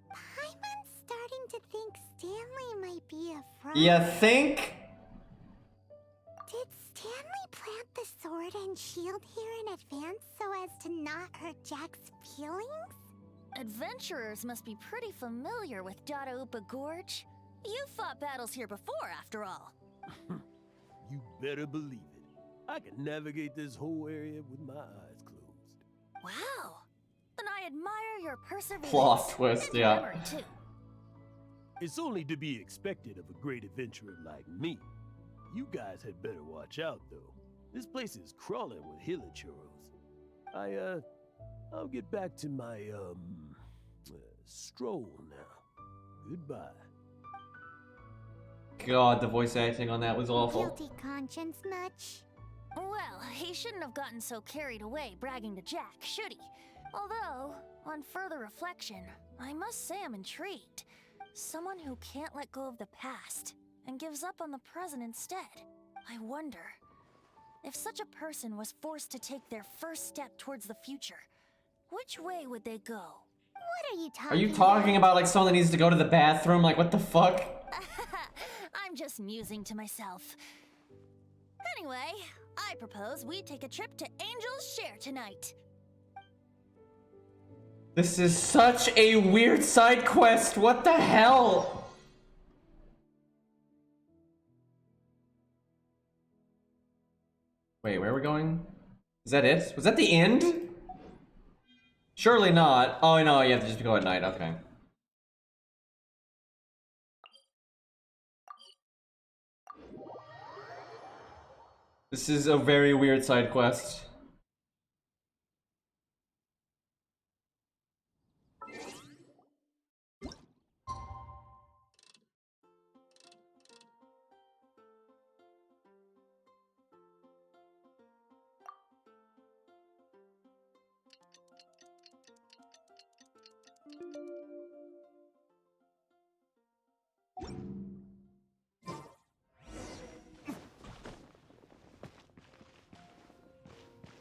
Paimon's starting to think Stanley might be a fraud. You think? Did Stanley plant the sword and shield here in advance so as to not hurt Jack's feelings? Adventurers must be pretty familiar with Dadaupa Gorge. You fought battles here before, after all. You better believe it. I can navigate this whole area with my eyes closed. Wow. Then I admire your perseverance. Plot twist, and your yeah. memory, too. It's only to be expected of a great adventurer like me. You guys had better watch out, though. This place is crawling with hilichurros. I'll get back to my, stroll now. Goodbye. God, the voice acting on that was awful. Guilty conscience much? Well, he shouldn't have gotten so carried away bragging to Jack, should he? Although, on further reflection, I must say I'm intrigued. Someone who can't let go of the past and gives up on the present instead. I wonder, if such a person was forced to take their first step towards the future, which way would they go? What are you talking Are you talking about like someone that needs to go to the bathroom? Like, what the fuck? I'm just musing to myself. Anyway, I propose we take a trip to Angel's Share tonight. This is such a weird side quest. What the hell? Wait, where are we going? Is that it? Was that the end? Surely not. Oh no, you have to just go at night. Okay. This is a very weird side quest.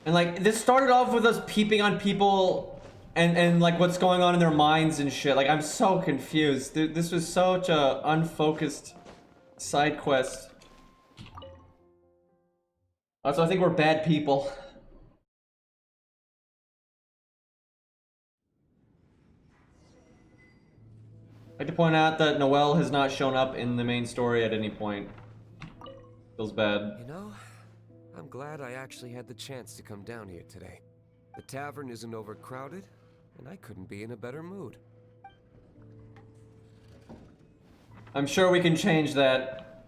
And like, this started off with us peeping on people and like what's going on in their minds and shit. Like, I'm so confused. This was such a unfocused side quest. Also, I think we're bad people. I'd like to point out that Noelle has not shown up in the main story at any point. Feels bad. You know, I'm glad I actually had the chance to come down here today. The tavern isn't overcrowded, and I couldn't be in a better mood. I'm sure we can change that.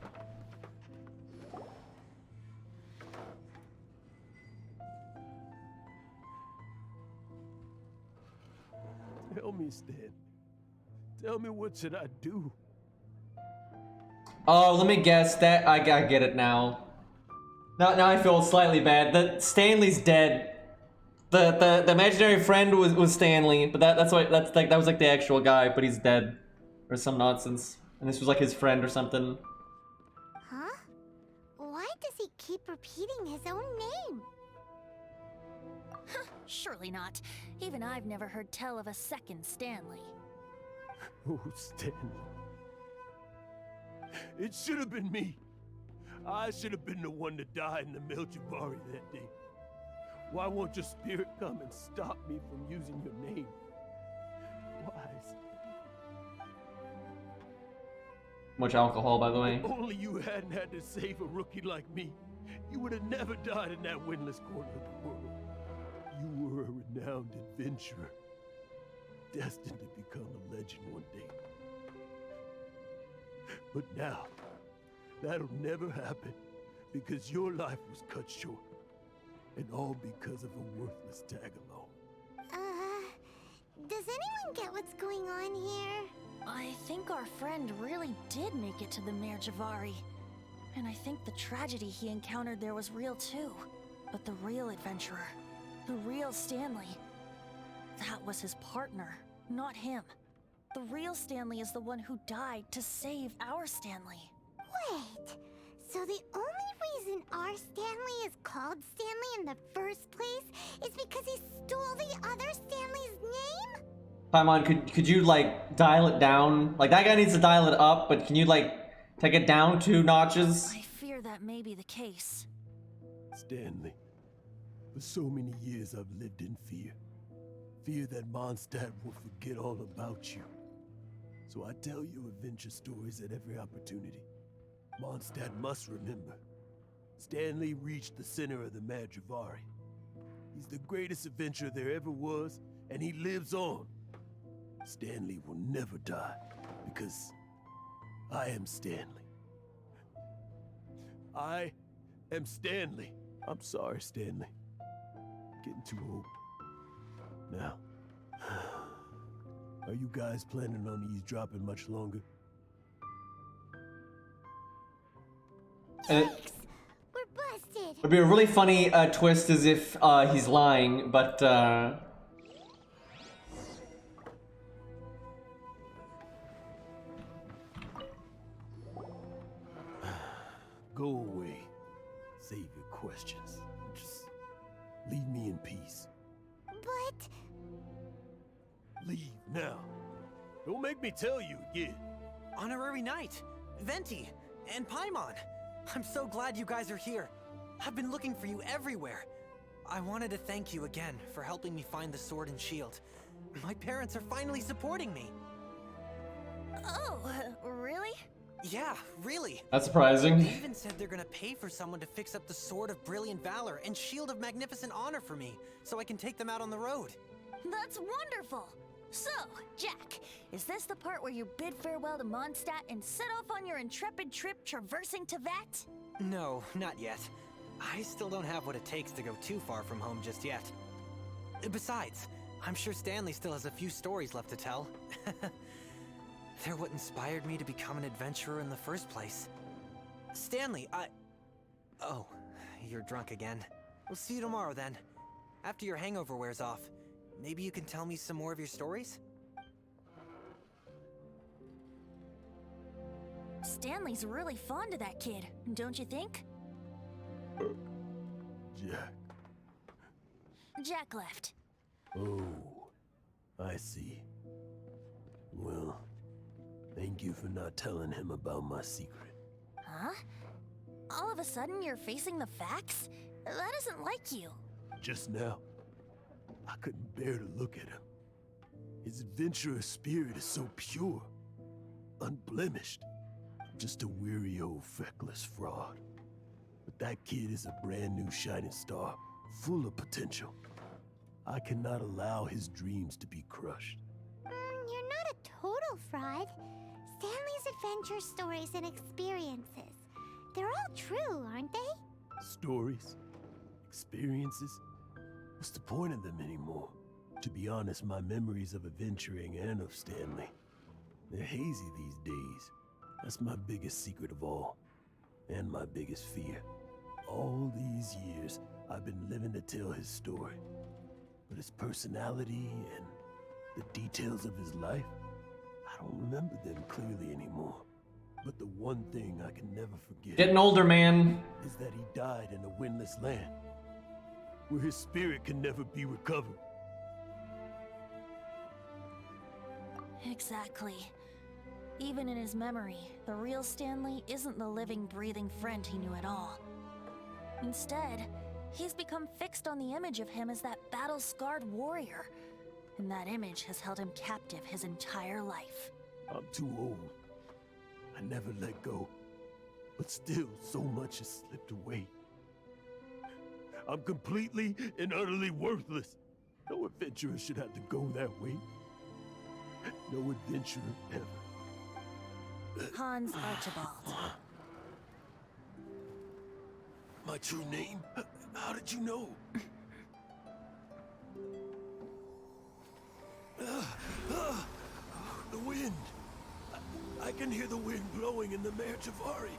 Tell me, Stan. Tell me, what should I do? Oh, let me guess. That I get it now. Now I feel slightly bad. That Stanley's dead. The imaginary friend was Stanley, but that was like the actual guy, but he's dead, or some nonsense. And this was like his friend or something. Huh? Why does he keep repeating his own name? Surely not. Even I've never heard tell of a second Stanley. Oh, Stanley. It should have been me. I should have been the one to die in the Melchivari that day. Why won't your spirit come and stop me from using your name? Why? Much alcohol, by the way. If only you hadn't had to save a rookie like me, you would have never died in that windless corner of the world. You were a renowned adventurer, destined to become a legend one day. But now, that'll never happen, because your life was cut short, and all because of a worthless tag-along. Does anyone get what's going on here? I think our friend really did make it to the Merjavari. And I think the tragedy he encountered there was real too. But the real adventurer, the real Stanley, that was his partner, not him. The real Stanley is the one who died to save our Stanley. Wait, so the only reason our Stanley is called Stanley in the first place is because he stole the other Stanley's name? Paimon, could you like dial it down? Like, that guy needs to dial it up, but can you like take it down 2 notches? I fear that may be the case. Stanley, for so many years I've lived in fear. Fear that Mondstadt will forget all about you. So I tell you adventure stories at every opportunity. Mondstadt must remember. Stanley reached the center of the Madrivari. He's the greatest adventurer there ever was, and he lives on. Stanley will never die, because I am Stanley. I am Stanley. I'm sorry, Stanley. Getting too old. Now, are you guys planning on eavesdropping much longer? We're busted. It'd be a really funny twist as if he's lying, but Go away. Save your questions. Just leave me in peace. But... Leave now. Don't make me tell you again. Honorary Knight, Venti, and Paimon. I'm so glad you guys are here. I've been looking for you everywhere. I wanted to thank you again for helping me find the sword and shield. My parents are finally supporting me. Oh, really? Yeah, really. that's surprising. They even said they're gonna pay for someone to fix up the Sword of Brilliant Valor and Shield of Magnificent Honor for me, so I can take them out on the road. That's wonderful! So, Jack, is this the part where you bid farewell to Mondstadt and set off on your intrepid trip traversing Tevat? No, not yet. I still don't have what it takes to go too far from home just yet. Besides, I'm sure Stanley still has a few stories left to tell. They're what inspired me to become an adventurer in the first place. Stanley, Oh, you're drunk again. We'll see you tomorrow then. After your hangover wears off, maybe you can tell me some more of your stories? Stanley's really fond of that kid, don't you think? Jack. Jack left. Oh, I see. Well, thank you for not telling him about my secret. Huh? All of a sudden you're facing the facts? That isn't like you. Just now, I couldn't bear to look at him. His adventurous spirit is so pure, unblemished. Just a weary old feckless fraud. But that kid is a brand new shining star, full of potential. I cannot allow his dreams to be crushed. You're not a total fraud. Stanley's adventure stories and experiences. They're all true, aren't they? Stories? Experiences? What's the point of them anymore? To be honest, my memories of adventuring and of Stanley, they're hazy these days. That's my biggest secret of all, and my biggest fear. All these years, I've been living to tell his story. But his personality and the details of his life, I don't remember them clearly anymore. But the one thing I can never forget... Getting older, man. ...is that he died in a windless land, where his spirit can never be recovered. Exactly. Even in his memory, the real Stanley isn't the living, breathing friend he knew at all. Instead, he's become fixed on the image of him as that battle-scarred warrior. And that image has held him captive his entire life. I'm too old. I never let go. But still, so much has slipped away. I'm completely and utterly worthless. No adventurer should have to go that way. No adventurer ever. Hans Archibald. My true name? How did you know? The wind. I can hear the wind blowing in the Mare Javari.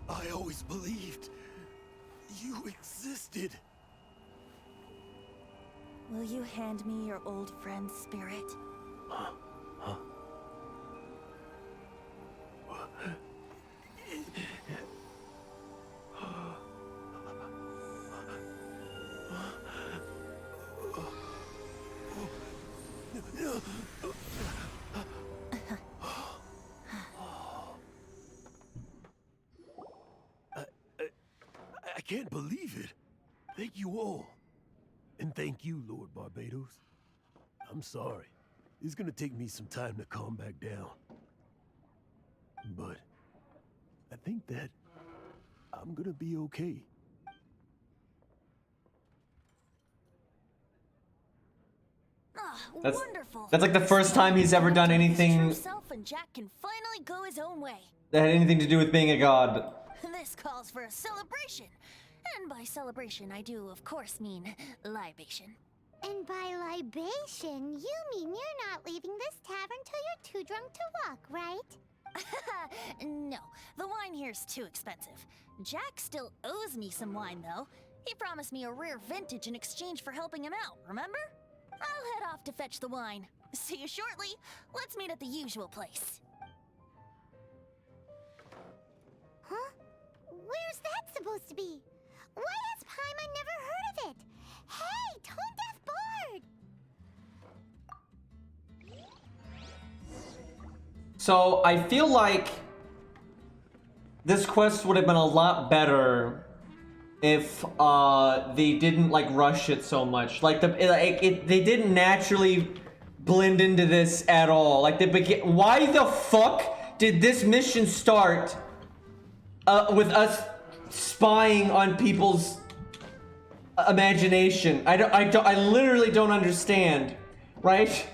I always believed you existed. Will you hand me your old friend's spirit? Huh? I can't believe it. Thank you all. And thank you, Lord Barbados. I'm sorry. It's gonna take me some time to calm back down. but I think that I'm gonna be okay. Wonderful. That's like the first time he's ever done anything Himself and Jack can finally go his own way. that had anything to do with being a god. This calls for a celebration. And by celebration, I do, of course, mean libation. And by libation, you mean you're not leaving this tavern till you're too drunk to walk, right? No, the wine here's too expensive. Jack still owes me some wine, though. He promised me a rare vintage in exchange for helping him out, remember? I'll head off to fetch the wine. See you shortly. Let's meet at the usual place. Huh? Where's that supposed to be? Why has Paimon never heard of it? Hey, Tone Deaf Board! So I feel like this quest would have been a lot better if they didn't like rush it so much. Like they didn't naturally blend into this at all. Like why the fuck did this mission start with us spying on people's imagination? I literally don't understand, right?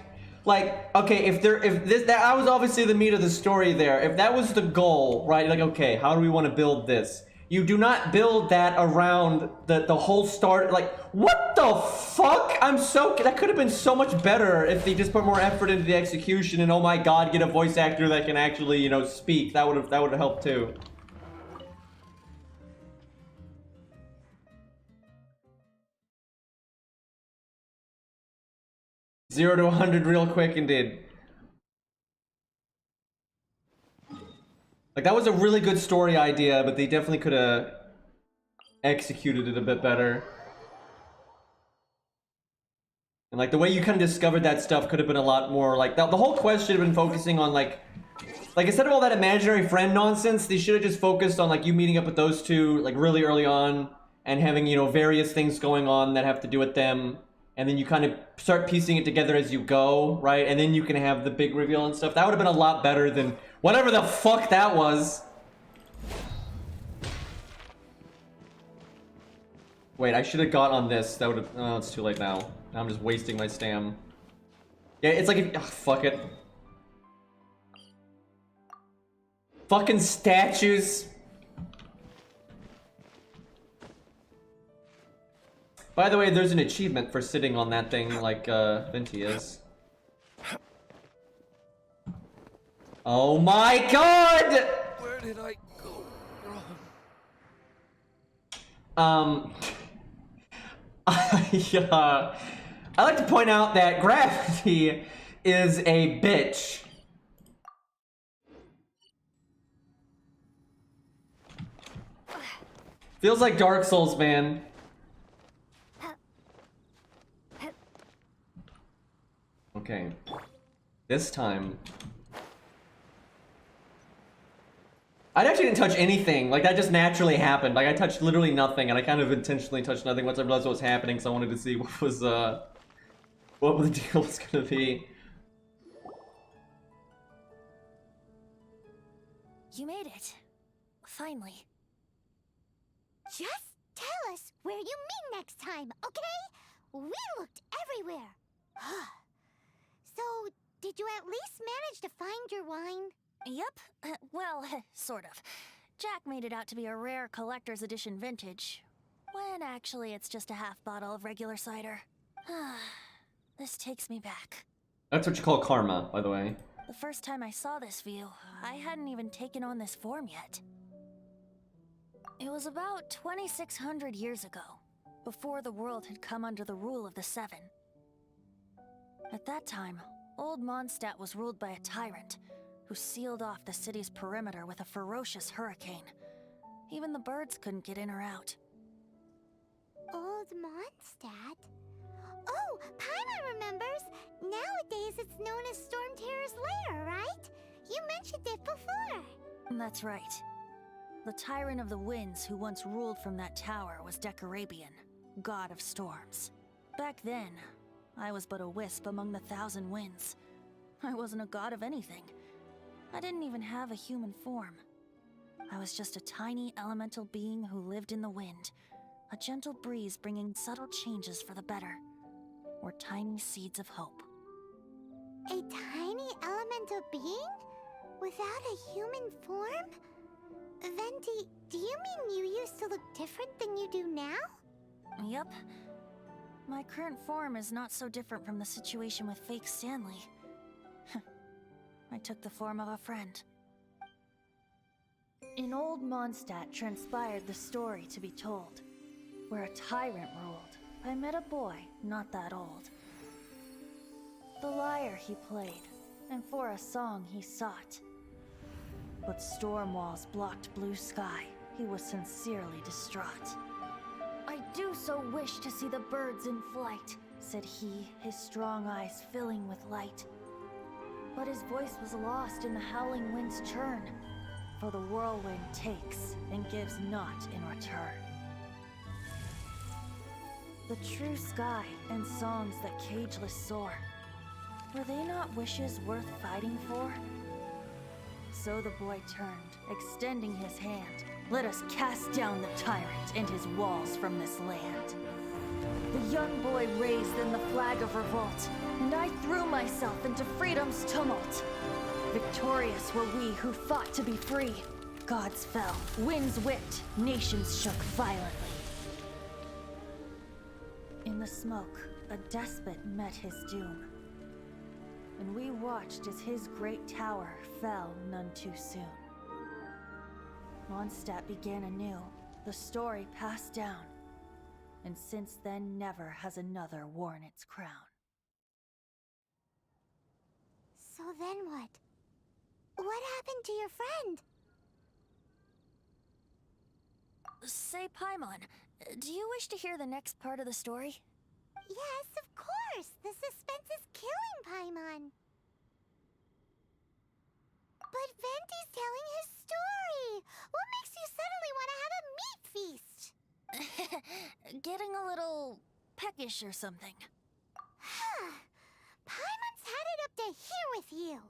Like, okay, if that was obviously the meat of the story there. If that was the goal, right? Like, okay, how do we want to build this? You do not build that around the whole start. Like, what the fuck? That could have been so much better if they just put more effort into the execution and, oh my god, get a voice actor that can actually, you know, speak. That would have helped too. Zero to 100 real quick indeed. Like, that was a really good story idea, but they definitely could have executed it a bit better. And like, the way you kind of discovered that stuff could have been a lot more, like, the whole quest should have been focusing on, like, instead of all that imaginary friend nonsense, they should have just focused on, like, you meeting up with those two, like, really early on, and having, you know, various things going on that have to do with them. And then you kind of start piecing it together as you go, right? And then you can have the big reveal and stuff. That would have been a lot better than whatever the fuck that was. Wait, I should have got on this. That would have... Oh, it's too late now. Now I'm just wasting my stam. Yeah, it's like... fuck it. Fucking statues. By the way, there's an achievement for sitting on that thing like Venti is. Oh my god! Where did I go wrong? I like to point out that gravity is a bitch. Feels like Dark Souls, man. Okay, this time I actually didn't touch anything. Like, that just naturally happened. Like, I touched literally nothing, and I kind of intentionally touched nothing once I realized what was happening, because I wanted to see what the deal was gonna be. You made it. Finally. Just tell us where you meet next time, okay? We looked everywhere. So, did you at least manage to find your wine? Yep. Well, sort of. Jack made it out to be a rare collector's edition vintage, when actually it's just a half bottle of regular cider. This takes me back. That's what you call karma, by the way. The first time I saw this view, I hadn't even taken on this form yet. It was about 2,600 years ago, before the world had come under the rule of the Seven. At that time, Old Mondstadt was ruled by a tyrant, who sealed off the city's perimeter with a ferocious hurricane. Even the birds couldn't get in or out. Old Mondstadt? Oh, Paimon remembers! Nowadays it's known as Storm Terror's lair, right? You mentioned it before. That's right. The Tyrant of the Winds who once ruled from that tower was Decarabian, god of storms. Back then, I was but a wisp among the thousand winds. I wasn't a god of anything. I didn't even have a human form. I was just a tiny elemental being who lived in the wind, a gentle breeze bringing subtle changes for the better, or tiny seeds of hope. A tiny elemental being? Without a human form? Venti, do you mean you used to look different than you do now? Yep. My current form is not so different from the situation with fake Stanley. I took the form of a friend. In old Mondstadt transpired the story to be told, where a tyrant ruled. I met a boy not that old. The lyre he played, and for a song he sought. But storm walls blocked blue sky. He was sincerely distraught. I do so wish to see the birds in flight, said he, his strong eyes filling with light. But his voice was lost in the howling wind's churn, for the whirlwind takes and gives not in return. The true sky and songs that cageless soar, were they not wishes worth fighting for? So the boy turned, extending his hand. Let us cast down the tyrant and his walls from this land. The young boy raised then the flag of revolt, and I threw myself into freedom's tumult. Victorious were we who fought to be free. Gods fell, winds whipped, nations shook violently. In the smoke, a despot met his doom, and we watched as his great tower fell none too soon. Mondstadt began anew, the story passed down, and since then never has another worn its crown. So then what? What happened to your friend? Say, Paimon, do you wish to hear the next part of the story? Yes, of course! The suspense is killing Paimon! But Venti's telling his story! What makes you suddenly want to have a meat feast? Getting a little peckish or something. Paimon's had it up to here with you!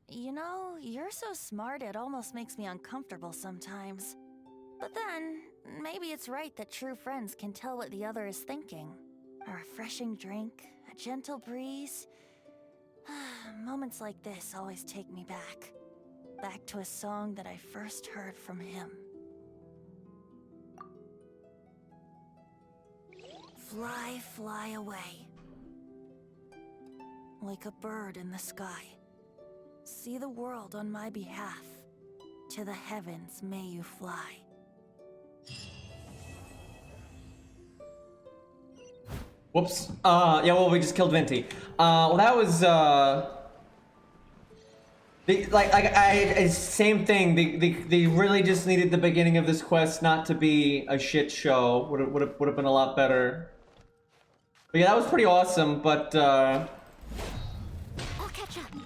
You know, you're so smart it almost makes me uncomfortable sometimes. But then, maybe it's right that true friends can tell what the other is thinking. A refreshing drink, a gentle breeze. Moments like this always take me back. Back to a song that I first heard from him. Fly, fly away. Like a bird in the sky. See the world on my behalf. To the heavens may you fly. Whoops. Yeah, well, we just killed Venti. Well, that was, same thing. They really just needed the beginning of this quest not to be a shit show. Would have been a lot better. But yeah, that was pretty awesome, but,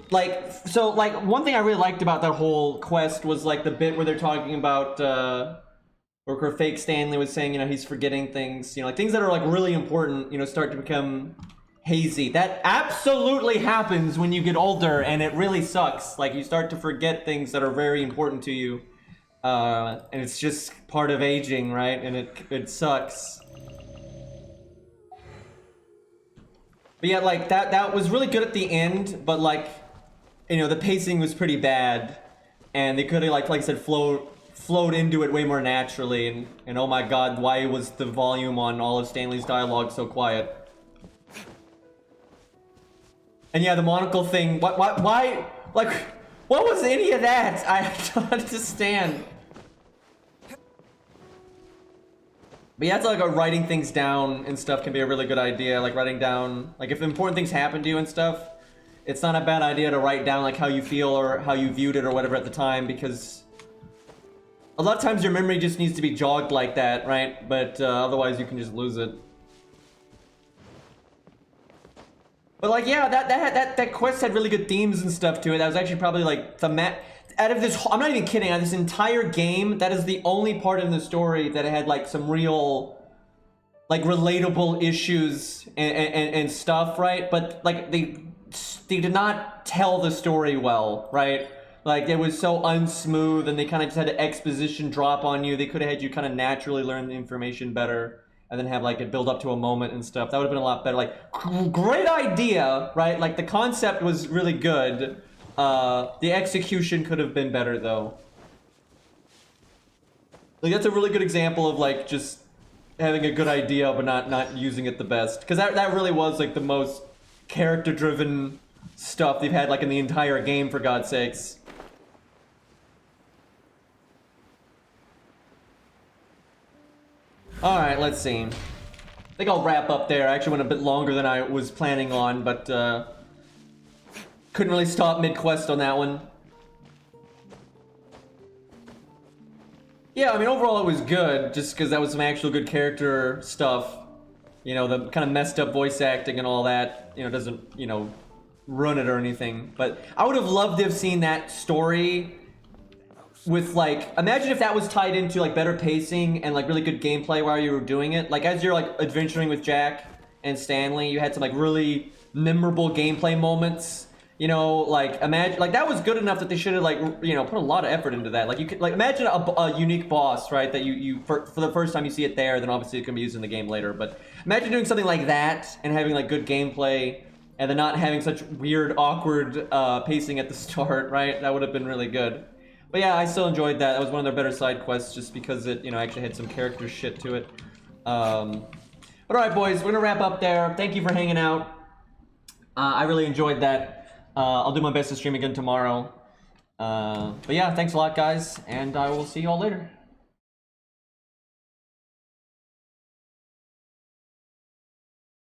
one thing I really liked about that whole quest was, like, the bit where they're talking about, where fake Stanley was saying, you know, he's forgetting things, you know, like, things that are, like, really important, you know, start to become hazy. That absolutely happens when you get older, and it really sucks. Like, you start to forget things that are very important to you, and it's just part of aging, right? And it sucks. But yeah, like, that was really good at the end, but, like, you know, the pacing was pretty bad, and they could have, like I said, flowed into it way more naturally, and oh my god, why was the volume on all of Stanley's dialogue so quiet? And yeah, the monocle thing, why, like, what was any of that? I don't understand. But yeah, it's like writing things down and stuff can be a really good idea, like writing down, like if important things happen to you and stuff, it's not a bad idea to write down like how you feel or how you viewed it or whatever at the time, because a lot of times your memory just needs to be jogged like that, right? But otherwise you can just lose it. But like, yeah, that quest had really good themes and stuff to it. That was actually probably like out of this, I'm not even kidding, out of this entire game, that is the only part in the story that had like some real, like, relatable issues and stuff, right? But like, they did not tell the story well, right? Like, it was so unsmooth, and they kind of just had an exposition drop on you. They could have had you kind of naturally learn the information better, and then have, like, it build up to a moment and stuff. That would have been a lot better. Like, great idea, right? Like, the concept was really good. The execution could have been better, though. Like, that's a really good example of, like, just having a good idea, but not using it the best. Because that really was, like, the most character-driven stuff they've had, like, in the entire game, for God's sakes. Alright, let's see. I think I'll wrap up there. I actually went a bit longer than I was planning on, but couldn't really stop mid-quest on that one. Yeah, I mean, overall it was good, just because that was some actual good character stuff. You know, the kind of messed up voice acting and all that, you know, doesn't, you know, ruin it or anything. But I would have loved to have seen that story with, like, imagine if that was tied into, like, better pacing and, like, really good gameplay while you were doing it. Like, as you're, like, adventuring with Jack and Stanley, you had some, like, really memorable gameplay moments. You know, like, imagine, like, that was good enough that they should have, like, you know, put a lot of effort into that. Like, you could, like, imagine a unique boss, right, that you for the first time you see it there, then obviously it can be used in the game later. But imagine doing something like that and having, like, good gameplay and then not having such weird, awkward pacing at the start, right? That would have been really good. But yeah, I still enjoyed that. That was one of their better side quests just because it, you know, actually had some character shit to it. But alright, boys, we're gonna wrap up there. Thank you for hanging out. I really enjoyed that. I'll do my best to stream again tomorrow. But yeah, thanks a lot, guys, and I will see you all later.